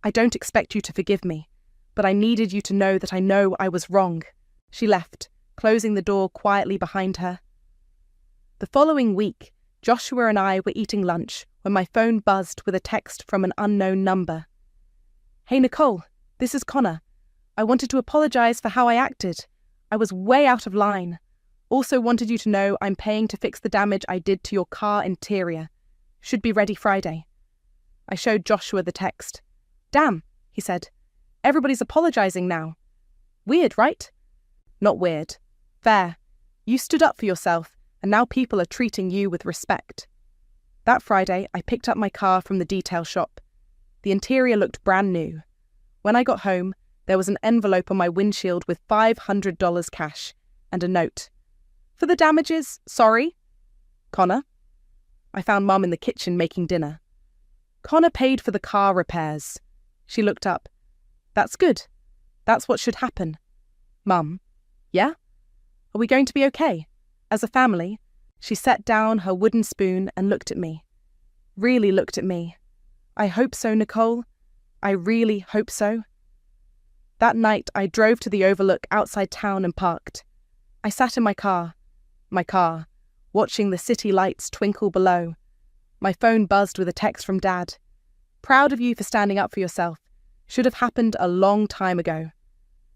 I don't expect you to forgive me, but I needed you to know that I know I was wrong. She left, closing the door quietly behind her. The following week, Joshua and I were eating lunch when my phone buzzed with a text from an unknown number. Hey Nicole, this is Connor. I wanted to apologize for how I acted. I was way out of line. Also wanted you to know I'm paying to fix the damage I did to your car interior. Should be ready Friday. I showed Joshua the text. Damn, he said. Everybody's apologizing now. Weird, right? Not weird. Fair. You stood up for yourself, and now people are treating you with respect. That Friday, I picked up my car from the detail shop. The interior looked brand new. When I got home, there was an envelope on my windshield with $500 cash and a note. For the damages, sorry. Connor. I found Mum in the kitchen making dinner. Connor paid for the car repairs. She looked up. That's good. That's what should happen. Mum. Yeah? Are we going to be okay? As a family? She set down her wooden spoon and looked at me. Really looked at me. I hope so, Nicole. I really hope so. That night, I drove to the overlook outside town and parked. I sat in my car, watching the city lights twinkle below. My phone buzzed with a text from Dad. Proud of you for standing up for yourself. Should have happened a long time ago.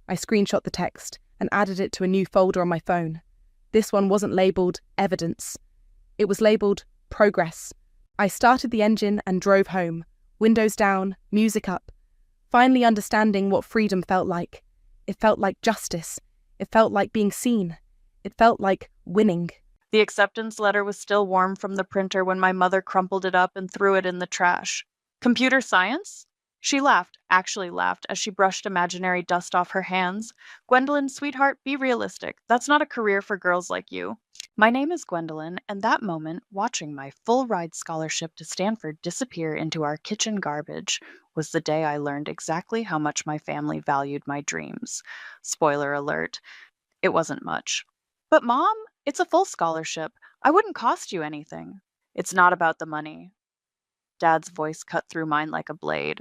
I screenshot the text and added it to a new folder on my phone. This one wasn't labelled evidence. It was labelled progress. I started the engine and drove home, windows down, music up, finally understanding what freedom felt like. It felt like justice. It felt like being seen. It felt like winning. The acceptance letter was still warm from the printer when my mother crumpled it up and threw it in the trash. Computer science? She laughed, actually laughed, as she brushed imaginary dust off her hands. Gwendolyn, sweetheart, be realistic. That's not a career for girls like you. My name is Gwendolyn, and that moment, watching my full-ride scholarship to Stanford disappear into our kitchen garbage, was the day I learned exactly how much my family valued my dreams. Spoiler alert, it wasn't much. But Mom, it's a full scholarship. I wouldn't cost you anything. It's not about the money. Dad's voice cut through mine like a blade.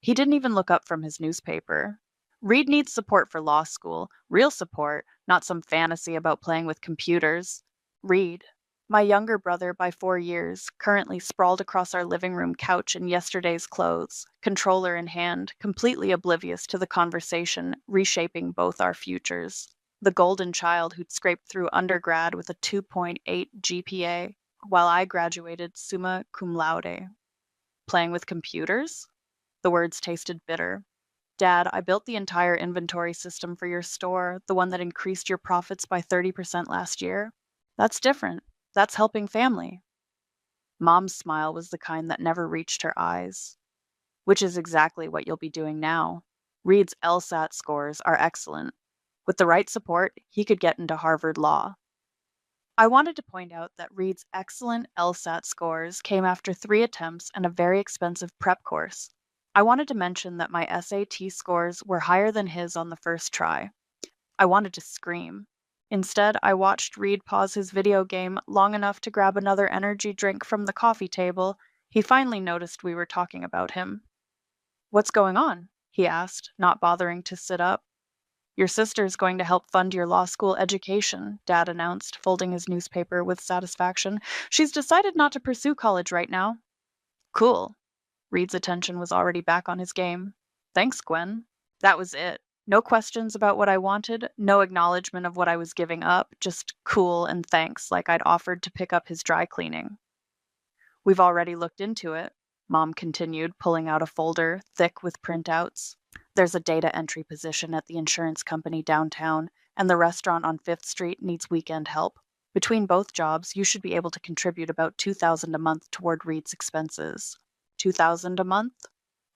He didn't even look up from his newspaper. Reed needs support for law school. Real support, not some fantasy about playing with computers. Reed, my younger brother by 4 years, currently sprawled across our living room couch in yesterday's clothes, controller in hand, completely oblivious to the conversation reshaping both our futures. The golden child who'd scraped through undergrad with a 2.8 GPA, while I graduated summa cum laude. Playing with computers? The words tasted bitter. Dad, I built the entire inventory system for your store, the one that increased your profits by 30% last year. That's different. That's helping family. Mom's smile was the kind that never reached her eyes. Which is exactly what you'll be doing now. Reed's LSAT scores are excellent. With the right support, he could get into Harvard Law. I wanted to point out that Reed's excellent LSAT scores came after 3 attempts and a very expensive prep course. I wanted to mention that my SAT scores were higher than his on the first try. I wanted to scream. Instead, I watched Reed pause his video game long enough to grab another energy drink from the coffee table. He finally noticed we were talking about him. What's going on? He asked, not bothering to sit up. Your sister's going to help fund your law school education, Dad announced, folding his newspaper with satisfaction. She's decided not to pursue college right now. Cool. Reed's attention was already back on his game. Thanks, Gwen. That was it. No questions about what I wanted, no acknowledgement of what I was giving up, just cool and thanks, like I'd offered to pick up his dry cleaning. We've already looked into it, Mom continued, pulling out a folder thick with printouts. There's a data entry position at the insurance company downtown, and the restaurant on 5th Street needs weekend help. Between both jobs, you should be able to contribute about $2,000 a month toward Reed's expenses. $2,000 a month?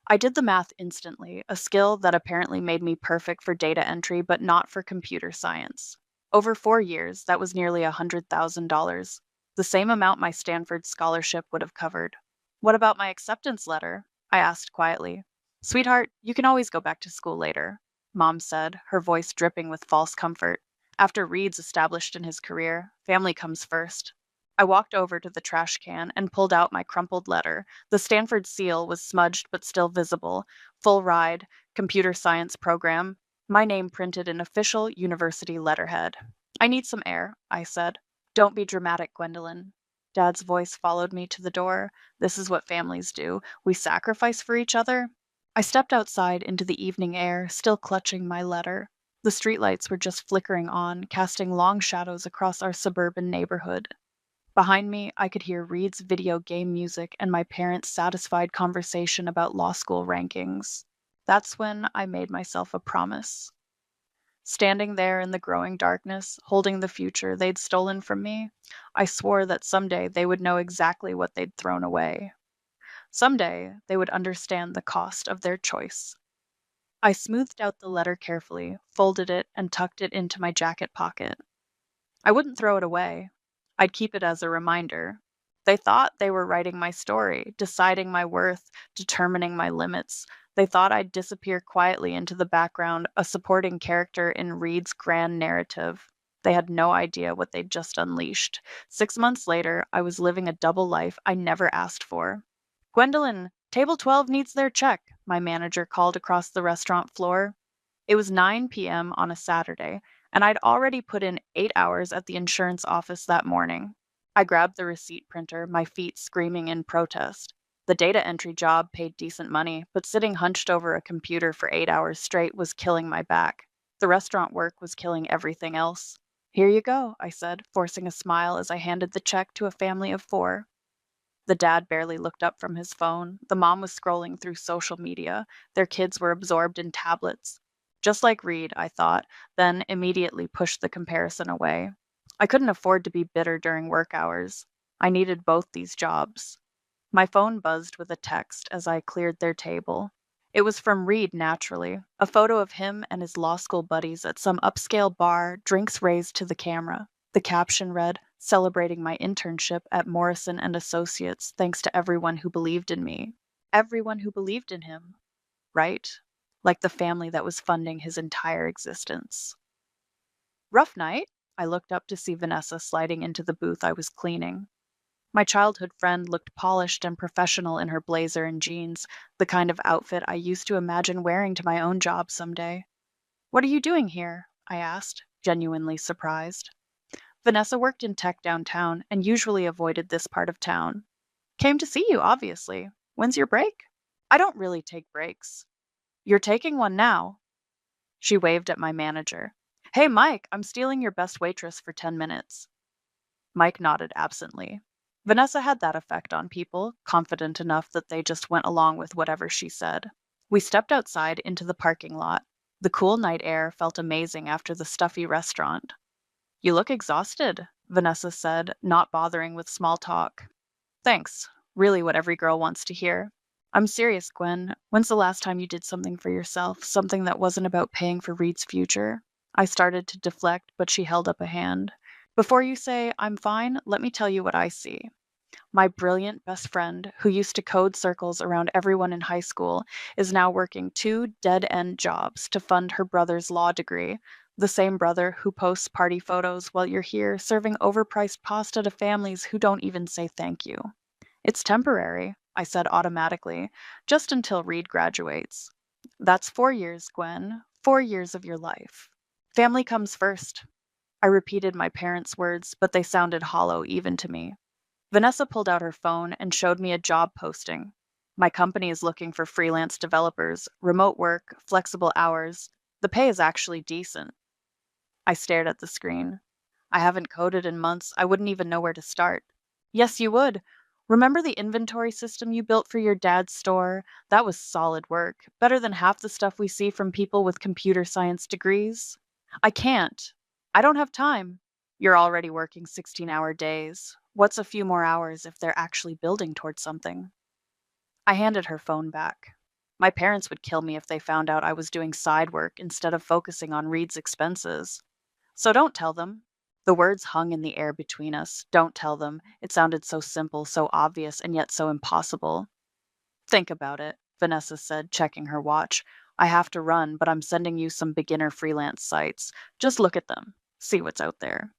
I did the math instantly, a skill that apparently made me perfect for data entry but not for computer science. Over 4 years, that was nearly $100,000, the same amount my Stanford scholarship would have covered. What about my acceptance letter? I asked quietly. Sweetheart, you can always go back to school later, Mom said, her voice dripping with false comfort. After Reed's established in his career, family comes first. I walked over to the trash can and pulled out my crumpled letter. The Stanford seal was smudged but still visible. Full ride, computer science program, my name printed in official university letterhead. I need some air, I said. Don't be dramatic, Gwendolyn. Dad's voice followed me to the door. This is what families do. We sacrifice for each other. I stepped outside into the evening air, still clutching my letter. The streetlights were just flickering on, casting long shadows across our suburban neighborhood. Behind me, I could hear Reed's video game music and my parents' satisfied conversation about law school rankings. That's when I made myself a promise. Standing there in the growing darkness, holding the future they'd stolen from me, I swore that someday they would know exactly what they'd thrown away. Someday they would understand the cost of their choice. I smoothed out the letter carefully, folded it, and tucked it into my jacket pocket. I wouldn't throw it away. I'd keep it as a reminder. They thought they were writing my story, deciding my worth, determining my limits. They thought I'd disappear quietly into the background, a supporting character in Reed's grand narrative. They had no idea what they'd just unleashed. 6 months later, I was living a double life I never asked for. Gwendolyn, table 12 needs their check, my manager called across the restaurant floor. It was 9 p.m. on a Saturday, and I'd already put in 8 hours at the insurance office that morning. I grabbed the receipt printer, my feet screaming in protest. The data entry job paid decent money, but sitting hunched over a computer for 8 hours straight was killing my back. The restaurant work was killing everything else. Here you go, I said, forcing a smile as I handed the check to a family of 4. The dad barely looked up from his phone. The mom was scrolling through social media. Their kids were absorbed in tablets. Just like Reed, I thought, then immediately pushed the comparison away. I couldn't afford to be bitter during work hours. I needed both these jobs. My phone buzzed with a text as I cleared their table. It was from Reed, naturally, a photo of him and his law school buddies at some upscale bar, drinks raised to the camera. The caption read, "Celebrating my internship at Morrison and Associates, thanks to everyone who believed in me." Everyone who believed in him. Right? Like the family that was funding his entire existence. Rough night? I looked up to see Vanessa sliding into the booth I was cleaning. My childhood friend looked polished and professional in her blazer and jeans, the kind of outfit I used to imagine wearing to my own job someday. "What are you doing here?" I asked, genuinely surprised. Vanessa worked in tech downtown and usually avoided this part of town. "Came to see you, obviously. When's your break?" "I don't really take breaks." "You're taking one now." She waved at my manager. "Hey, Mike, I'm stealing your best waitress for 10 minutes. Mike nodded absently. Vanessa had that effect on people, confident enough that they just went along with whatever she said. We stepped outside into the parking lot. The cool night air felt amazing after the stuffy restaurant. "You look exhausted," Vanessa said, not bothering with small talk. "Thanks. Really what every girl wants to hear. I'm serious, Gwen. When's the last time you did something for yourself, something that wasn't about paying for Reed's future?" I started to deflect, but she held up a hand. "Before you say, I'm fine, let me tell you what I see. My brilliant best friend, who used to code circles around everyone in high school, is now working 2 dead-end jobs to fund her brother's law degree. The same brother who posts party photos while you're here serving overpriced pasta to families who don't even say thank you. It's temporary," I said automatically, "just until Reed graduates. That's 4 years, Gwen. 4 years of your life. Family comes first. I repeated my parents' words, but they sounded hollow even to me. Vanessa pulled out her phone and showed me a job posting. My company is looking for freelance developers, remote work, flexible hours. The pay is actually decent. I stared at the screen. I haven't coded in months. I wouldn't even know where to start. Yes, you would. Remember the inventory system you built for your dad's store? That was solid work. Better than half the stuff we see from people with computer science degrees. I can't. I don't have time. You're already working 16-hour days. What's a few more hours if they're actually building towards something? I handed her phone back. My parents would kill me if they found out I was doing side work instead of focusing on Reed's expenses. So don't tell them. The words hung in the air between us. Don't tell them. It sounded so simple, so obvious, and yet so impossible. Think about it, Vanessa said, checking her watch. I have to run, but I'm sending you some beginner freelance sites. Just look at them. See what's out there.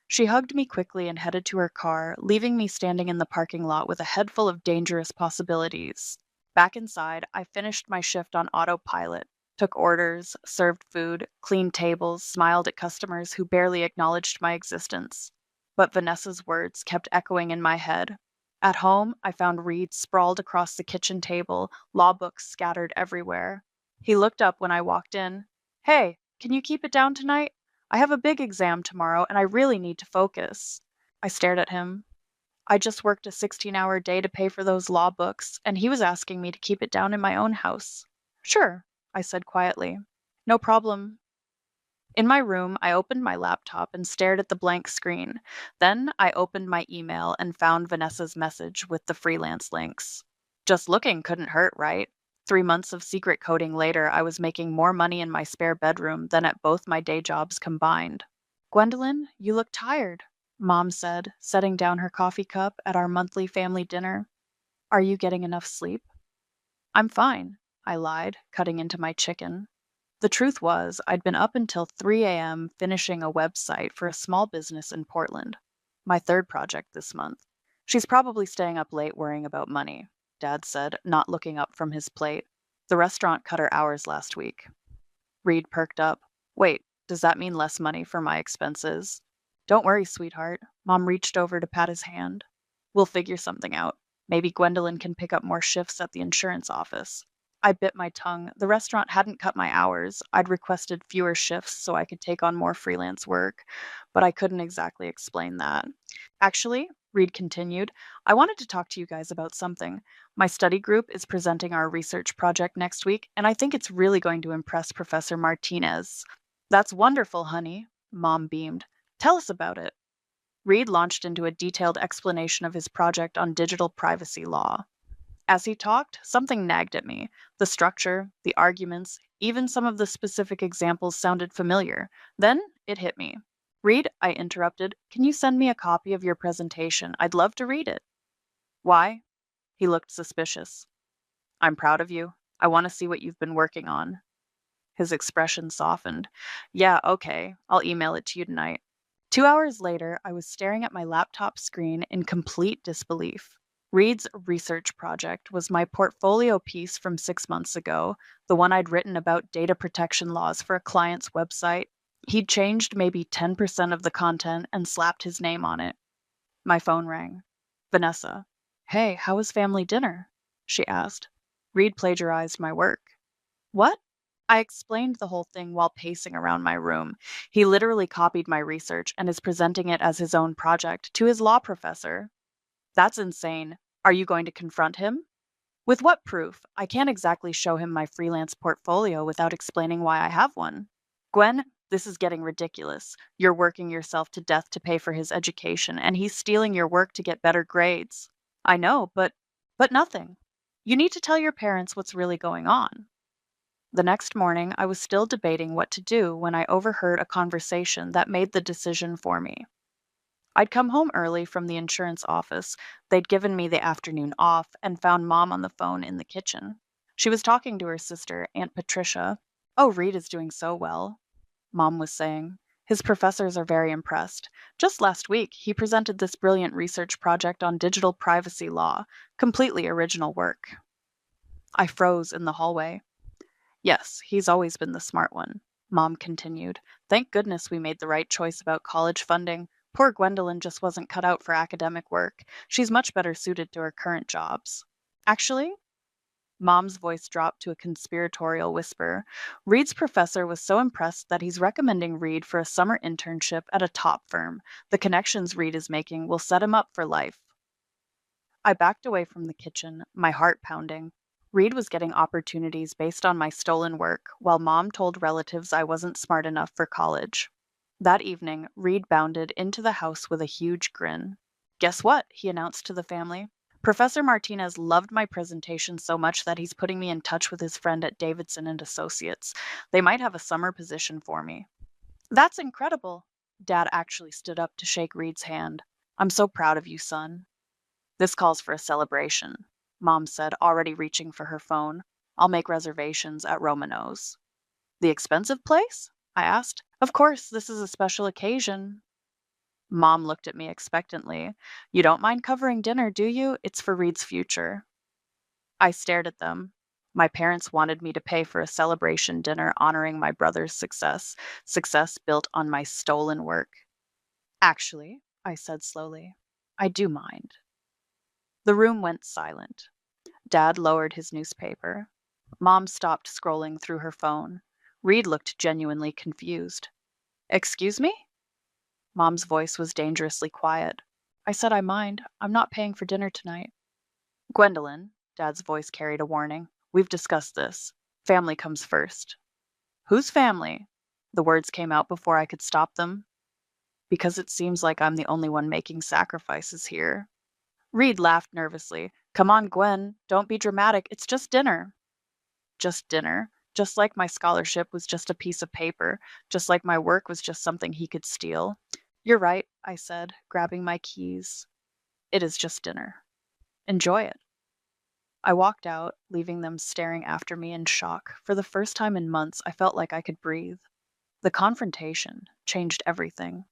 She hugged me quickly and headed to her car, leaving me standing in the parking lot with a head full of dangerous possibilities. Back inside, I finished my shift on autopilot, took orders, served food, cleaned tables, smiled at customers who barely acknowledged my existence. But Vanessa's words kept echoing in my head. At home, I found Reed sprawled across the kitchen table, law books scattered everywhere. He looked up when I walked in. Hey, can you keep it down tonight? I have a big exam tomorrow and I really need to focus. I stared at him. I just worked a 16-hour day to pay for those law books, and he was asking me to keep it down in my own house. Sure, I said quietly. No problem. In my room, I opened my laptop and stared at the blank screen. Then I opened my email and found Vanessa's message with the freelance links. Just looking couldn't hurt, right? 3 months of secret coding later, I was making more money in my spare bedroom than at both my day jobs combined. Gwendolyn, you look tired, Mom said, setting down her coffee cup at our monthly family dinner. Are you getting enough sleep? I'm fine, I lied, cutting into my chicken. The truth was, I'd been up until 3 a.m. finishing a website for a small business in Portland. My third project this month. She's probably staying up late worrying about money, Dad said, not looking up from his plate. The restaurant cut her hours last week. Reed perked up. Wait, does that mean less money for my expenses? Don't worry, sweetheart. Mom reached over to pat his hand. We'll figure something out. Maybe Gwendolyn can pick up more shifts at the insurance office. I bit my tongue. The restaurant hadn't cut my hours. I'd requested fewer shifts so I could take on more freelance work, but I couldn't exactly explain that. Actually, Reed continued, I wanted to talk to you guys about something. My study group is presenting our research project next week, and I think it's really going to impress Professor Martinez. That's wonderful, honey, Mom beamed. Tell us about it. Reed launched into a detailed explanation of his project on digital privacy law. As he talked, something nagged at me. The structure, the arguments, even some of the specific examples sounded familiar. Then it hit me. Reed, I interrupted, can you send me a copy of your presentation? I'd love to read it. Why? He looked suspicious. I'm proud of you. I want to see what you've been working on. His expression softened. Yeah, okay. I'll email it to you tonight. 2 hours later, I was staring at my laptop screen in complete disbelief. Reed's research project was my portfolio piece from 6 months ago, the one I'd written about data protection laws for a client's website. He'd changed maybe 10% of the content and slapped his name on it. My phone rang. Vanessa. Hey, how was family dinner? She asked. Reed plagiarized my work. What? I explained the whole thing while pacing around my room. He literally copied my research and is presenting it as his own project to his law professor. That's insane. Are you going to confront him? With what proof? I can't exactly show him my freelance portfolio without explaining why I have one. Gwen, this is getting ridiculous. You're working yourself to death to pay for his education, and he's stealing your work to get better grades. I know, but nothing. You need to tell your parents what's really going on. The next morning, I was still debating what to do when I overheard a conversation that made the decision for me. I'd come home early from the insurance office. They'd given me the afternoon off and found Mom on the phone in the kitchen. She was talking to her sister, Aunt Patricia. Oh, Reed is doing so well, Mom was saying. His professors are very impressed. Just last week, he presented this brilliant research project on digital privacy law, completely original work. I froze in the hallway. Yes, he's always been the smart one. Mom continued. Thank goodness we made the right choice about college funding. Poor Gwendolyn just wasn't cut out for academic work. She's much better suited to her current jobs. Actually, Mom's voice dropped to a conspiratorial whisper. Reed's professor was so impressed that he's recommending Reed for a summer internship at a top firm. The connections Reed is making will set him up for life. I backed away from the kitchen, my heart pounding. Reed was getting opportunities based on my stolen work, while Mom told relatives I wasn't smart enough for college. That evening, Reed bounded into the house with a huge grin. Guess what? He announced to the family. Professor Martinez loved my presentation so much that he's putting me in touch with his friend at Davidson and Associates. They might have a summer position for me. That's incredible. Dad actually stood up to shake Reed's hand. I'm so proud of you, son. This calls for a celebration, Mom said, already reaching for her phone. I'll make reservations at Romano's. The expensive place? I asked. Of course, this is a special occasion. Mom looked at me expectantly. You don't mind covering dinner, do you? It's for Reed's future. I stared at them. My parents wanted me to pay for a celebration dinner honoring my brother's success built on my stolen work. Actually, I said slowly, I do mind. The room went silent. Dad lowered his newspaper. Mom stopped scrolling through her phone. Reed looked genuinely confused. Excuse me? Mom's voice was dangerously quiet. I said I mind. I'm not paying for dinner tonight. Gwendolyn, Dad's voice carried a warning. We've discussed this. Family comes first. Whose family? The words came out before I could stop them. Because it seems like I'm the only one making sacrifices here. Reed laughed nervously. Come on, Gwen. Don't be dramatic. It's just dinner. Just dinner. Just like my scholarship was just a piece of paper. Just like my work was just something he could steal. You're right, I said, grabbing my keys. It is just dinner. Enjoy it. I walked out, leaving them staring after me in shock. For the first time in months, I felt like I could breathe. The confrontation changed everything.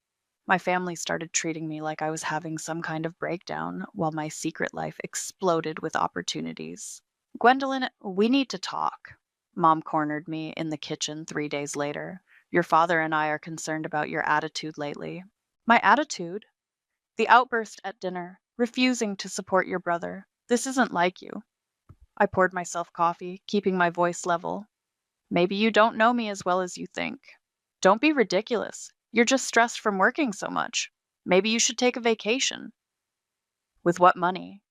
My family started treating me like I was having some kind of breakdown, while my secret life exploded with opportunities. Gwendolyn, we need to talk. Mom cornered me in the kitchen 3 days later. Your father and I are concerned about your attitude lately. My attitude? The outburst at dinner, refusing to support your brother. This isn't like you. I poured myself coffee, keeping my voice level. Maybe you don't know me as well as you think. Don't be ridiculous. You're just stressed from working so much. Maybe you should take a vacation. With what money?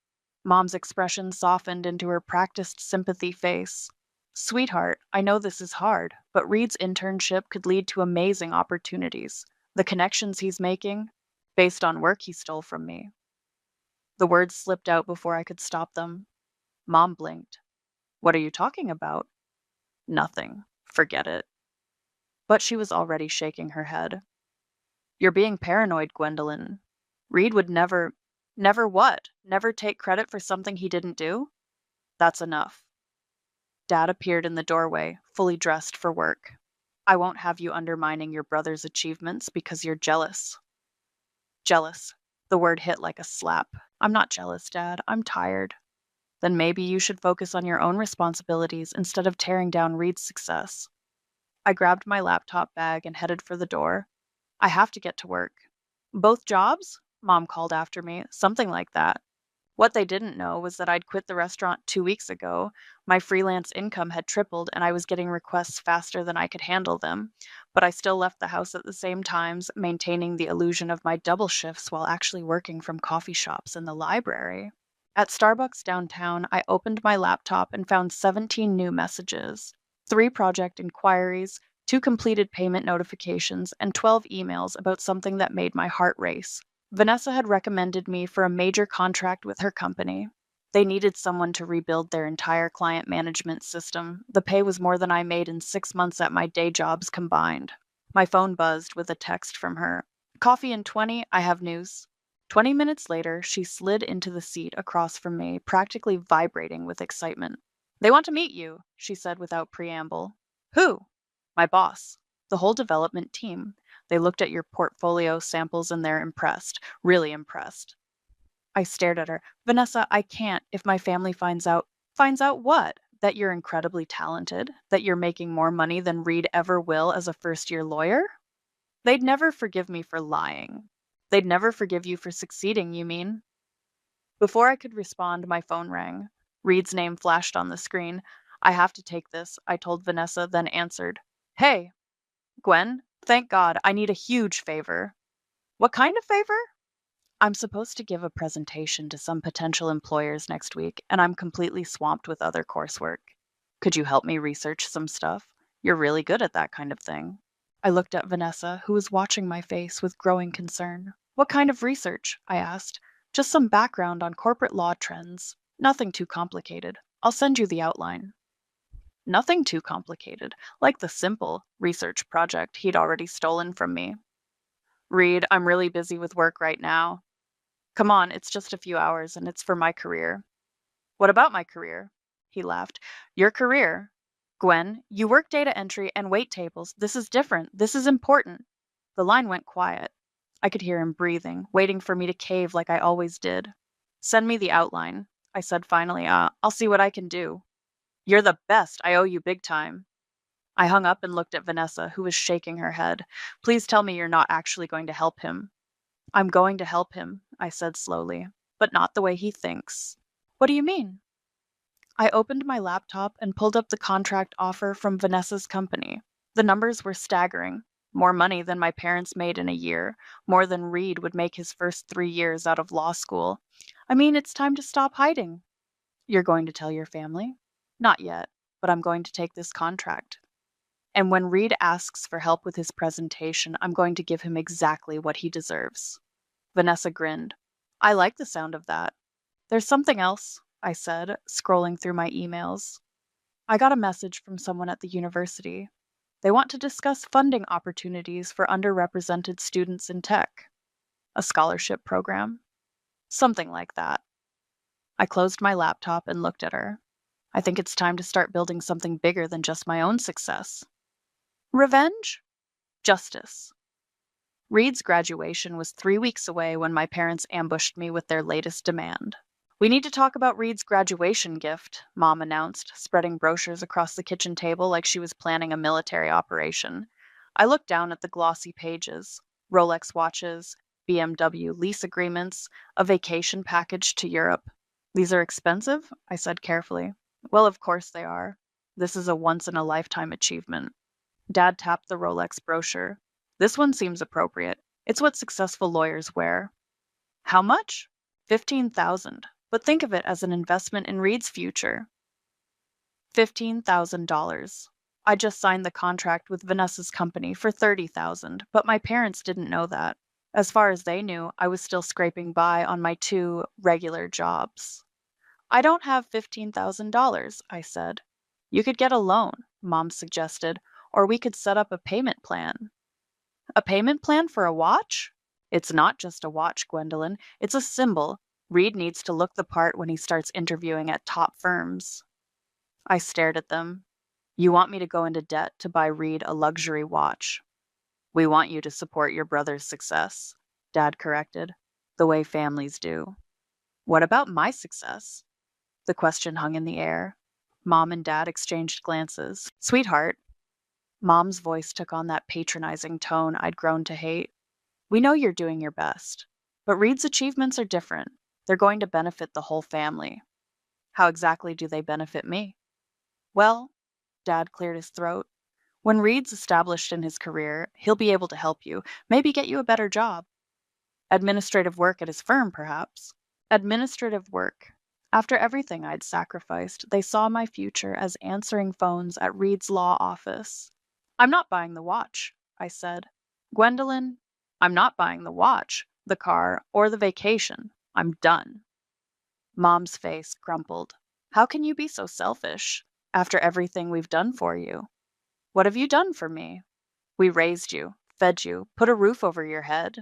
Mom's expression softened into her practiced sympathy face. Sweetheart, I know this is hard, but Reed's internship could lead to amazing opportunities. The connections he's making, based on work he stole from me. The words slipped out before I could stop them. Mom blinked. What are you talking about? Nothing. Forget it. But she was already shaking her head. You're being paranoid, Gwendolyn. Reed would never what? Never take credit for something he didn't do? That's enough. Dad appeared in the doorway, fully dressed for work. I won't have you undermining your brother's achievements because you're jealous. Jealous. The word hit like a slap. I'm not jealous, Dad. I'm tired. Then maybe you should focus on your own responsibilities instead of tearing down Reed's success. I grabbed my laptop bag and headed for the door. I have to get to work. Both jobs? Mom called after me, something like that. What they didn't know was that I'd quit the restaurant 2 weeks ago. My freelance income had tripled and I was getting requests faster than I could handle them. But I still left the house at the same times, maintaining the illusion of my double shifts while actually working from coffee shops and the library. At Starbucks downtown, I opened my laptop and found 17 new messages, 3 project inquiries, 2 completed payment notifications, and 12 emails about something that made my heart race. Vanessa had recommended me for a major contract with her company. They needed someone to rebuild their entire client management system. The pay was more than I made in 6 months at my day jobs combined. My phone buzzed with a text from her. Coffee in 20, I have news. 20 minutes later, she slid into the seat across from me, practically vibrating with excitement. They want to meet you, she said without preamble. Who? My boss. The whole development team. They looked at your portfolio samples and they're impressed. Really impressed. I stared at her. Vanessa, I can't. If my family finds out. Finds out what? That you're incredibly talented? That you're making more money than Reed ever will as a first-year lawyer? They'd never forgive me for lying. They'd never forgive you for succeeding, you mean? Before I could respond, my phone rang. Reed's name flashed on the screen. I have to take this, I told Vanessa, then answered. Hey, Gwen, thank God, I need a huge favor. What kind of favor? I'm supposed to give a presentation to some potential employers next week, and I'm completely swamped with other coursework. Could you help me research some stuff? You're really good at that kind of thing. I looked at Vanessa, who was watching my face with growing concern. What kind of research? I asked. Just some background on corporate law trends. Nothing too complicated. I'll send you the outline. Nothing too complicated, like the simple research project he'd already stolen from me. Reed, I'm really busy with work right now. Come on, it's just a few hours and it's for my career. What about my career? He laughed. Your career? Gwen, you work data entry and wait tables. This is different. This is important. The line went quiet. I could hear him breathing, waiting for me to cave like I always did. Send me the outline, I said finally. I'll see what I can do. You're the best. I owe you big time. I hung up and looked at Vanessa, who was shaking her head. Please tell me you're not actually going to help him. I'm going to help him, I said slowly, but not the way he thinks. What do you mean? I opened my laptop and pulled up the contract offer from Vanessa's company. The numbers were staggering. More money than my parents made in a year, more than Reed would make his first 3 years out of law school. I mean, it's time to stop hiding. You're going to tell your family? Not yet, but I'm going to take this contract. And when Reed asks for help with his presentation, I'm going to give him exactly what he deserves. Vanessa grinned. I like the sound of that. There's something else, I said, scrolling through my emails. I got a message from someone at the university. They want to discuss funding opportunities for underrepresented students in tech. A scholarship program? Something like that. I closed my laptop and looked at her. I think it's time to start building something bigger than just my own success. Revenge? Justice. Reed's graduation was 3 weeks away when my parents ambushed me with their latest demand. We need to talk about Reed's graduation gift, Mom announced, spreading brochures across the kitchen table like she was planning a military operation. I looked down at the glossy pages. Rolex watches, BMW lease agreements, a vacation package to Europe. These are expensive? I said carefully. Well, of course they are. This is a once-in-a-lifetime achievement. Dad tapped the Rolex brochure. This one seems appropriate. It's what successful lawyers wear. How much? 15,000. But think of it as an investment in Reed's future. $15,000. I just signed the contract with Vanessa's company for 30,000, but my parents didn't know that. As far as they knew, I was still scraping by on my 2 regular jobs. I don't have $15,000, I said. You could get a loan, Mom suggested, or we could set up a payment plan. A payment plan for a watch? It's not just a watch, Gwendolyn. It's a symbol. Reed needs to look the part when he starts interviewing at top firms. I stared at them. You want me to go into debt to buy Reed a luxury watch. We want you to support your brother's success, Dad corrected, the way families do. What about my success? The question hung in the air. Mom and Dad exchanged glances. Sweetheart. Mom's voice took on that patronizing tone I'd grown to hate. We know you're doing your best, but Reed's achievements are different. They're going to benefit the whole family. How exactly do they benefit me? Well, Dad cleared his throat. When Reed's established in his career, he'll be able to help you, maybe get you a better job. Administrative work at his firm, perhaps. Administrative work. After everything I'd sacrificed, they saw my future as answering phones at Reed's law office. I'm not buying the watch, I said. Gwendolyn, I'm not buying the watch, the car, or the vacation. I'm done. Mom's face crumpled. How can you be so selfish, after everything we've done for you? What have you done for me? We raised you, fed you, put a roof over your head.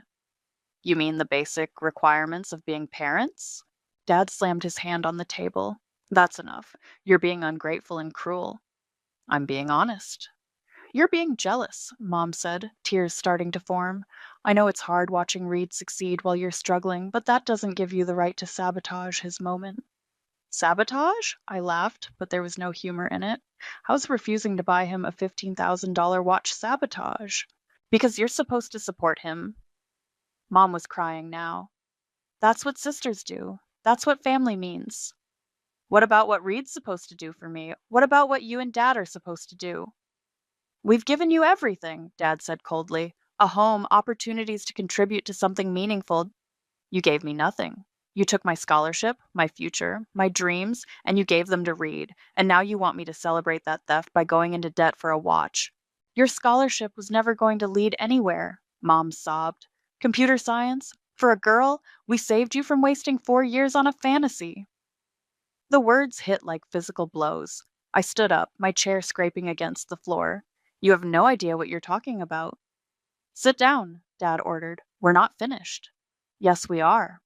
You mean the basic requirements of being parents? Dad slammed his hand on the table. That's enough. You're being ungrateful and cruel. I'm being honest. You're being jealous, Mom said, tears starting to form. I know it's hard watching Reed succeed while you're struggling, but that doesn't give you the right to sabotage his moment. Sabotage? I laughed, but there was no humor in it. How's refusing to buy him a $15,000 watch sabotage? Because you're supposed to support him. Mom was crying now. That's what sisters do. That's what family means. What about what Reed's supposed to do for me? What about what you and Dad are supposed to do? We've given you everything, Dad said coldly. A home, opportunities to contribute to something meaningful. You gave me nothing. You took my scholarship, my future, my dreams, and you gave them to Reed, and now you want me to celebrate that theft by going into debt for a watch. Your scholarship was never going to lead anywhere, Mom sobbed. Computer science? For a girl, we saved you from wasting 4 years on a fantasy. The words hit like physical blows. I stood up, my chair scraping against the floor. You have no idea what you're talking about. Sit down, Dad ordered. We're not finished. Yes, we are.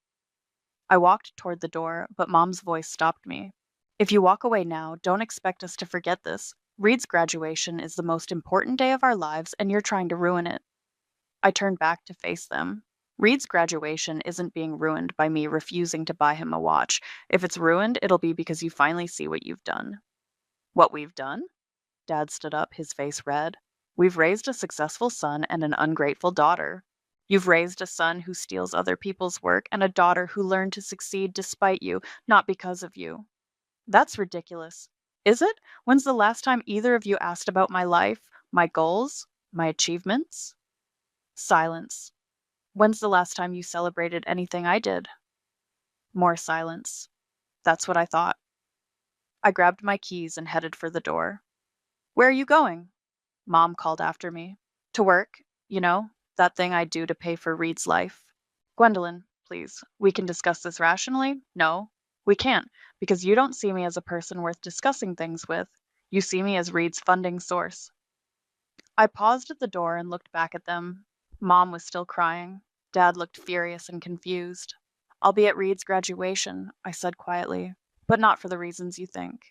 I walked toward the door, but Mom's voice stopped me. If you walk away now, don't expect us to forget this. Reed's graduation is the most important day of our lives, and you're trying to ruin it. I turned back to face them. Reed's graduation isn't being ruined by me refusing to buy him a watch. If it's ruined, it'll be because you finally see what you've done. What we've done? Dad stood up, his face red. We've raised a successful son and an ungrateful daughter. You've raised a son who steals other people's work and a daughter who learned to succeed despite you, not because of you. That's ridiculous. Is it? When's the last time either of you asked about my life, my goals, my achievements? Silence. When's the last time you celebrated anything I did? More silence. That's what I thought. I grabbed my keys and headed for the door. Where are you going? Mom called after me. To work, you know, that thing I do to pay for Reed's life. Gwendolyn, please, we can discuss this rationally? No, we can't, because you don't see me as a person worth discussing things with. You see me as Reed's funding source. I paused at the door and looked back at them. Mom was still crying. Dad looked furious and confused. I'll be at Reed's graduation, I said quietly, but not for the reasons you think.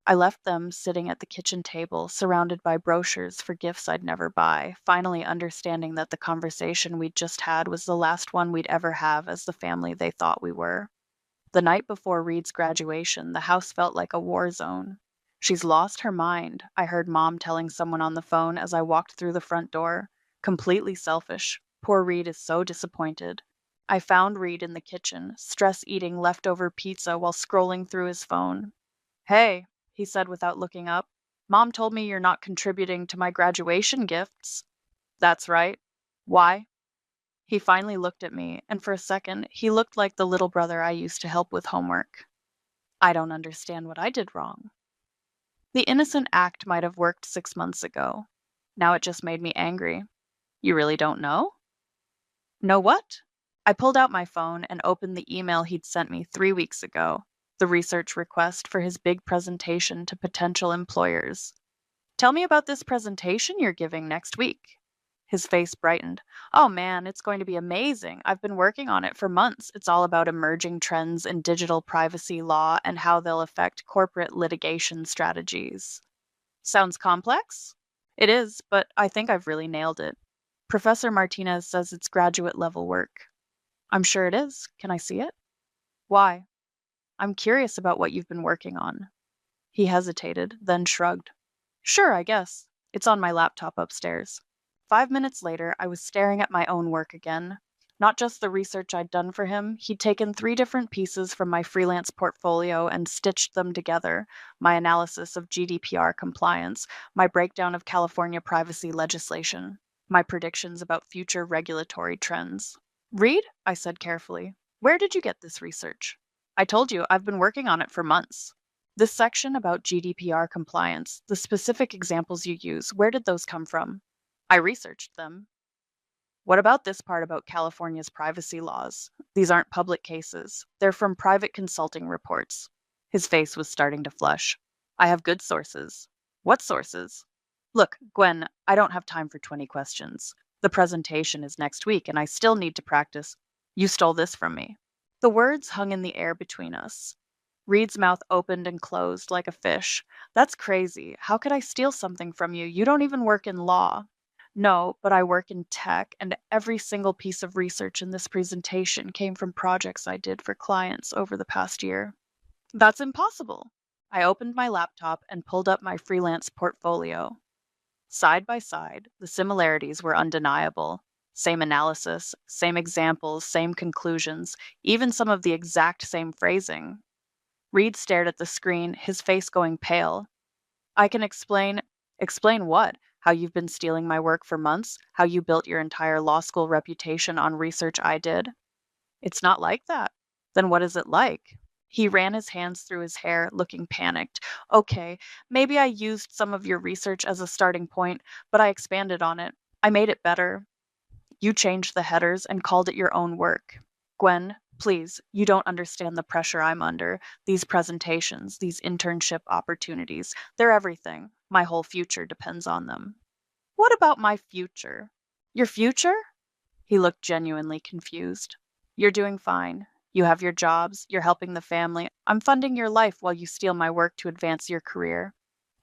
I left them sitting at the kitchen table, surrounded by brochures for gifts I'd never buy, finally understanding that the conversation we'd just had was the last one we'd ever have as the family they thought we were. The night before Reed's graduation, the house felt like a war zone. She's lost her mind, I heard Mom telling someone on the phone as I walked through the front door. Completely selfish. Poor Reed is so disappointed. I found Reed in the kitchen, stress-eating leftover pizza while scrolling through his phone. Hey, he said without looking up. Mom told me you're not contributing to my graduation gifts. That's right. Why? He finally looked at me, and for a second, he looked like the little brother I used to help with homework. I don't understand what I did wrong. The innocent act might have worked 6 months ago. Now it just made me angry. You really don't know? Know what? I pulled out my phone and opened the email he'd sent me 3 weeks ago, the research request for his big presentation to potential employers. Tell me about this presentation you're giving next week. His face brightened. Oh man, it's going to be amazing. I've been working on it for months. It's all about emerging trends in digital privacy law and how they'll affect corporate litigation strategies. Sounds complex? It is, but I think I've really nailed it. Professor Martinez says it's graduate level work. I'm sure it is. Can I see it? Why? I'm curious about what you've been working on. He hesitated, then shrugged. Sure, I guess. It's on my laptop upstairs. 5 minutes later, I was staring at my own work again. Not just the research I'd done for him, he'd taken 3 different pieces from my freelance portfolio and stitched them together. My analysis of GDPR compliance, my breakdown of California privacy legislation, my predictions about future regulatory trends. Reed, I said carefully, where did you get this research? I told you, I've been working on it for months. This section about GDPR compliance, the specific examples you use, where did those come from? I researched them. What about this part about California's privacy laws? These aren't public cases. They're from private consulting reports. His face was starting to flush. I have good sources. What sources? Look, Gwen, I don't have time for 20 questions. The presentation is next week, and I still need to practice. You stole this from me. The words hung in the air between us. Reed's mouth opened and closed like a fish. That's crazy. How could I steal something from you? You don't even work in law. No, but I work in tech, and every single piece of research in this presentation came from projects I did for clients over the past year. That's impossible. I opened my laptop and pulled up my freelance portfolio. Side by side, the similarities were undeniable. Same analysis, same examples, same conclusions, even some of the exact same phrasing. Reed stared at the screen, his face going pale. I can explain. Explain what? How you've been stealing my work for months? How you built your entire law school reputation on research I did? It's not like that. Then what is it like? He ran his hands through his hair, looking panicked. Okay, maybe I used some of your research as a starting point, but I expanded on it. I made it better. You changed the headers and called it your own work. Gwen, please, you don't understand the pressure I'm under. These presentations, these internship opportunities, they're everything. My whole future depends on them. What about my future? Your future? He looked genuinely confused. You're doing fine. You have your jobs, you're helping the family. I'm funding your life while you steal my work to advance your career.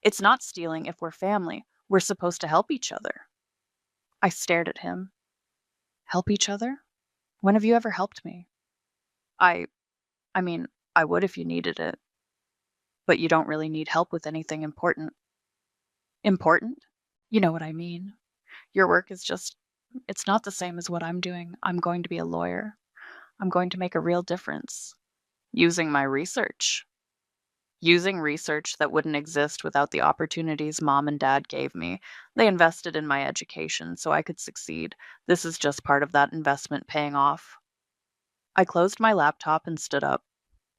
It's not stealing if we're family. We're supposed to help each other. I stared at him. Help each other? When have you ever helped me? I I mean, I would if you needed it, but you don't really need help with anything important. Important? You know what I mean. Your work is just, it's not the same as what I'm doing. I'm going to be a lawyer. I'm going to make a real difference. Using my research. Using research that wouldn't exist without the opportunities mom and dad gave me. They invested in my education so I could succeed. This is just part of that investment paying off. I closed my laptop and stood up.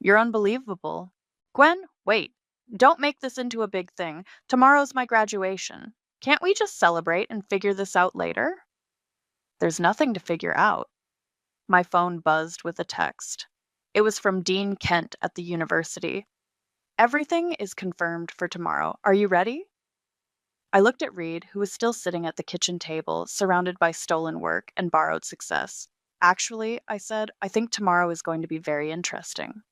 You're unbelievable. Gwen, wait. Don't make this into a big thing. Tomorrow's my graduation. Can't we just celebrate and figure this out later? There's nothing to figure out. My phone buzzed with a text. It was from Dean Kent at the university. Everything is confirmed for tomorrow. Are you ready? I looked at Reed, who was still sitting at the kitchen table, surrounded by stolen work and borrowed success. Actually, I said, I think tomorrow is going to be very interesting.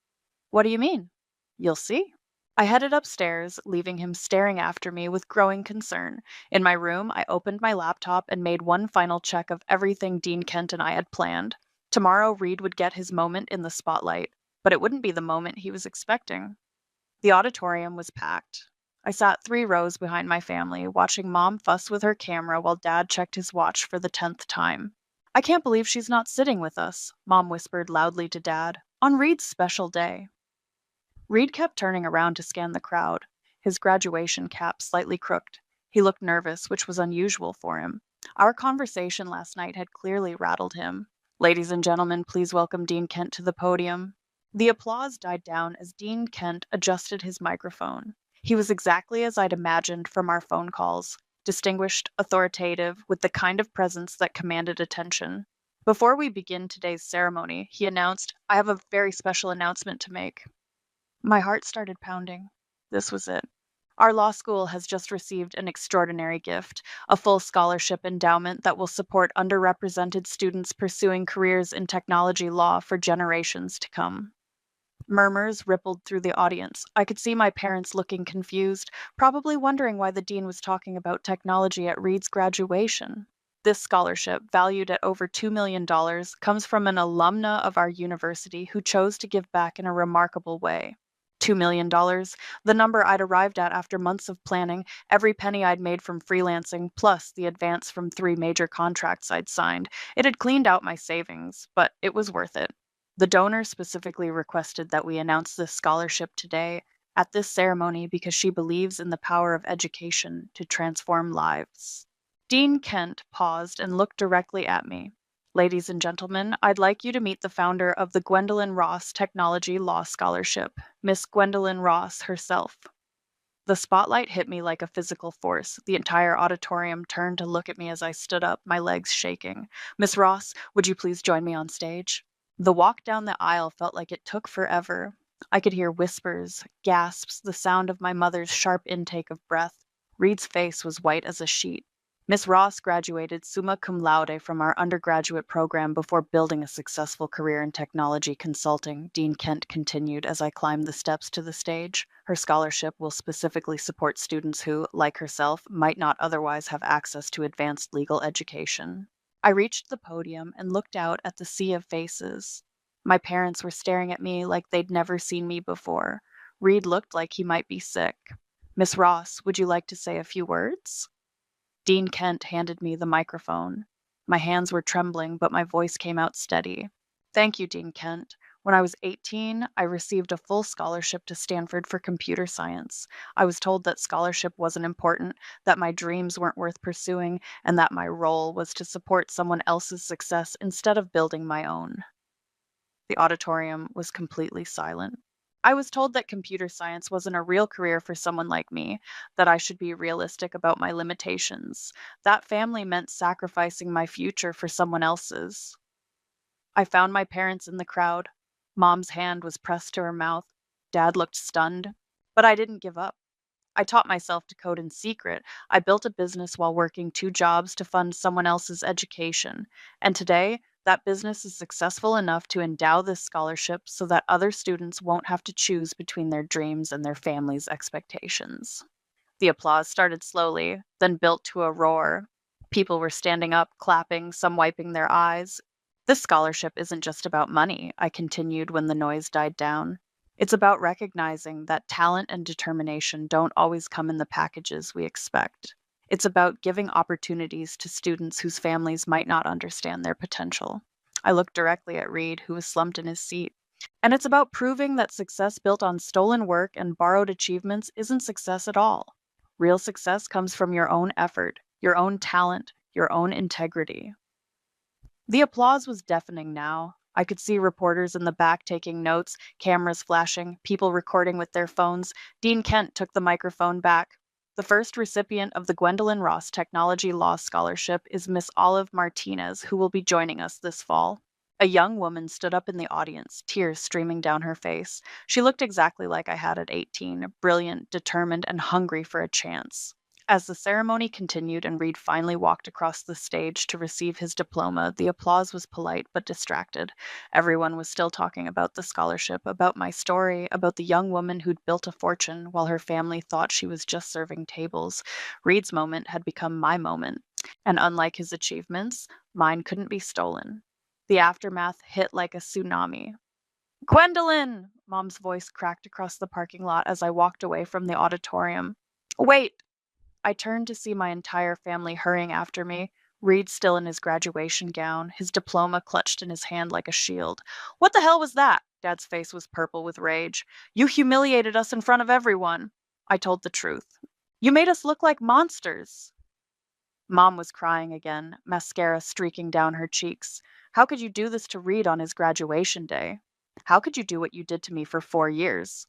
What do you mean? You'll see. I headed upstairs, leaving him staring after me with growing concern. In my room, I opened my laptop and made one final check of everything Dean Kent and I had planned. Tomorrow, Reed would get his moment in the spotlight, but it wouldn't be the moment he was expecting. The auditorium was packed. I sat 3 rows behind my family, watching Mom fuss with her camera while Dad checked his watch for the 10th time. I can't believe she's not sitting with us, Mom whispered loudly to Dad, on Reed's special day. Reed kept turning around to scan the crowd, his graduation cap slightly crooked. He looked nervous, which was unusual for him. Our conversation last night had clearly rattled him. Ladies and gentlemen, please welcome Dean Kent to the podium. The applause died down as Dean Kent adjusted his microphone. He was exactly as I'd imagined from our phone calls, distinguished, authoritative, with the kind of presence that commanded attention. Before we begin today's ceremony, he announced, I have a very special announcement to make. My heart started pounding. This was it. Our law school has just received an extraordinary gift, a full scholarship endowment that will support underrepresented students pursuing careers in technology law for generations to come. Murmurs rippled through the audience. I could see my parents looking confused, probably wondering why the dean was talking about technology at Reed's graduation. This scholarship, valued at over $2 million, comes from an alumna of our university who chose to give back in a remarkable way. $2 million, the number I'd arrived at after months of planning, every penny I'd made from freelancing, plus the advance from 3 major contracts I'd signed. It had cleaned out my savings, but it was worth it. The donor specifically requested that we announce this scholarship today at this ceremony because she believes in the power of education to transform lives. Dean Kent paused and looked directly at me. Ladies and gentlemen, I'd like you to meet the founder of the Gwendolyn Ross Technology Law Scholarship, Miss Gwendolyn Ross herself. The spotlight hit me like a physical force. The entire auditorium turned to look at me as I stood up, my legs shaking. Miss Ross, would you please join me on stage? The walk down the aisle felt like it took forever. I could hear whispers, gasps, the sound of my mother's sharp intake of breath. Reed's face was white as a sheet. Miss Ross graduated summa cum laude from our undergraduate program before building a successful career in technology consulting, Dean Kent continued as I climbed the steps to the stage. Her scholarship will specifically support students who, like herself, might not otherwise have access to advanced legal education. I reached the podium and looked out at the sea of faces. My parents were staring at me like they'd never seen me before. Reed looked like he might be sick. Miss Ross, would you like to say a few words? Dean Kent handed me the microphone. My hands were trembling, but my voice came out steady. Thank you, Dean Kent. When I was 18, I received a full scholarship to Stanford for computer science. I was told that scholarship wasn't important, that my dreams weren't worth pursuing, and that my role was to support someone else's success instead of building my own. The auditorium was completely silent. I was told that computer science wasn't a real career for someone like me, that I should be realistic about my limitations. That family meant sacrificing my future for someone else's. I found my parents in the crowd. Mom's hand was pressed to her mouth. Dad looked stunned. But I didn't give up. I taught myself to code in secret. I built a business while working 2 jobs to fund someone else's education. And today, that business is successful enough to endow this scholarship so that other students won't have to choose between their dreams and their family's expectations. The applause started slowly, then built to a roar. People were standing up, clapping, some wiping their eyes. This scholarship isn't just about money, I continued when the noise died down. It's about recognizing that talent and determination don't always come in the packages we expect. It's about giving opportunities to students whose families might not understand their potential. I looked directly at Reed, who was slumped in his seat. And it's about proving that success built on stolen work and borrowed achievements isn't success at all. Real success comes from your own effort, your own talent, your own integrity. The applause was deafening now. I could see reporters in the back taking notes, cameras flashing, people recording with their phones. Dean Kent took the microphone back. The first recipient of the Gwendolyn Ross Technology Law Scholarship is Miss Olive Martinez, who will be joining us this fall. A young woman stood up in the audience, tears streaming down her face. She looked exactly like I had at 18, brilliant, determined, and hungry for a chance. As the ceremony continued and Reed finally walked across the stage to receive his diploma, the applause was polite but distracted. Everyone was still talking about the scholarship, about my story, about the young woman who'd built a fortune while her family thought she was just serving tables. Reed's moment had become my moment, and unlike his achievements, mine couldn't be stolen. The aftermath hit like a tsunami. Gwendolyn! Mom's voice cracked across the parking lot as I walked away from the auditorium. Wait! I turned to see my entire family hurrying after me, Reed still in his graduation gown, his diploma clutched in his hand like a shield. What the hell was that? Dad's face was purple with rage. You humiliated us in front of everyone. I told the truth. You made us look like monsters. Mom was crying again, mascara streaking down her cheeks. How could you do this to Reed on his graduation day? How could you do what you did to me for 4 years?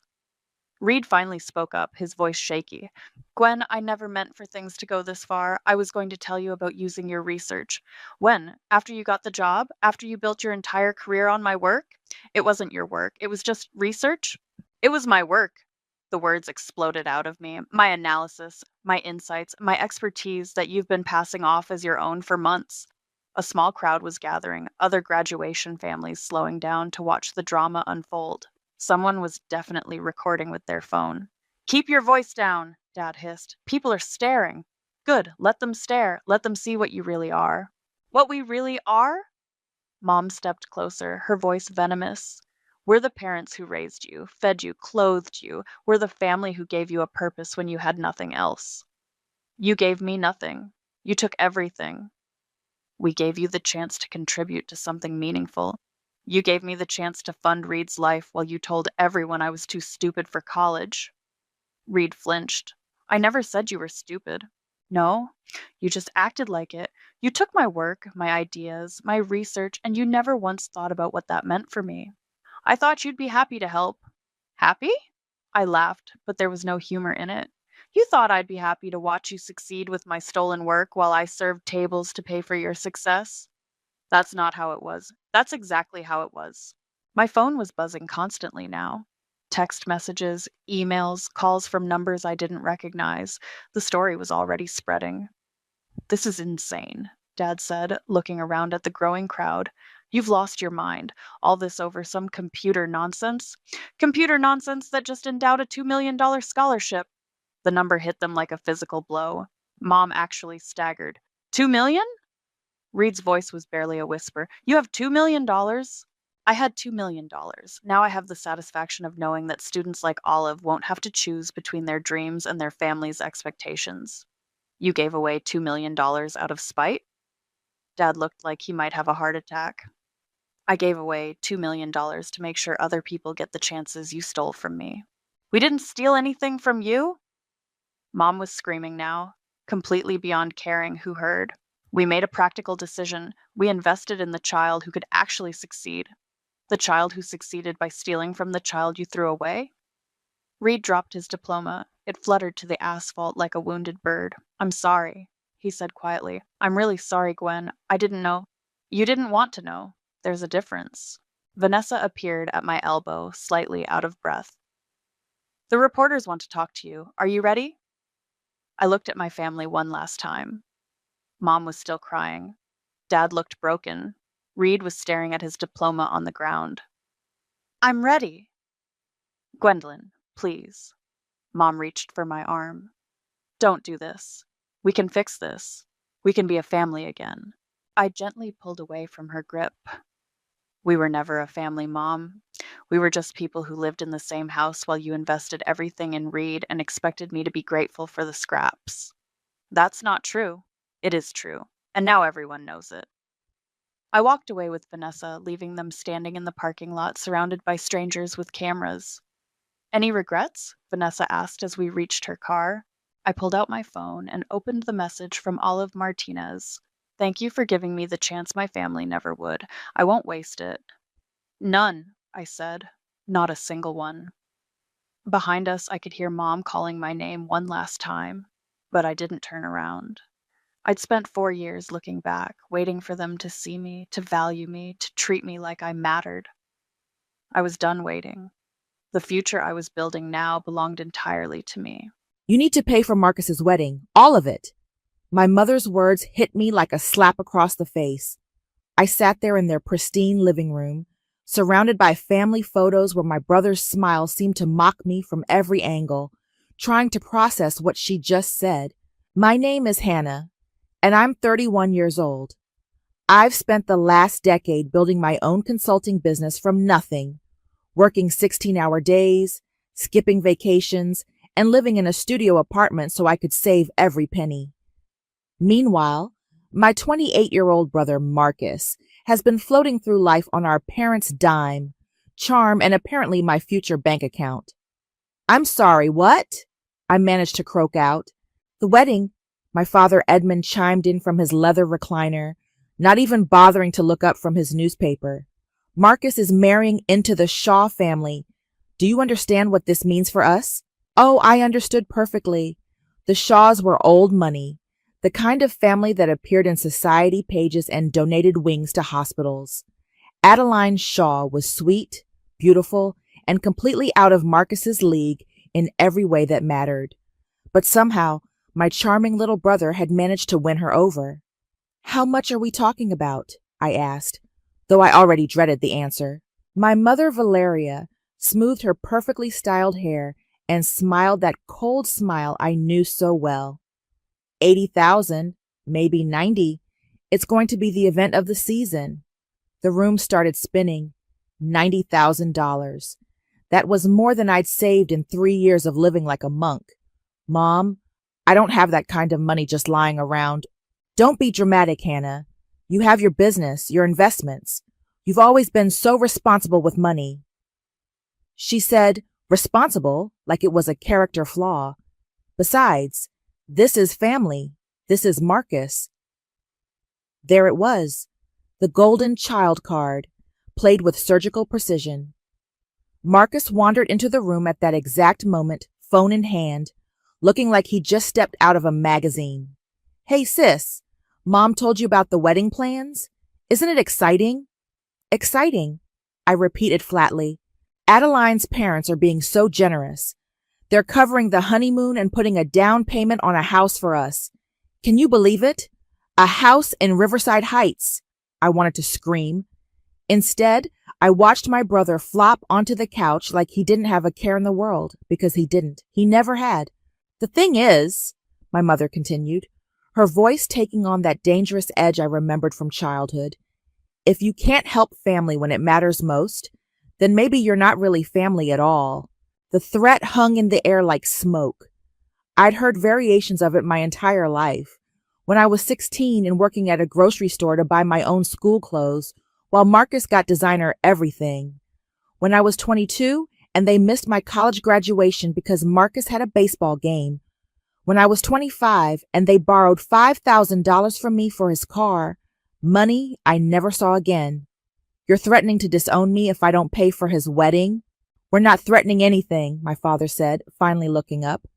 Reed finally spoke up, his voice shaky. Gwen, I never meant for things to go this far. I was going to tell you about using your research. When? After you got the job? After you built your entire career on my work? It wasn't your work. It was just research? It was my work. The words exploded out of me. My analysis, my insights, my expertise that you've been passing off as your own for months. A small crowd was gathering, other graduation families slowing down to watch the drama unfold. Someone was definitely recording with their phone. Keep your voice down, Dad hissed. People are staring. Good, let them stare. Let them see what you really are. What we really are? Mom stepped closer, her voice venomous. We're the parents who raised you, fed you, clothed you. We're the family who gave you a purpose when you had nothing else. You gave me nothing. You took everything. We gave you the chance to contribute to something meaningful. You gave me the chance to fund Reed's life while you told everyone I was too stupid for college. Reed flinched. I never said you were stupid. No, you just acted like it. You took my work, my ideas, my research, and you never once thought about what that meant for me. I thought you'd be happy to help. Happy? I laughed, but there was no humor in it. You thought I'd be happy to watch you succeed with my stolen work while I served tables to pay for your success? That's not how it was. That's exactly how it was. My phone was buzzing constantly now. Text messages, emails, calls from numbers I didn't recognize. The story was already spreading. This is insane, Dad said, looking around at the growing crowd. You've lost your mind. All this over some computer nonsense? Computer nonsense that just endowed a $2 million scholarship. The number hit them like a physical blow. Mom actually staggered. 2 million? Reed's voice was barely a whisper. You have $2 million? I had $2 million. Now I have the satisfaction of knowing that students like Olive won't have to choose between their dreams and their family's expectations. You gave away $2 million out of spite? Dad looked like he might have a heart attack. I gave away $2 million to make sure other people get the chances you stole from me. We didn't steal anything from you? Mom was screaming now, completely beyond caring who heard. We made a practical decision. We invested in the child who could actually succeed. The child who succeeded by stealing from the child you threw away? Reed dropped his diploma. It fluttered to the asphalt like a wounded bird. I'm sorry, he said quietly. I'm really sorry, Gwen. I didn't know. You didn't want to know. There's a difference. Vanessa appeared at my elbow, slightly out of breath. The reporters want to talk to you. Are you ready? I looked at my family one last time. Mom was still crying. Dad looked broken. Reed was staring at his diploma on the ground. I'm ready. Gwendolyn, please. Mom reached for my arm. Don't do this. We can fix this. We can be a family again. I gently pulled away from her grip. We were never a family, Mom. We were just people who lived in the same house while you invested everything in Reed and expected me to be grateful for the scraps. That's not true. It is true. And now everyone knows it. I walked away with Vanessa, leaving them standing in the parking lot surrounded by strangers with cameras. Any regrets? Vanessa asked as we reached her car. I pulled out my phone and opened the message from Olive Martinez. Thank you for giving me the chance my family never would. I won't waste it. None, I said. Not a single one. Behind us, I could hear Mom calling my name one last time, but I didn't turn around. I'd spent 4 years looking back, waiting for them to see me, to value me, to treat me like I mattered. I was done waiting. The future I was building now belonged entirely to me. You need to pay for Marcus's wedding, all of it. My mother's words hit me like a slap across the face. I sat there in their pristine living room, surrounded by family photos where my brother's smile seemed to mock me from every angle, trying to process what she just said. My name is Hannah, and I'm 31 years old. I've spent the last decade building my own consulting business from nothing, working 16-hour days, skipping vacations, and living in a studio apartment so I could save every penny. Meanwhile, my 28-year-old brother Marcus has been floating through life on our parents' dime, charm, and apparently my future bank account. I'm sorry, what? I managed to croak out. The wedding, my father Edmund chimed in from his leather recliner, not even bothering to look up from his newspaper. Marcus is marrying into the Shaw family. Do you understand what this means for us? Oh, I understood perfectly. The Shaws were old money, the kind of family that appeared in society pages and donated wings to hospitals. Adeline Shaw was sweet, beautiful, and completely out of Marcus's league in every way that mattered. But somehow, my charming little brother had managed to win her over. How much are we talking about? I asked, though I already dreaded the answer. My mother Valeria smoothed her perfectly styled hair and smiled that cold smile I knew so well. 80,000, maybe 90. It's going to be the event of the season. The room started spinning. $90,000. That was more than I'd saved in 3 years of living like a monk. Mom, I don't have that kind of money just lying around. Don't be dramatic, Hannah. You have your business, your investments. You've always been so responsible with money. She said, responsible, like it was a character flaw. Besides, this is family. This is Marcus. There it was, the golden child card, played with surgical precision. Marcus wandered into the room at that exact moment, phone in hand, looking like he'd just stepped out of a magazine. Hey, sis, Mom told you about the wedding plans? Isn't it exciting? Exciting, I repeated flatly. Adeline's parents are being so generous. They're covering the honeymoon and putting a down payment on a house for us. Can you believe it? A house in Riverside Heights. I wanted to scream. Instead, I watched my brother flop onto the couch like he didn't have a care in the world, because he didn't. He never had. The thing is, my mother continued, her voice taking on that dangerous edge I remembered from childhood, If you can't help family when it matters most, then maybe you're not really family at all. The threat hung in the air like smoke. I'd heard variations of it my entire life. When I was 16 and working at a grocery store to buy my own school clothes, while Marcus got designer everything. When I was 22 and they missed my college graduation because Marcus had a baseball game. When I was 25 and they borrowed $5,000 from me for his car, money I never saw again. You're threatening to disown me if I don't pay for his wedding? We're not threatening anything, my father said, finally looking up.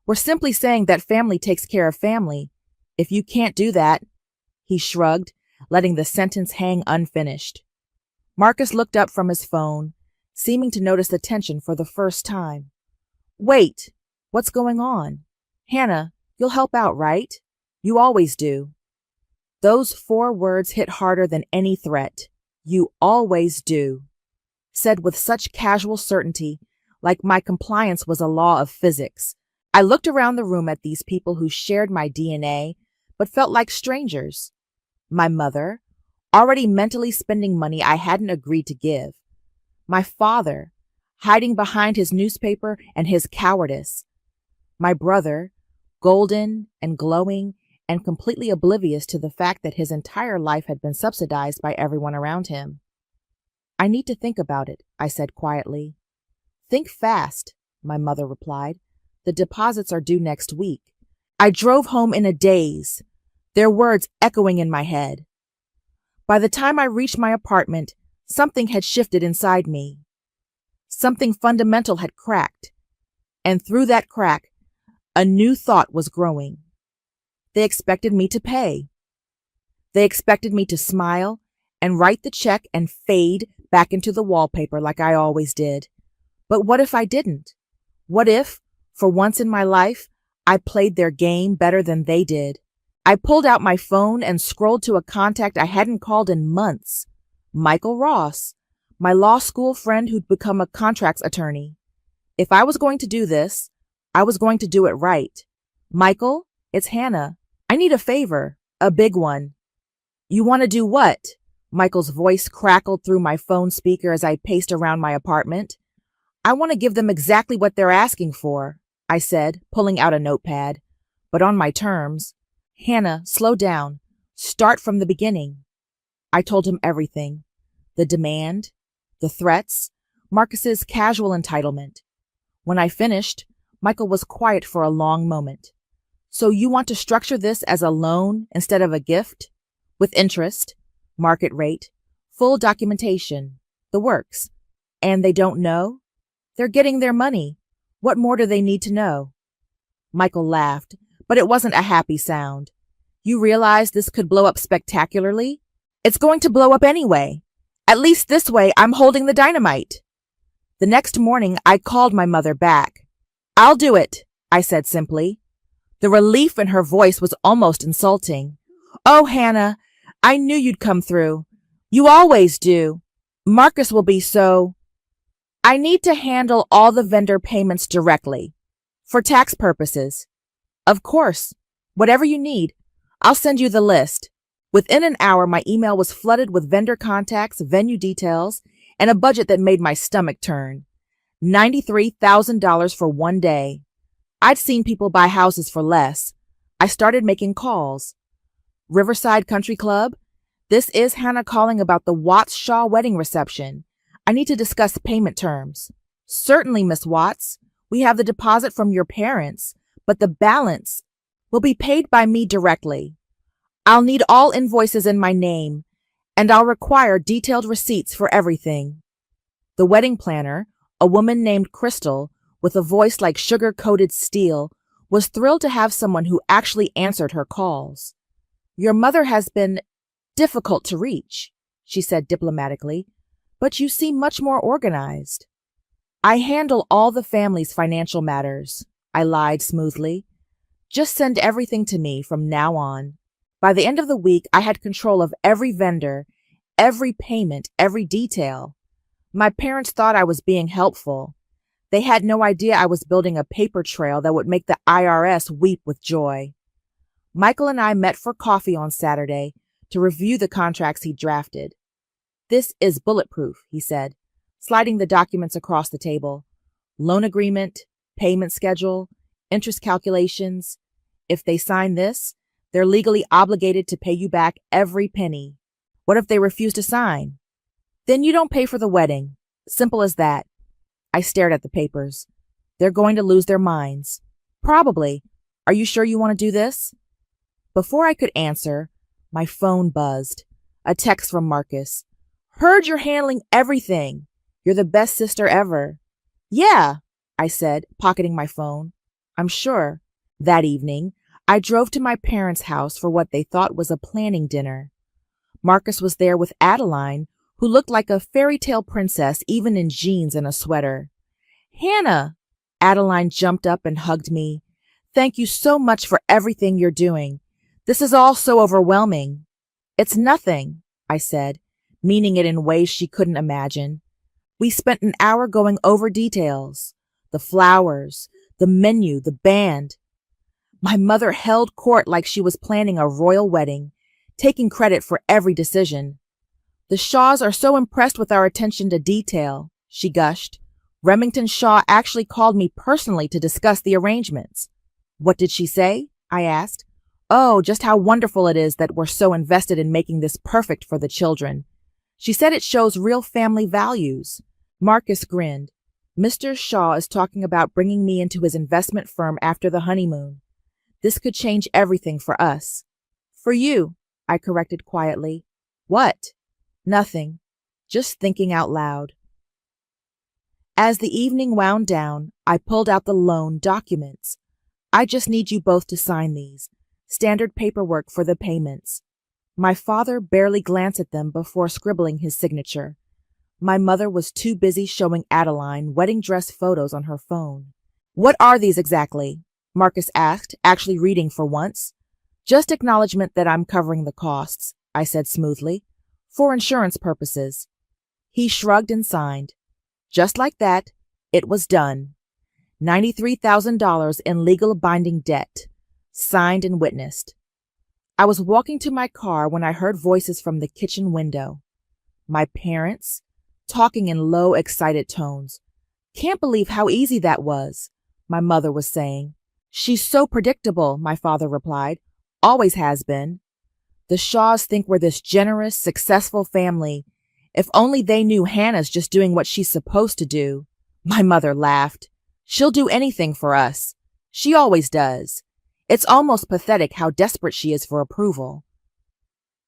We're simply saying that family takes care of family. If you can't do that, he shrugged, letting the sentence hang unfinished. Marcus looked up from his phone, seeming to notice the tension for the first time. Wait, what's going on? Hannah, you'll help out, right? You always do. Those 4 words hit harder than any threat. You always do. Said with such casual certainty, like my compliance was a law of physics. I looked around the room at these people who shared my DNA, but felt like strangers. My mother, already mentally spending money I hadn't agreed to give. My father, hiding behind his newspaper and his cowardice. My brother, golden and glowing and completely oblivious to the fact that his entire life had been subsidized by everyone around him. I need to think about it, I said quietly. Think fast, my mother replied. The deposits are due next week. I drove home in a daze, their words echoing in my head. By the time I reached my apartment, something had shifted inside me. Something fundamental had cracked, and through that crack, a new thought was growing. They expected me to pay. They expected me to smile and write the check and fade back into the wallpaper like I always did. But what if I didn't? What if, for once in my life, I played their game better than they did? I pulled out my phone and scrolled to a contact I hadn't called in months. Michael Ross, my law school friend who'd become a contracts attorney. If I was going to do this, I was going to do it right. Michael, it's Hannah. I need a favor, a big one. You want to do what? Michael's voice crackled through my phone speaker as I paced around my apartment. I want to give them exactly what they're asking for, I said, pulling out a notepad. But on my terms. Hannah, slow down. Start from the beginning. I told him everything. The demand, the threats, Marcus's casual entitlement. When I finished, Michael was quiet for a long moment. So you want to structure this as a loan instead of a gift? With interest, market rate, full documentation, the works. And they don't know? They're getting their money. What more do they need to know? Michael laughed, but it wasn't a happy sound. You realize this could blow up spectacularly? It's going to blow up anyway. At least this way I'm holding the dynamite. The next morning I called my mother back. I'll do it, I said simply. The relief in her voice was almost insulting. Oh, Hannah, I knew you'd come through. You always do. Marcus will be so... I need to handle all the vendor payments directly. For tax purposes. Of course. Whatever you need. I'll send you the list. Within an hour, my email was flooded with vendor contacts, venue details, and a budget that made my stomach turn. $93,000 for one day. I'd seen people buy houses for less. I started making calls. Riverside Country Club? This is Hannah calling about the Watts Shaw wedding reception. I need to discuss payment terms. Certainly, Miss Watts. We have the deposit from your parents, but the balance will be paid by me directly. I'll need all invoices in my name, and I'll require detailed receipts for everything. The wedding planner, a woman named Crystal, with a voice like sugar-coated steel, was thrilled to have someone who actually answered her calls. Your mother has been difficult to reach, she said diplomatically, but you seem much more organized. I handle all the family's financial matters, I lied smoothly. Just send everything to me from now on. By the end of the week, I had control of every vendor, every payment, every detail. My parents thought I was being helpful. They had no idea I was building a paper trail that would make the IRS weep with joy. Michael and I met for coffee on Saturday to review the contracts he drafted. This is bulletproof, he said, sliding the documents across the table. Loan agreement, payment schedule, interest calculations. If they sign this, they're legally obligated to pay you back every penny. What if they refuse to sign? Then you don't pay for the wedding. Simple as that. I stared at the papers. They're going to lose their minds. Probably. Are you sure you want to do this? Before I could answer, my phone buzzed. A text from Marcus. Heard you're handling everything. You're the best sister ever. Yeah, I said, pocketing my phone. I'm sure. That evening, I drove to my parents' house for what they thought was a planning dinner. Marcus was there with Adeline, who looked like a fairy tale princess even in jeans and a sweater. Hannah! Adeline jumped up and hugged me. Thank you so much for everything you're doing. This is all so overwhelming. It's nothing, I said, meaning it in ways she couldn't imagine. We spent an hour going over details. The flowers, the menu, the band. My mother held court like she was planning a royal wedding, taking credit for every decision. The Shaws are so impressed with our attention to detail, she gushed. Remington Shaw actually called me personally to discuss the arrangements. What did she say? I asked. Oh, just how wonderful it is that we're so invested in making this perfect for the children. She said it shows real family values. Marcus grinned. Mr. Shaw is talking about bringing me into his investment firm after the honeymoon. This could change everything for us. For you, I corrected quietly. What? Nothing. Just thinking out loud. As the evening wound down, I pulled out the loan documents. I just need you both to sign these. Standard paperwork for the payments. My father barely glanced at them before scribbling his signature. My mother was too busy showing Adeline wedding dress photos on her phone. What are these exactly? Marcus asked, actually reading for once. Just acknowledgement that I'm covering the costs, I said smoothly. For insurance purposes. He shrugged and signed. Just like that, it was done. $93,000 in legal binding debt. Signed and witnessed. I was walking to my car when I heard voices from the kitchen window. My parents, talking in low, excited tones. Can't believe how easy that was, my mother was saying. She's so predictable, my father replied. Always has been. The Shaws think we're this generous, successful family. If only they knew Hannah's just doing what she's supposed to do. My mother laughed. She'll do anything for us. She always does. It's almost pathetic how desperate she is for approval.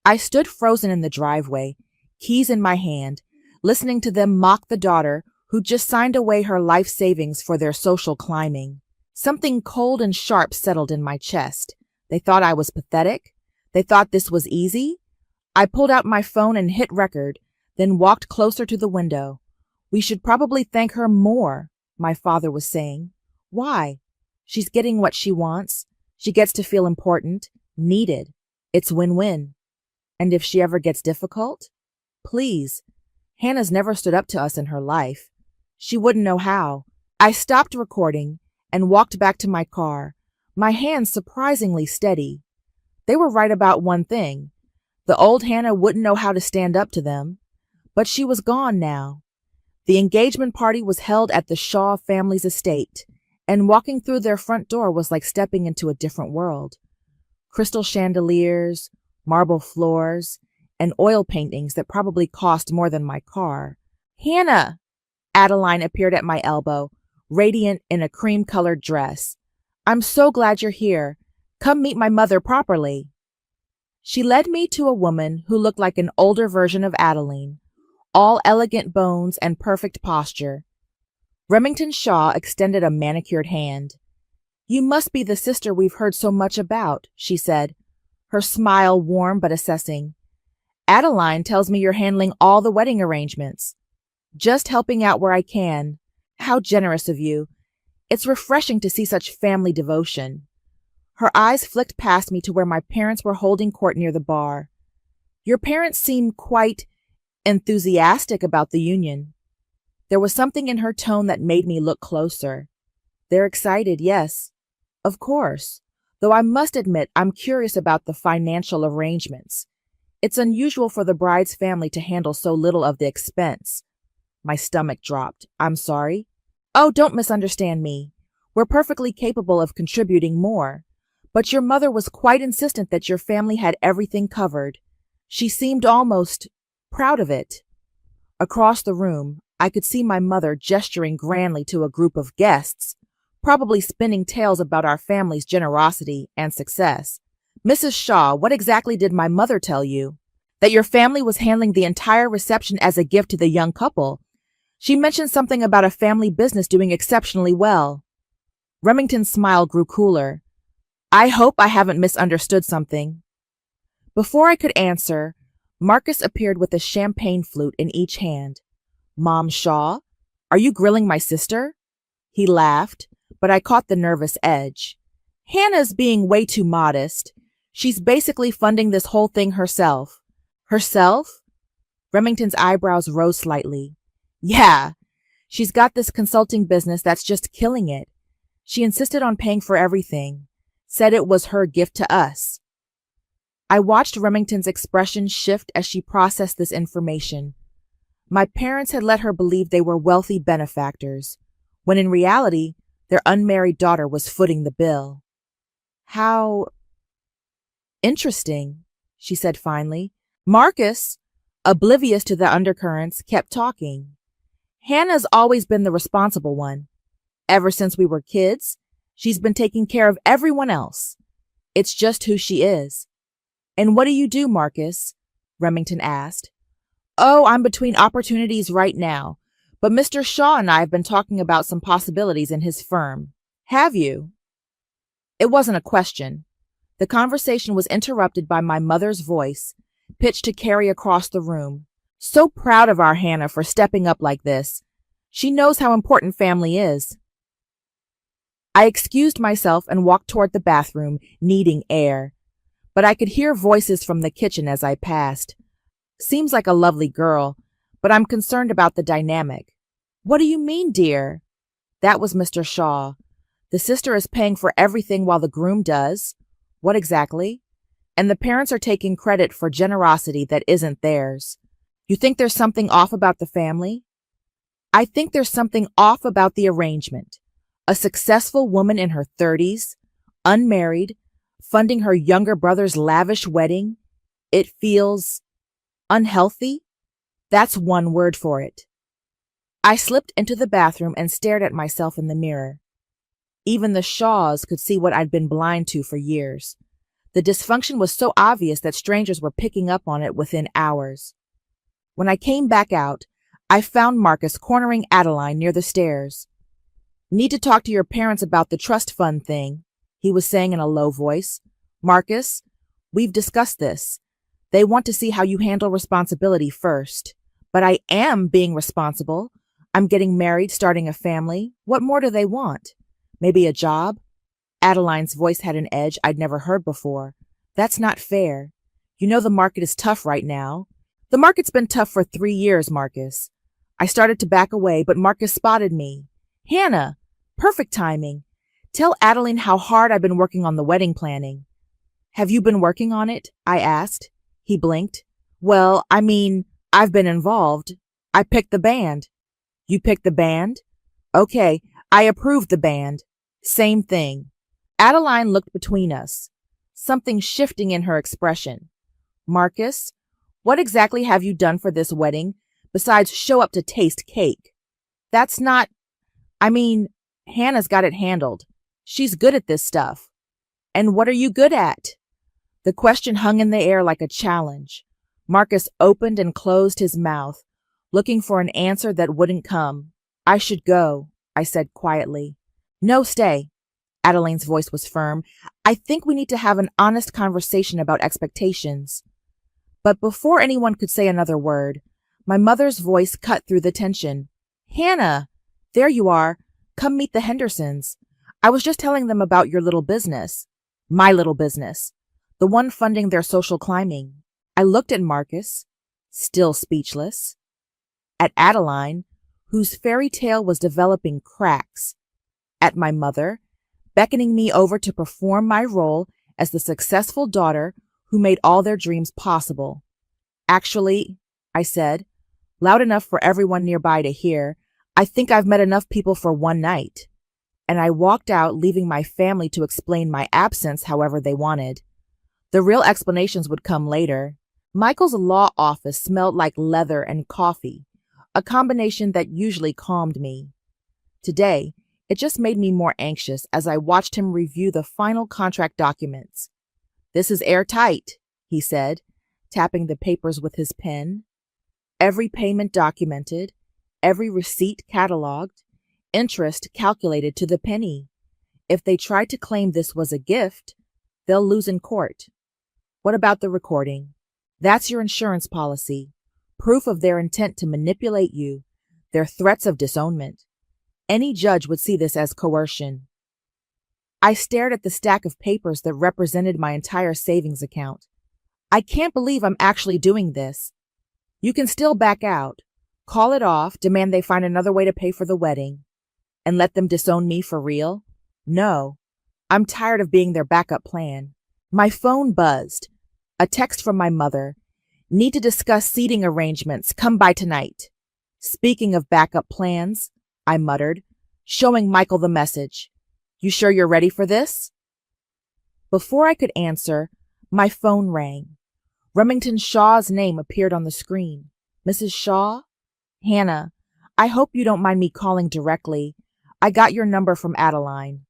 I stood frozen in the driveway, keys in my hand, listening to them mock the daughter who just signed away her life savings for their social climbing. Something cold and sharp settled in my chest. They thought I was pathetic. They thought this was easy. I pulled out my phone and hit record, then walked closer to the window. We should probably thank her more, my father was saying. Why? She's getting what she wants. She gets to feel important, needed. It's win-win. And if she ever gets difficult? Please. Hannah's never stood up to us in her life. She wouldn't know how. I stopped recording and walked back to my car, my hands surprisingly steady. They were right about one thing. The old Hannah wouldn't know how to stand up to them. But she was gone now. The engagement party was held at the Shaw family's estate, and walking through their front door was like stepping into a different world. Crystal chandeliers, marble floors, and oil paintings that probably cost more than my car. Hannah! Adeline appeared at my elbow, radiant in a cream-colored dress. I'm so glad you're here. Come meet my mother properly. She led me to a woman who looked like an older version of Adeline, all elegant bones and perfect posture. Remington Shaw extended a manicured hand. You must be the sister we've heard so much about, she said, her smile warm but assessing. Adeline tells me you're handling all the wedding arrangements. Just helping out where I can. How generous of you. It's refreshing to see such family devotion. Her eyes flicked past me to where my parents were holding court near the bar. Your parents seem quite enthusiastic about the union. There was something in her tone that made me look closer. They're excited, yes. Of course. Though I must admit I'm curious about the financial arrangements. It's unusual for the bride's family to handle so little of the expense. My stomach dropped. I'm sorry. Oh, don't misunderstand me. We're perfectly capable of contributing more. But your mother was quite insistent that your family had everything covered. She seemed almost proud of it. Across the room, I could see my mother gesturing grandly to a group of guests, probably spinning tales about our family's generosity and success. Mrs. Shaw, what exactly did my mother tell you? That your family was handling the entire reception as a gift to the young couple. She mentioned something about a family business doing exceptionally well. Remington's smile grew cooler. I hope I haven't misunderstood something. Before I could answer, Marcus appeared with a champagne flute in each hand. Mom Shaw, are you grilling my sister? He laughed, but I caught the nervous edge. Hannah's being way too modest. She's basically funding this whole thing herself. Herself? Remington's eyebrows rose slightly. Yeah, she's got this consulting business that's just killing it. She insisted on paying for everything, said it was her gift to us. I watched Remington's expression shift as she processed this information. My parents had let her believe they were wealthy benefactors, when in reality, their unmarried daughter was footing the bill. How interesting, she said finally. Marcus, oblivious to the undercurrents, kept talking. Hannah's always been the responsible one. Ever since we were kids, she's been taking care of everyone else. It's just who she is. And what do you do, Marcus? Remington asked. Oh, I'm between opportunities right now, but Mr. Shaw and I have been talking about some possibilities in his firm. Have you? It wasn't a question. The conversation was interrupted by my mother's voice, pitched to carry across the room. So proud of our Hannah for stepping up like this. She knows how important family is. I excused myself and walked toward the bathroom, needing air. But I could hear voices from the kitchen as I passed. Seems like a lovely girl, but I'm concerned about the dynamic. What do you mean, dear? That was Mr. Shaw. The sister is paying for everything while the groom does. What exactly? And the parents are taking credit for generosity that isn't theirs. You think there's something off about the family? I think there's something off about the arrangement. A successful woman in her 30s, unmarried, funding her younger brother's lavish wedding. It feels unhealthy? That's one word for it. I slipped into the bathroom and stared at myself in the mirror. Even the Shaws could see what I'd been blind to for years. The dysfunction was so obvious that strangers were picking up on it within hours. When I came back out, I found Marcus cornering Adeline near the stairs. Need to talk to your parents about the trust fund thing, he was saying in a low voice. Marcus, we've discussed this. They want to see how you handle responsibility first. But I am being responsible. I'm getting married, starting a family. What more do they want? Maybe a job? Adeline's voice had an edge I'd never heard before. That's not fair. You know the market is tough right now. The market's been tough for 3 years, Marcus. I started to back away, but Marcus spotted me. Hannah, perfect timing. Tell Adeline how hard I've been working on the wedding planning. Have you been working on it? I asked. He blinked. Well, I've been involved. I picked the band. You picked the band? Okay, I approved the band. Same thing. Adeline looked between us, something shifting in her expression. Marcus, what exactly have you done for this wedding besides show up to taste cake? That's not... Hannah's got it handled. She's good at this stuff. And what are you good at? The question hung in the air like a challenge. Marcus opened and closed his mouth, looking for an answer that wouldn't come. I should go, I said quietly. No, stay. Adeline's voice was firm. I think we need to have an honest conversation about expectations. But before anyone could say another word, my mother's voice cut through the tension. Hannah, there you are. Come meet the Hendersons. I was just telling them about your little business. My little business. The one funding their social climbing. I looked at Marcus, still speechless. At Adeline, whose fairy tale was developing cracks. At my mother, beckoning me over to perform my role as the successful daughter who made all their dreams possible. Actually, I said, loud enough for everyone nearby to hear, I think I've met enough people for one night. And I walked out, leaving my family to explain my absence however they wanted. The real explanations would come later. Michael's law office smelled like leather and coffee, a combination that usually calmed me. Today, it just made me more anxious as I watched him review the final contract documents. This is airtight, he said, tapping the papers with his pen. Every payment documented, every receipt cataloged, interest calculated to the penny. If they try to claim this was a gift, they'll lose in court. What about the recording? That's your insurance policy, proof of their intent to manipulate you, their threats of disownment. Any judge would see this as coercion. I stared at the stack of papers that represented my entire savings account. I can't believe I'm actually doing this. You can still back out, call it off, demand they find another way to pay for the wedding, and let them disown me for real? No, I'm tired of being their backup plan. My phone buzzed. A text from my mother. Need to discuss seating arrangements. Come by tonight. Speaking of backup plans, I muttered, showing Michael the message. You sure you're ready for this? Before I could answer, my phone rang. Remington Shaw's name appeared on the screen. Mrs. Shaw? Hannah, I hope you don't mind me calling directly. I got your number from Adeline.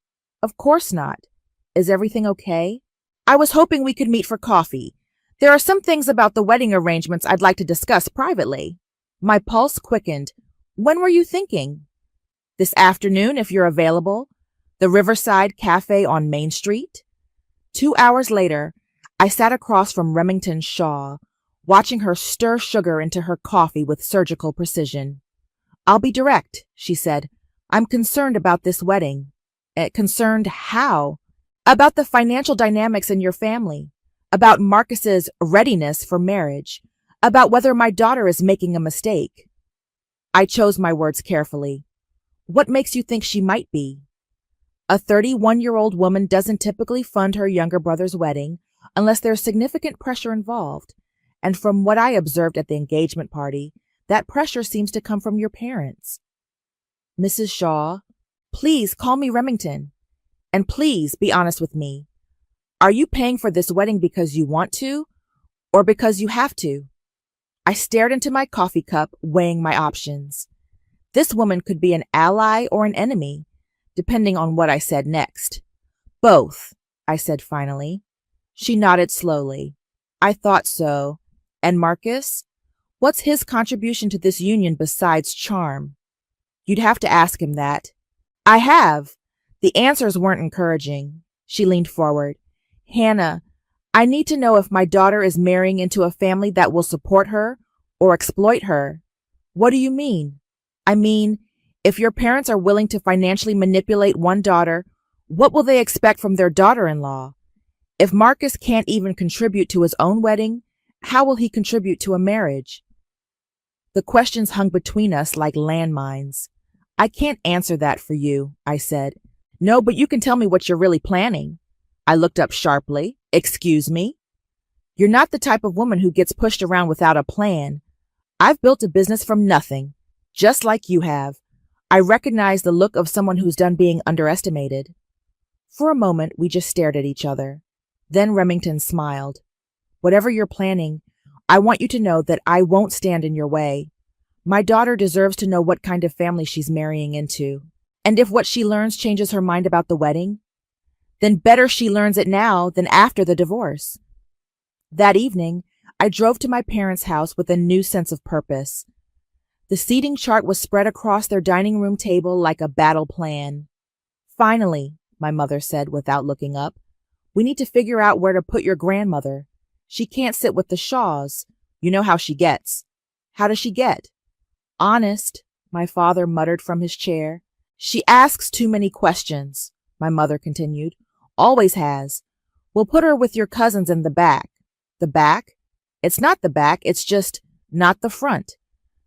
Of course not. Is everything okay? I was hoping we could meet for coffee. There are some things about the wedding arrangements I'd like to discuss privately. My pulse quickened. When were you thinking? This afternoon, if you're available. The Riverside Cafe on Main Street. 2 hours later, I sat across from Remington Shaw, watching her stir sugar into her coffee with surgical precision. I'll be direct, she said. I'm concerned about this wedding. Concerned how? About the financial dynamics in your family. About Marcus's readiness for marriage. About whether my daughter is making a mistake. I chose my words carefully. What makes you think she might be? A 31-year-old woman doesn't typically fund her younger brother's wedding unless there's significant pressure involved. And from what I observed at the engagement party, that pressure seems to come from your parents. Mrs. Shaw, please call me Remington. And please be honest with me. Are you paying for this wedding because you want to, or because you have to? I stared into my coffee cup, weighing my options. This woman could be an ally or an enemy, depending on what I said next. Both, I said finally. She nodded slowly. I thought so. And Marcus? What's his contribution to this union besides charm? You'd have to ask him that. I have. The answers weren't encouraging. She leaned forward. Hannah, I need to know if my daughter is marrying into a family that will support her or exploit her. What do you mean? I mean, if your parents are willing to financially manipulate one daughter, what will they expect from their daughter-in-law? If Marcus can't even contribute to his own wedding, how will he contribute to a marriage? The questions hung between us like landmines. I can't answer that for you, I said. No, but you can tell me what you're really planning. I looked up sharply. Excuse me? You're not the type of woman who gets pushed around without a plan. I've built a business from nothing, just like you have. I recognize the look of someone who's done being underestimated. For a moment, we just stared at each other. Then Remington smiled. Whatever you're planning, I want you to know that I won't stand in your way. My daughter deserves to know what kind of family she's marrying into. And if what she learns changes her mind about the wedding, then better she learns it now than after the divorce. That evening, I drove to my parents' house with a new sense of purpose. The seating chart was spread across their dining room table like a battle plan. Finally, my mother said without looking up, we need to figure out where to put your grandmother. She can't sit with the Shaws. You know how she gets. How does she get? Honest, my father muttered from his chair. She asks too many questions, my mother continued. Always has. We'll put her with your cousins in the back. The back? It's not the back, it's just not the front.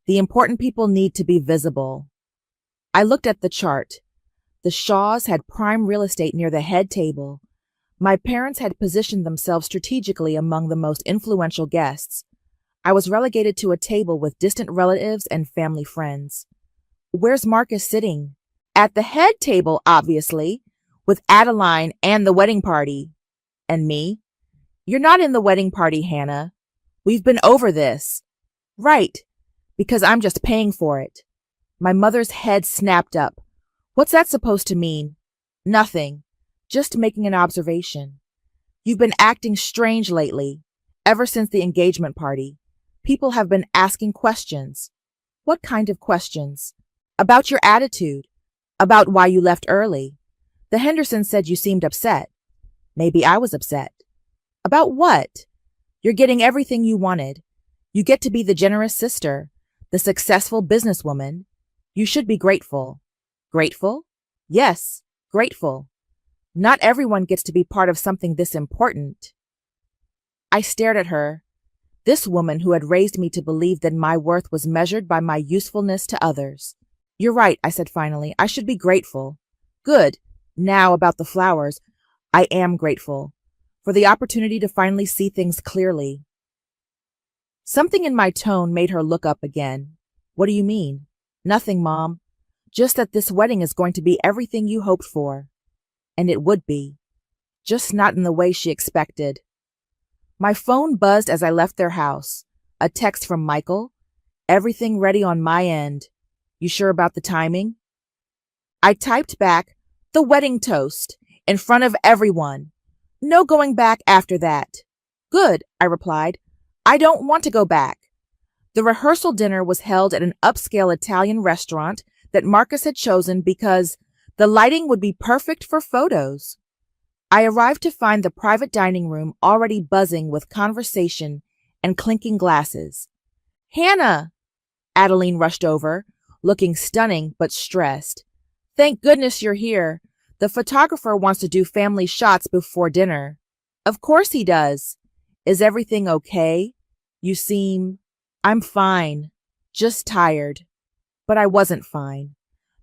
The important people need to be visible. I looked at the chart. The Shaws had prime real estate near the head table. My parents had positioned themselves strategically among the most influential guests. I was relegated to a table with distant relatives and family friends. Where's Marcus sitting? At the head table, obviously, with Adeline and the wedding party. And me? You're not in the wedding party, Hannah. We've been over this. Right, because I'm just paying for it. My mother's head snapped up. What's that supposed to mean? Nothing. Just making an observation. You've been acting strange lately, ever since the engagement party. People have been asking questions. What kind of questions? About your attitude. About why you left early. The Hendersons said you seemed upset. Maybe I was upset. About what? You're getting everything you wanted. You get to be the generous sister, the successful businesswoman. You should be grateful. Grateful? Yes, grateful. Not everyone gets to be part of something this important. I stared at her. This woman who had raised me to believe that my worth was measured by my usefulness to others. You're right, I said finally. I should be grateful. Good. Now about the flowers. I am grateful for the opportunity to finally see things clearly. Something in my tone made her look up again. What do you mean? Nothing, Mom. Just that this wedding is going to be everything you hoped for. And it would be. Just not in the way she expected. My phone buzzed as I left their house. A text from Michael. Everything ready on my end. You sure about the timing? I typed back, the wedding toast, in front of everyone. No going back after that. Good, I replied. I don't want to go back. The rehearsal dinner was held at an upscale Italian restaurant that Marcus had chosen because the lighting would be perfect for photos. I arrived to find the private dining room already buzzing with conversation and clinking glasses. Hannah! Adeline rushed over, looking stunning but stressed. Thank goodness you're here. The photographer wants to do family shots before dinner. Of course he does. Is everything okay? You seem... I'm fine. Just tired. But I wasn't fine.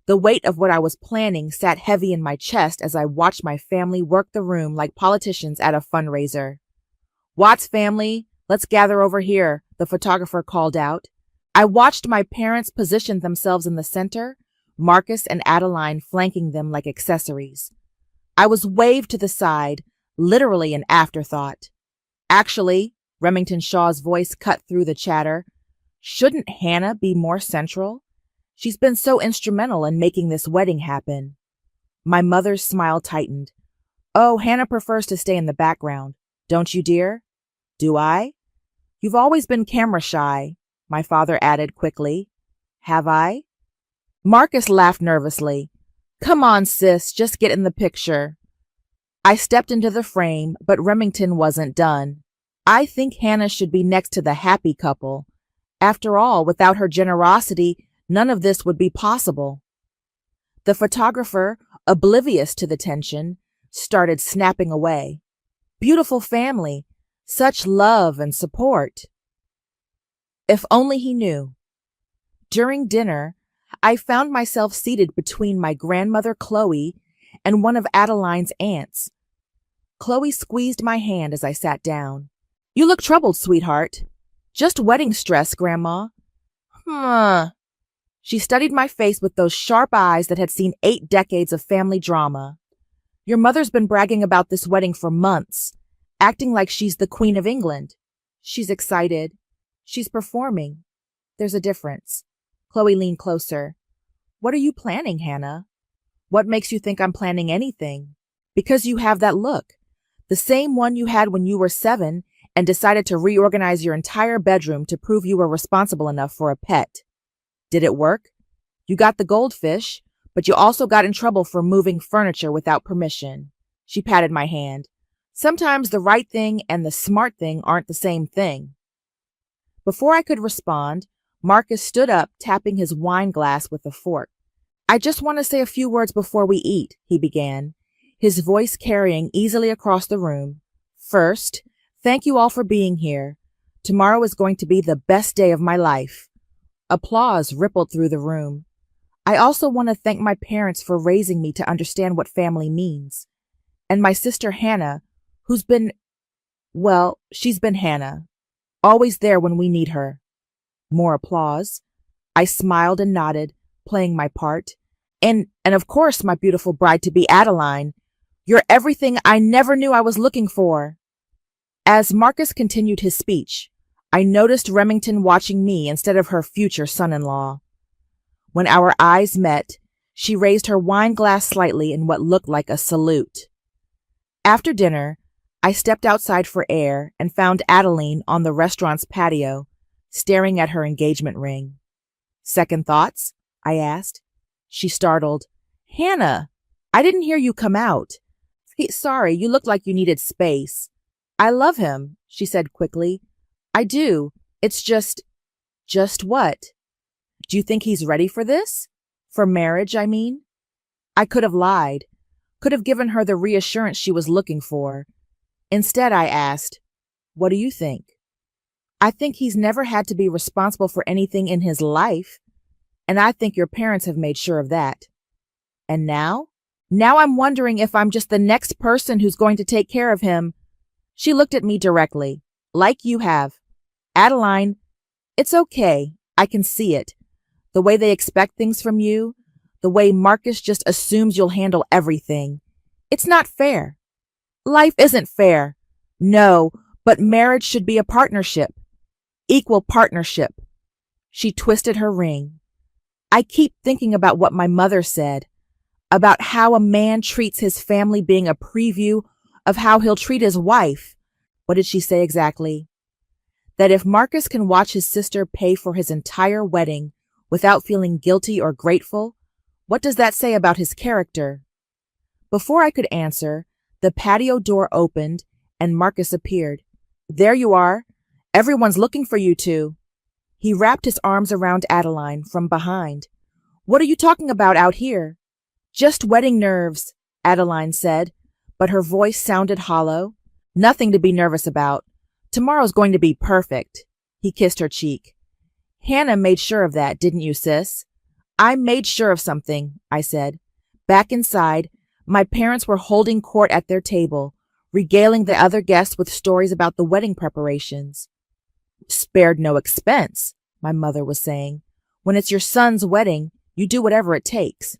The weight of what I was planning sat heavy in my chest as I watched my family work the room like politicians at a fundraiser. Watts family, let's gather over here, the photographer called out. I watched my parents position themselves in the center, Marcus and Adeline flanking them like accessories. I was waved to the side, literally an afterthought. Actually, Remington Shaw's voice cut through the chatter, shouldn't Hannah be more central? She's been so instrumental in making this wedding happen. My mother's smile tightened. Oh, Hannah prefers to stay in the background. Don't you, dear? Do I? You've always been camera shy, my father added quickly. Have I? Marcus laughed nervously. Come on, sis, just get in the picture. I stepped into the frame, but Remington wasn't done. I think Hannah should be next to the happy couple. After all, without her generosity, none of this would be possible. The photographer, oblivious to the tension, started snapping away. Beautiful family, such love and support. If only he knew. During dinner, I found myself seated between my grandmother Chloe and one of Adeline's aunts. Chloe squeezed my hand as I sat down. You look troubled, sweetheart. Just wedding stress, Grandma. She studied my face with those sharp eyes that had seen 8 decades of family drama. Your mother's been bragging about this wedding for months, acting like she's the Queen of England. She's excited. She's performing. There's a difference. Chloe leaned closer. What are you planning, Hannah? What makes you think I'm planning anything? Because you have that look. The same one you had when you were 7 and decided to reorganize your entire bedroom to prove you were responsible enough for a pet. Did it work? You got the goldfish, but you also got in trouble for moving furniture without permission. She patted my hand. Sometimes the right thing and the smart thing aren't the same thing. Before I could respond, Marcus stood up, tapping his wine glass with a fork. I just want to say a few words before we eat, he began, his voice carrying easily across the room. First, thank you all for being here. Tomorrow is going to be the best day of my life. Applause rippled through the room. I also want to thank my parents for raising me to understand what family means. And my sister Hannah, who's been, well, she's been Hannah. always there when we need her. More applause. I smiled and nodded, playing my part. And of course, my beautiful bride-to-be Adeline. You're everything I never knew I was looking for. As Marcus continued his speech, I noticed Remington watching me instead of her future son-in-law. When our eyes met, she raised her wine glass slightly in what looked like a salute. After dinner, I stepped outside for air and found Adeline on the restaurant's patio, staring at her engagement ring. Second thoughts? I asked. She startled. Hannah, I didn't hear you come out. Sorry, you looked like you needed space. I love him, she said quickly. I do. It's just what? Do you think he's ready for this? For marriage, I mean? I could have lied, could have given her the reassurance she was looking for. Instead, I asked, what do you think? I think he's never had to be responsible for anything in his life, and I think your parents have made sure of that. And now? Now I'm wondering if I'm just the next person who's going to take care of him. She looked at me directly, like you have. Adeline, it's okay. I can see it. The way they expect things from you, the way Marcus just assumes you'll handle everything. It's not fair. Life isn't fair. No, but marriage should be a partnership. Equal partnership. She twisted her ring. I keep thinking about what my mother said, about how a man treats his family being a preview of how he'll treat his wife. What did she say exactly? That if Marcus can watch his sister pay for his entire wedding without feeling guilty or grateful, what does that say about his character? Before I could answer, the patio door opened and Marcus appeared. There you are. Everyone's looking for you two. He wrapped his arms around Adeline from behind. What are you talking about out here? Just wedding nerves, Adeline said, but her voice sounded hollow. Nothing to be nervous about. Tomorrow's going to be perfect. He kissed her cheek. Hannah made sure of that, didn't you, sis? I made sure of something, I said. Back inside, my parents were holding court at their table, regaling the other guests with stories about the wedding preparations. Spared no expense, my mother was saying. When it's your son's wedding, you do whatever it takes.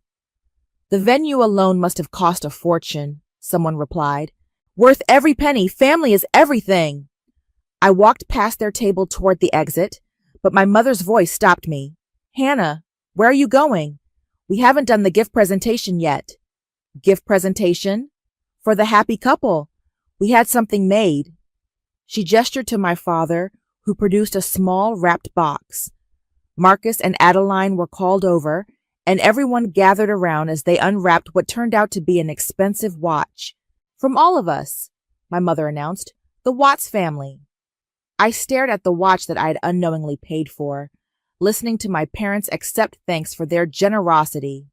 The venue alone must have cost a fortune, someone replied. Worth every penny. Family is everything. I walked past their table toward the exit, but my mother's voice stopped me. Hannah, where are you going? We haven't done the gift presentation yet. Gift presentation? For the happy couple. We had something made. She gestured to my father, who produced a small wrapped box. Marcus and Adeline were called over, and everyone gathered around as they unwrapped what turned out to be an expensive watch. From all of us, my mother announced, the Watts family. I stared at the watch that I had unknowingly paid for, listening to my parents accept thanks for their generosity.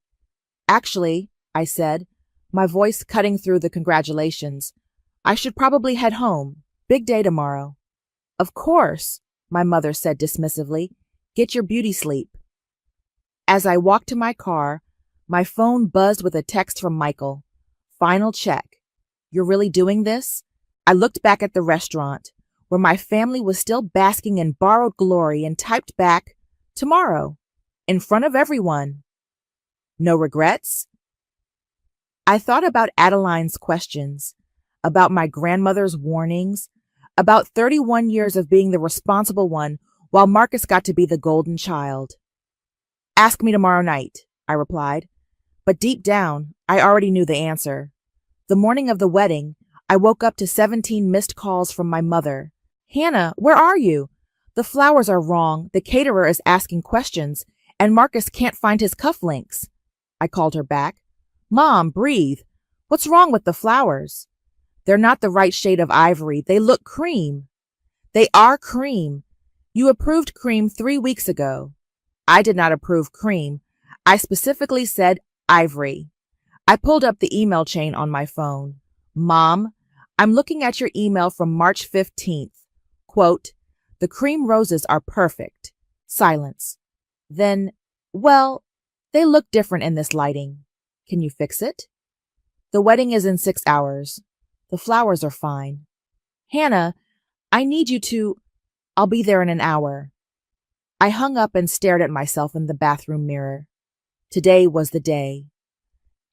Actually, I said, my voice cutting through the congratulations, I should probably head home. Big day tomorrow. Of course, my mother said dismissively. Get your beauty sleep. As I walked to my car, my phone buzzed with a text from Michael. Final check. You're really doing this? I looked back at the restaurant, where my family was still basking in borrowed glory, and typed back, tomorrow, in front of everyone. No regrets? I thought about Adeline's questions, about my grandmother's warnings, about 31 years of being the responsible one while Marcus got to be the golden child. Ask me tomorrow night, I replied, but deep down, I already knew the answer. The morning of the wedding, I woke up to 17 missed calls from my mother. Hannah, where are you? The flowers are wrong, the caterer is asking questions, and Marcus can't find his cufflinks. I called her back. Mom, breathe. What's wrong with the flowers? They're not the right shade of ivory. They look cream. They are cream. You approved cream 3 weeks ago. I did not approve cream. I specifically said ivory. I pulled up the email chain on my phone. Mom, I'm looking at your email from March 15th. Quote, the cream roses are perfect. Silence. Then, well, they look different in this lighting. Can you fix it? The wedding is in 6 hours. The flowers are fine. Hannah, I need you to... I'll be there in an hour. I hung up and stared at myself in the bathroom mirror. Today was the day.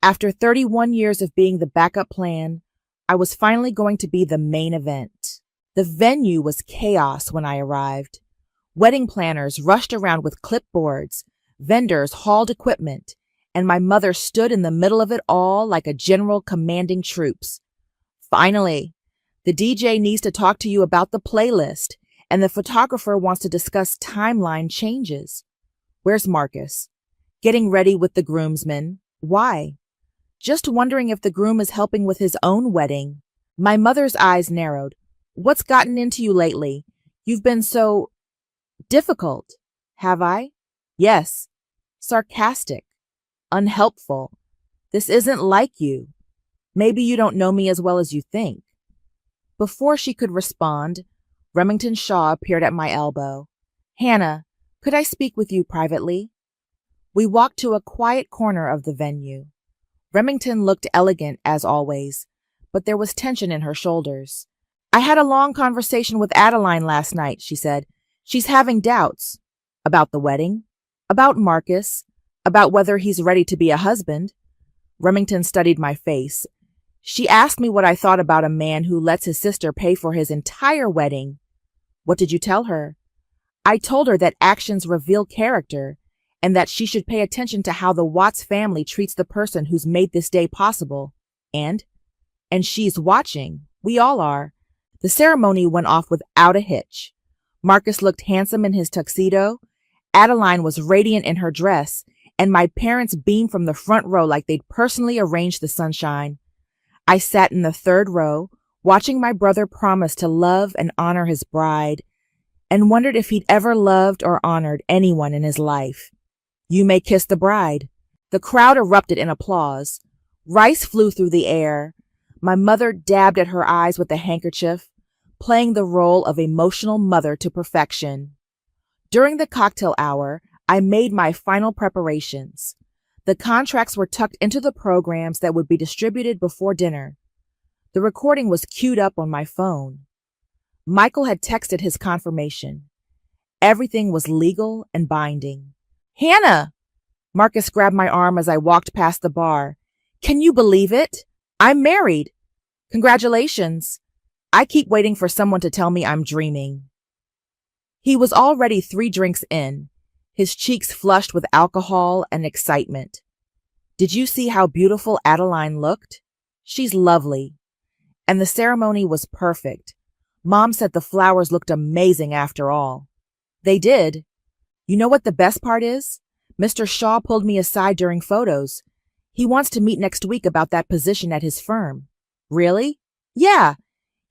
After 31 years of being the backup plan, I was finally going to be the main event. The venue was chaos when I arrived. Wedding planners rushed around with clipboards, vendors hauled equipment, and my mother stood in the middle of it all like a general commanding troops. Finally, the DJ needs to talk to you about the playlist, and the photographer wants to discuss timeline changes. Where's Marcus? Getting ready with the groomsmen. Why? Just wondering if the groom is helping with his own wedding. My mother's eyes narrowed. What's gotten into you lately? You've been so difficult. Have I? Yes. Sarcastic. Unhelpful. This isn't like you. Maybe you don't know me as well as you think. Before she could respond, Remington Shaw appeared at my elbow. Hannah, could I speak with you privately? We walked to a quiet corner of the venue. Remington looked elegant as always, but there was tension in her shoulders. I had a long conversation with Adeline last night, she said. She's having doubts. About the wedding? About Marcus? About whether he's ready to be a husband? Remington studied my face. She asked me what I thought about a man who lets his sister pay for his entire wedding. What did you tell her? I told her that actions reveal character, and that she should pay attention to how the Watts family treats the person who's made this day possible. And she's watching. We all are. The ceremony went off without a hitch. Marcus looked handsome in his tuxedo. Adeline was radiant in her dress, and my parents beamed from the front row like they'd personally arranged the sunshine. I sat in the third row, watching my brother promise to love and honor his bride, and wondered if he'd ever loved or honored anyone in his life. You may kiss the bride. The crowd erupted in applause. Rice flew through the air. My mother dabbed at her eyes with a handkerchief, playing the role of emotional mother to perfection. During the cocktail hour, I made my final preparations. The contracts were tucked into the programs that would be distributed before dinner. The recording was queued up on my phone. Michael had texted his confirmation. Everything was legal and binding. Hannah! Marcus grabbed my arm as I walked past the bar. Can you believe it? I'm married. Congratulations. I keep waiting for someone to tell me I'm dreaming. He was already 3 drinks in, his cheeks flushed with alcohol and excitement. Did you see how beautiful Adeline looked? She's lovely. And the ceremony was perfect. Mom said the flowers looked amazing after all. They did. You know what the best part is? Mr. Shaw pulled me aside during photos. He wants to meet next week about that position at his firm. Really? Yeah.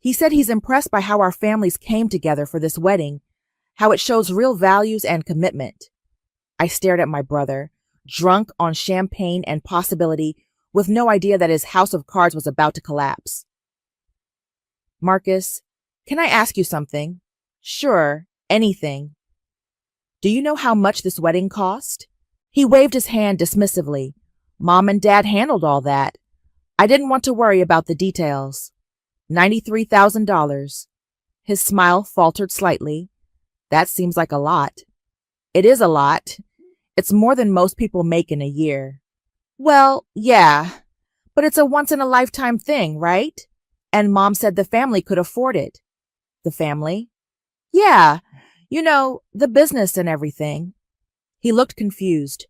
He said he's impressed by how our families came together for this wedding, how it shows real values and commitment. I stared at my brother, drunk on champagne and possibility, with no idea that his house of cards was about to collapse. Marcus, can I ask you something? Sure, anything. Do you know how much this wedding cost? He waved his hand dismissively. Mom and Dad handled all that. I didn't want to worry about the details. $93,000. His smile faltered slightly. That seems like a lot. It is a lot. It's more than most people make in a year. Well, yeah, but it's a once-in-a-lifetime thing, right? And Mom said the family could afford it. The family? Yeah, you know, the business and everything. He looked confused.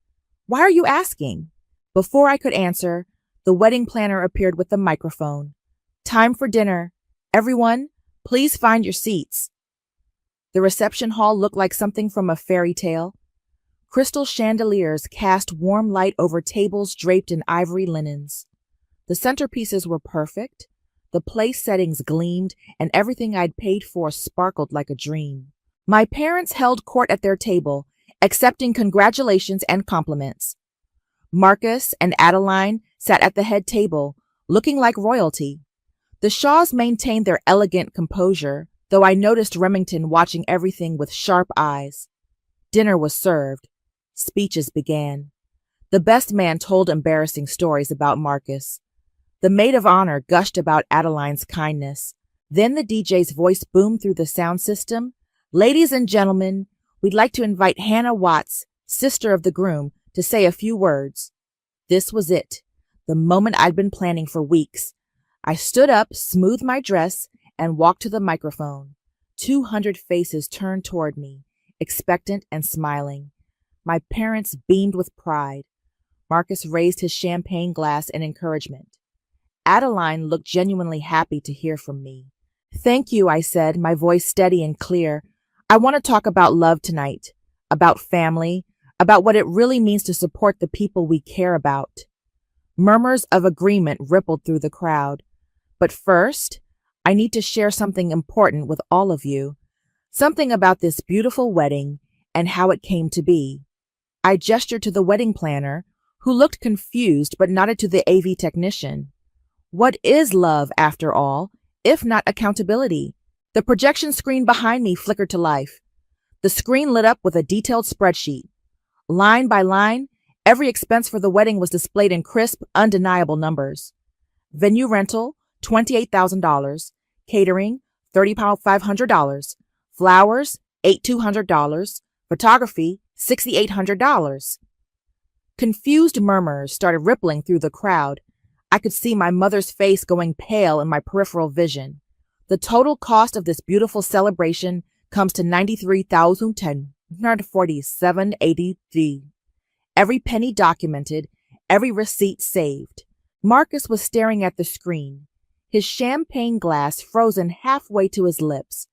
Why are you asking? Before I could answer, the wedding planner appeared with the microphone. Time for dinner. Everyone, please find your seats. The reception hall looked like something from a fairy tale. Crystal chandeliers cast warm light over tables draped in ivory linens. The centerpieces were perfect. The place settings gleamed, and everything I'd paid for sparkled like a dream. My parents held court at their table, accepting congratulations and compliments. Marcus and Adeline sat at the head table, looking like royalty. The Shaws maintained their elegant composure, though I noticed Remington watching everything with sharp eyes. Dinner was served. Speeches began. The best man told embarrassing stories about Marcus. The maid of honor gushed about Adeline's kindness. Then the DJ's voice boomed through the sound system, Ladies and gentlemen, we'd like to invite Hannah Watts, sister of the groom, to say a few words. This was it, the moment I'd been planning for weeks. I stood up, smoothed my dress, and walked to the microphone. 200 faces turned toward me, expectant and smiling. My parents beamed with pride. Marcus raised his champagne glass in encouragement. Adeline looked genuinely happy to hear from me. Thank you, I said, my voice steady and clear. I want to talk about love tonight, about family, about what it really means to support the people we care about. Murmurs of agreement rippled through the crowd. But first, I need to share something important with all of you, something about this beautiful wedding and how it came to be. I gestured to the wedding planner, who looked confused but nodded to the AV technician. What is love, after all, if not accountability? The projection screen behind me flickered to life. The screen lit up with a detailed spreadsheet. Line by line, every expense for the wedding was displayed in crisp, undeniable numbers. Venue rental, $28,000. Catering, $3,500. Flowers, $8,200. Photography, $6,800. Confused murmurs started rippling through the crowd. I could see my mother's face going pale in my peripheral vision. The total cost of this beautiful celebration comes to $93,147.83. Every penny documented, every receipt saved. Marcus was staring at the screen, his champagne glass frozen halfway to his lips.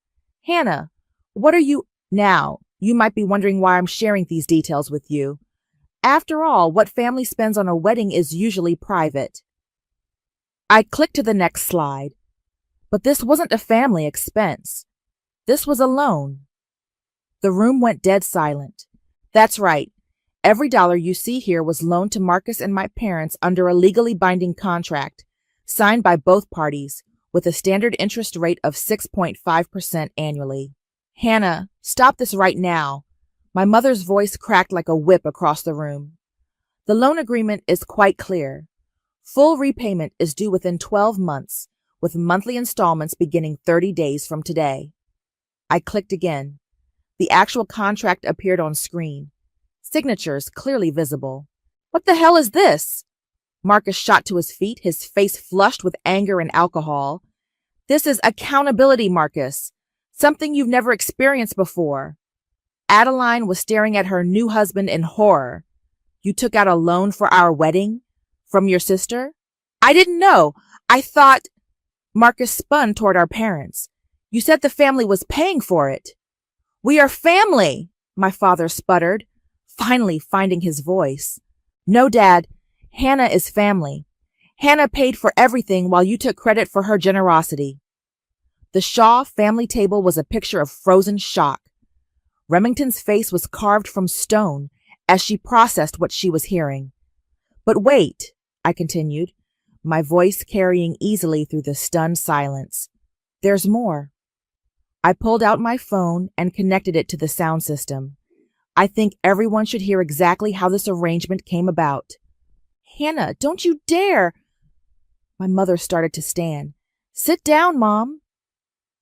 Hannah, what are you... Now, you might be wondering why I'm sharing these details with you. After all, what family spends on a wedding is usually private. I clicked to the next slide. But this wasn't a family expense. This was a loan. The room went dead silent. That's right. Every dollar you see here was loaned to Marcus and my parents under a legally binding contract, signed by both parties, with a standard interest rate of 6.5% annually. Hannah, stop this right now. My mother's voice cracked like a whip across the room. The loan agreement is quite clear. Full repayment is due within 12 months, with monthly installments beginning 30 days from today. I clicked again. The actual contract appeared on screen. Signatures clearly visible. What the hell is this? Marcus shot to his feet, his face flushed with anger and alcohol. This is accountability, Marcus. Something you've never experienced before. Adeline was staring at her new husband in horror. You took out a loan for our wedding? From your sister? I didn't know. I thought... Marcus spun toward our parents. You said the family was paying for it. We are family, my father sputtered, finally finding his voice. No, Dad. Hannah is family. Hannah paid for everything while you took credit for her generosity. The Shaw family table was a picture of frozen shock. Remington's face was carved from stone as she processed what she was hearing. But wait, I continued, my voice carrying easily through the stunned silence. There's more. I pulled out my phone and connected it to the sound system. I think everyone should hear exactly how this arrangement came about. Hannah, don't you dare! My mother started to stand. Sit down, Mom.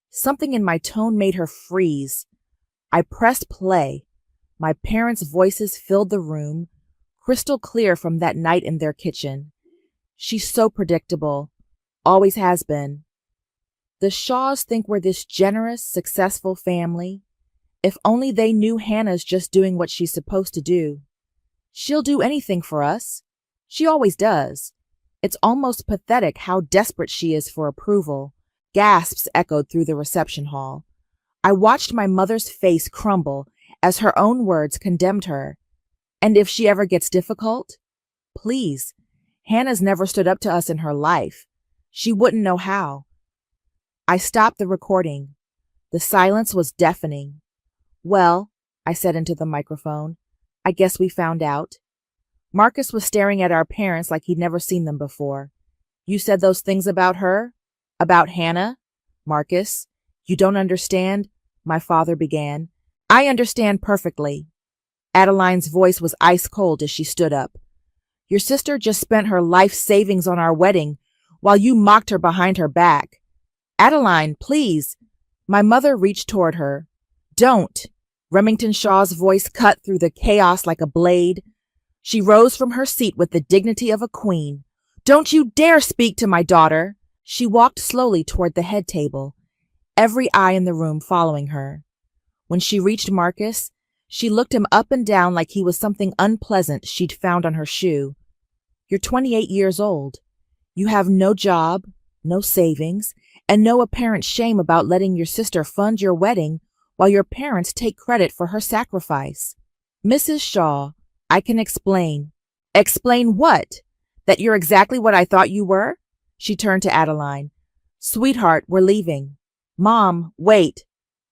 Something in my tone made her freeze. I pressed play. My parents' voices filled the room, crystal clear from that night in their kitchen. She's so predictable. Always has been. The Shaws think we're this generous, successful family. If only they knew Hannah's just doing what she's supposed to do. She'll do anything for us. She always does. It's almost pathetic how desperate she is for approval. Gasps echoed through the reception hall. I watched my mother's face crumble as her own words condemned her. And if she ever gets difficult? Please. Hannah's never stood up to us in her life. She wouldn't know how. I stopped the recording. The silence was deafening. Well, I said into the microphone, I guess we found out. Marcus was staring at our parents like he'd never seen them before. You said those things about her? About Hannah? Marcus, you don't understand? My father began. I understand perfectly. Adeline's voice was ice cold as she stood up. Your sister just spent her life savings on our wedding while you mocked her behind her back. Adeline, please. My mother reached toward her. Don't! Remington Shaw's voice cut through the chaos like a blade. She rose from her seat with the dignity of a queen. Don't you dare speak to my daughter! She walked slowly toward the head table, every eye in the room following her. When she reached Marcus, she looked him up and down like he was something unpleasant she'd found on her shoe. You're 28 years old. You have no job, no savings, and no apparent shame about letting your sister fund your wedding while your parents take credit for her sacrifice. Mrs. Shaw, I can explain. Explain what? That you're exactly what I thought you were? She turned to Adeline. Sweetheart, we're leaving. Mom, wait.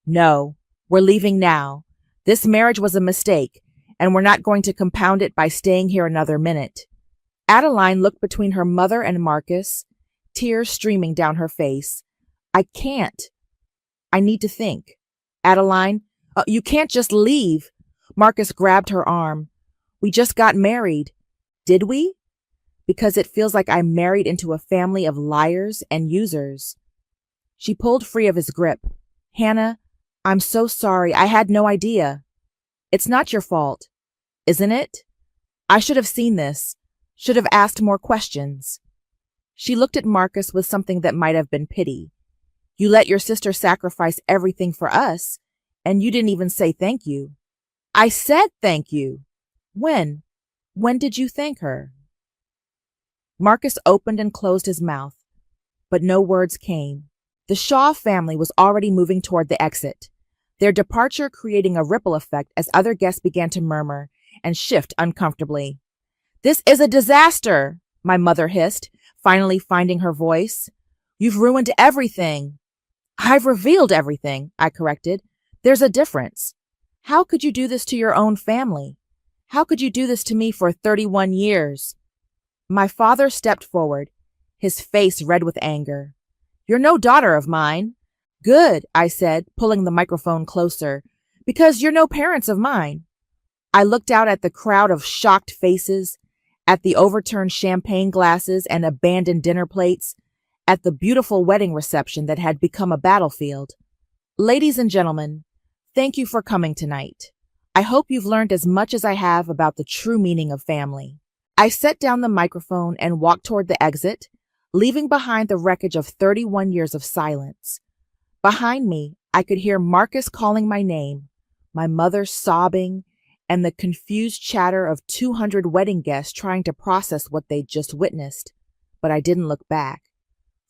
No, we're leaving now. This marriage was a mistake, and we're not going to compound it by staying here another minute. Adeline looked between her mother and Marcus, tears streaming down her face. I can't. I need to think. Adeline, you can't just leave. Marcus grabbed her arm. We just got married. Did we? Because it feels like I'm married into a family of liars and users. She pulled free of his grip. Hannah, I'm so sorry. I had no idea. It's not your fault, isn't it? I should have seen this, should have asked more questions. She looked at Marcus with something that might have been pity. You let your sister sacrifice everything for us, and you didn't even say thank you. I said thank you. When? When did you thank her? Marcus opened and closed his mouth, but no words came. The Shaw family was already moving toward the exit, their departure creating a ripple effect as other guests began to murmur and shift uncomfortably. This is a disaster, my mother hissed, finally finding her voice. You've ruined everything. I've revealed everything, I corrected. There's a difference. How could you do this to your own family? How could you do this to me for 31 years? My father stepped forward, his face red with anger. You're no daughter of mine. Good, I said, pulling the microphone closer, because you're no parents of mine. I looked out at the crowd of shocked faces, at the overturned champagne glasses and abandoned dinner plates, at the beautiful wedding reception that had become a battlefield. Ladies and gentlemen, thank you for coming tonight. I hope you've learned as much as I have about the true meaning of family. I set down the microphone and walked toward the exit, leaving behind the wreckage of 31 years of silence. Behind me, I could hear Marcus calling my name, my mother sobbing, and the confused chatter of 200 wedding guests trying to process what they'd just witnessed. But I didn't look back.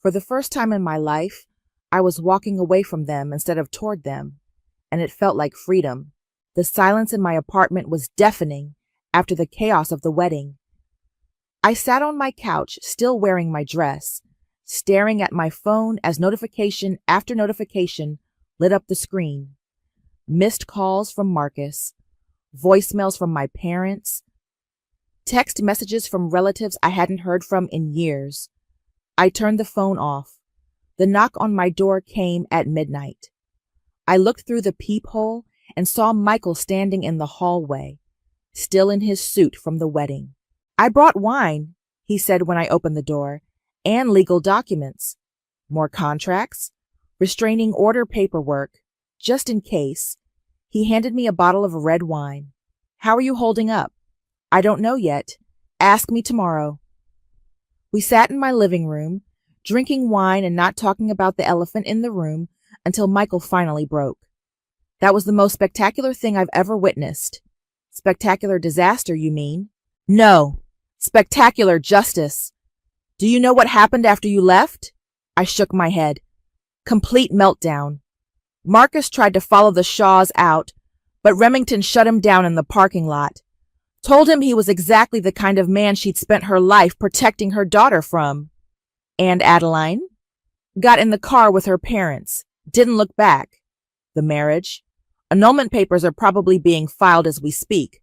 For the first time in my life, I was walking away from them instead of toward them, and it felt like freedom. The silence in my apartment was deafening after the chaos of the wedding. I sat on my couch, still wearing my dress, staring at my phone as notification after notification lit up the screen. Missed calls from Marcus, voicemails from my parents, text messages from relatives I hadn't heard from in years. I turned the phone off. The knock on my door came at midnight. I looked through the peephole and saw Michael standing in the hallway, still in his suit from the wedding. I brought wine, he said when I opened the door, and legal documents. More contracts, restraining order paperwork, just in case. He handed me a bottle of red wine. How are you holding up? I don't know yet. Ask me tomorrow. We sat in my living room, drinking wine and not talking about the elephant in the room until Michael finally broke. That was the most spectacular thing I've ever witnessed. Spectacular disaster, you mean? No. Spectacular justice. Do you know what happened after you left? I shook my head. Complete meltdown. Marcus tried to follow the Shaws out, but Remington shut him down in the parking lot. Told him he was exactly the kind of man she'd spent her life protecting her daughter from. And Adeline? Got in the car with her parents. Didn't look back. The marriage? Annulment papers are probably being filed as we speak.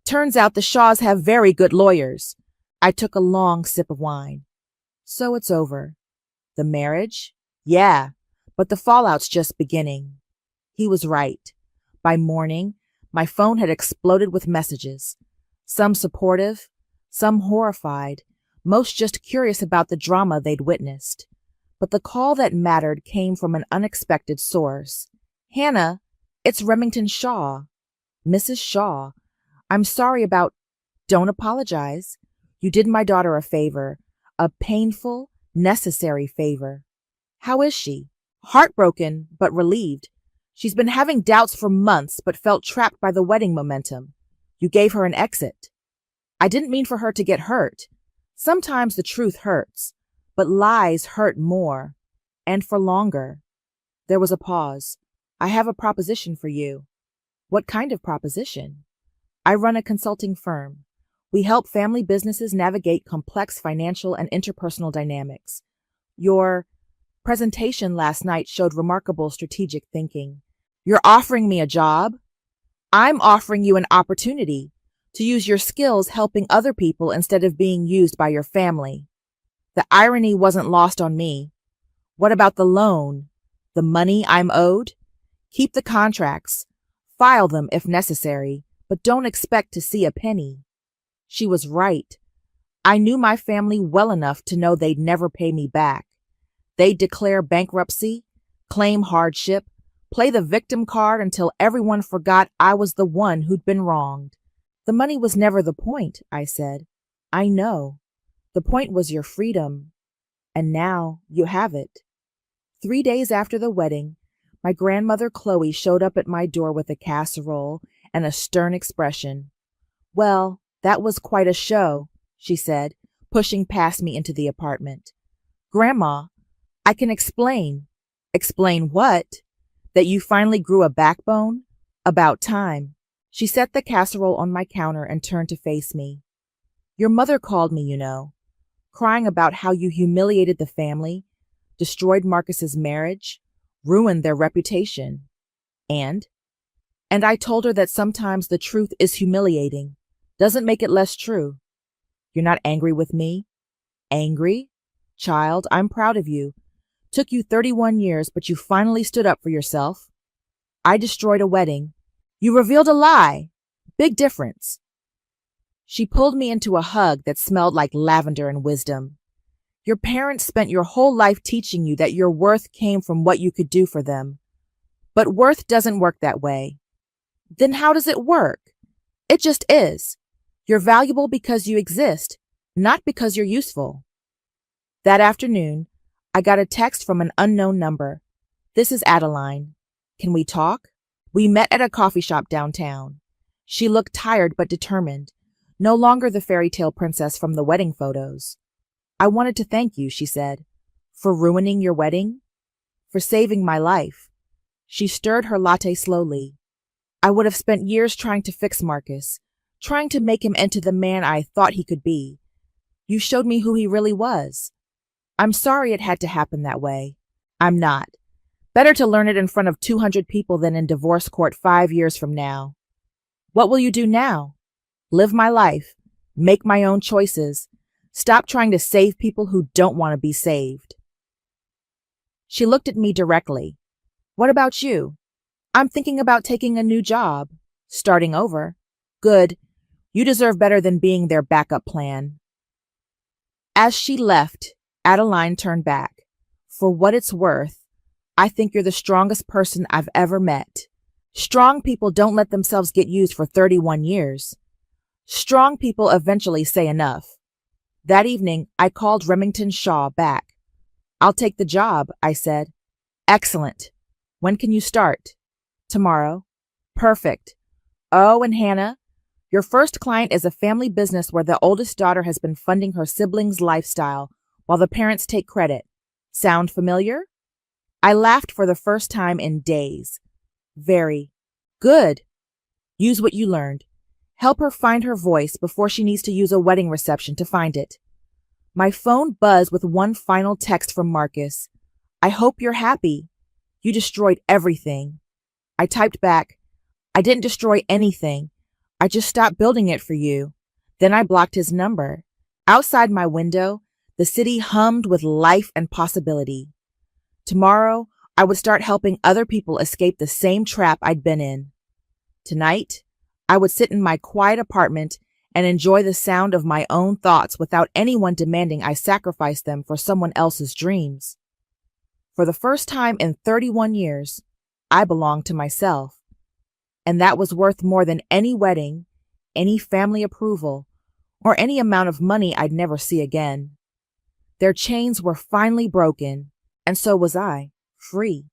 Turns out the Shaws have very good lawyers. I took a long sip of wine. So it's over. The marriage? Yeah, but the fallout's just beginning. He was right. By morning, my phone had exploded with messages. Some supportive, some horrified, most just curious about the drama they'd witnessed. But the call that mattered came from an unexpected source. Hannah, It's Remington Shaw. Mrs. Shaw. I'm sorry about— Don't apologize. You did my daughter a favor. A painful, necessary favor. How is she? Heartbroken, but relieved. She's been having doubts for months, but felt trapped by the wedding momentum. You gave her an exit. I didn't mean for her to get hurt. Sometimes the truth hurts, but lies hurt more, and for longer. There was a pause. I have a proposition for you. What kind of proposition? I run a consulting firm. We help family businesses navigate complex financial and interpersonal dynamics. Your presentation last night showed remarkable strategic thinking. You're offering me a job? I'm offering you an opportunity to use your skills helping other people instead of being used by your family. The irony wasn't lost on me. What about the loan? The money I'm owed? Keep the contracts. File them if necessary, but don't expect to see a penny. She was right. I knew my family well enough to know they'd never pay me back. They'd declare bankruptcy, claim hardship, play the victim card until everyone forgot I was the one who'd been wronged. The money was never the point, I said. I know. The point was your freedom. And now you have it. 3 days after the wedding, my grandmother Chloe showed up at my door with a casserole and a stern expression. Well, that was quite a show, she said, pushing past me into the apartment. Grandma, I can explain. Explain what? That you finally grew a backbone? About time. She set the casserole on my counter and turned to face me. Your mother called me, you know, crying about how you humiliated the family, destroyed Marcus's marriage, ruined their reputation. And I told her that sometimes the truth is humiliating. Doesn't make it less true. You're not angry with me? Angry? Child, I'm proud of you. Took you 31 years, but you finally stood up for yourself. I destroyed a wedding. You revealed a lie. Big difference. She pulled me into a hug that smelled like lavender and wisdom. Your parents spent your whole life teaching you that your worth came from what you could do for them. But worth doesn't work that way. Then how does it work? It just is. You're valuable because you exist, not because you're useful. That afternoon, I got a text from an unknown number. This is Adeline. Can we talk? We met at a coffee shop downtown. She looked tired but determined, no longer the fairy tale princess from the wedding photos. I wanted to thank you, she said, for ruining your wedding, for saving my life. She stirred her latte slowly. I would have spent years trying to fix Marcus, trying to make him into the man I thought he could be. You showed me who he really was. I'm sorry it had to happen that way. I'm not. Better to learn it in front of 200 people than in divorce court 5 years from now. What will you do now? Live my life. Make my own choices. Stop trying to save people who don't want to be saved. She looked at me directly. What about you? I'm thinking about taking a new job. Starting over. Good. You deserve better than being their backup plan. As she left, Adeline turned back. For what it's worth, I think you're the strongest person I've ever met. Strong people don't let themselves get used for 31 years. Strong people eventually say enough. That evening, I called Remington Shaw back. I'll take the job, I said. Excellent. When can you start? Tomorrow. Perfect. Oh, and Hannah, your first client is a family business where the oldest daughter has been funding her siblings' lifestyle while the parents take credit. Sound familiar? I laughed for the first time in days. Very. Good. Use what you learned. Help her find her voice before she needs to use a wedding reception to find it. My phone buzzed with one final text from Marcus. I hope you're happy. You destroyed everything. I typed back, I didn't destroy anything. I just stopped building it for you. Then I blocked his number. Outside my window, the city hummed with life and possibility. Tomorrow, I would start helping other people escape the same trap I'd been in. Tonight, I would sit in my quiet apartment and enjoy the sound of my own thoughts without anyone demanding I sacrifice them for someone else's dreams. For the first time in 31 years, I belonged to myself. and that was worth more than any wedding, any family approval, or any amount of money I'd never see again. Their chains were finally broken, and so was I, free.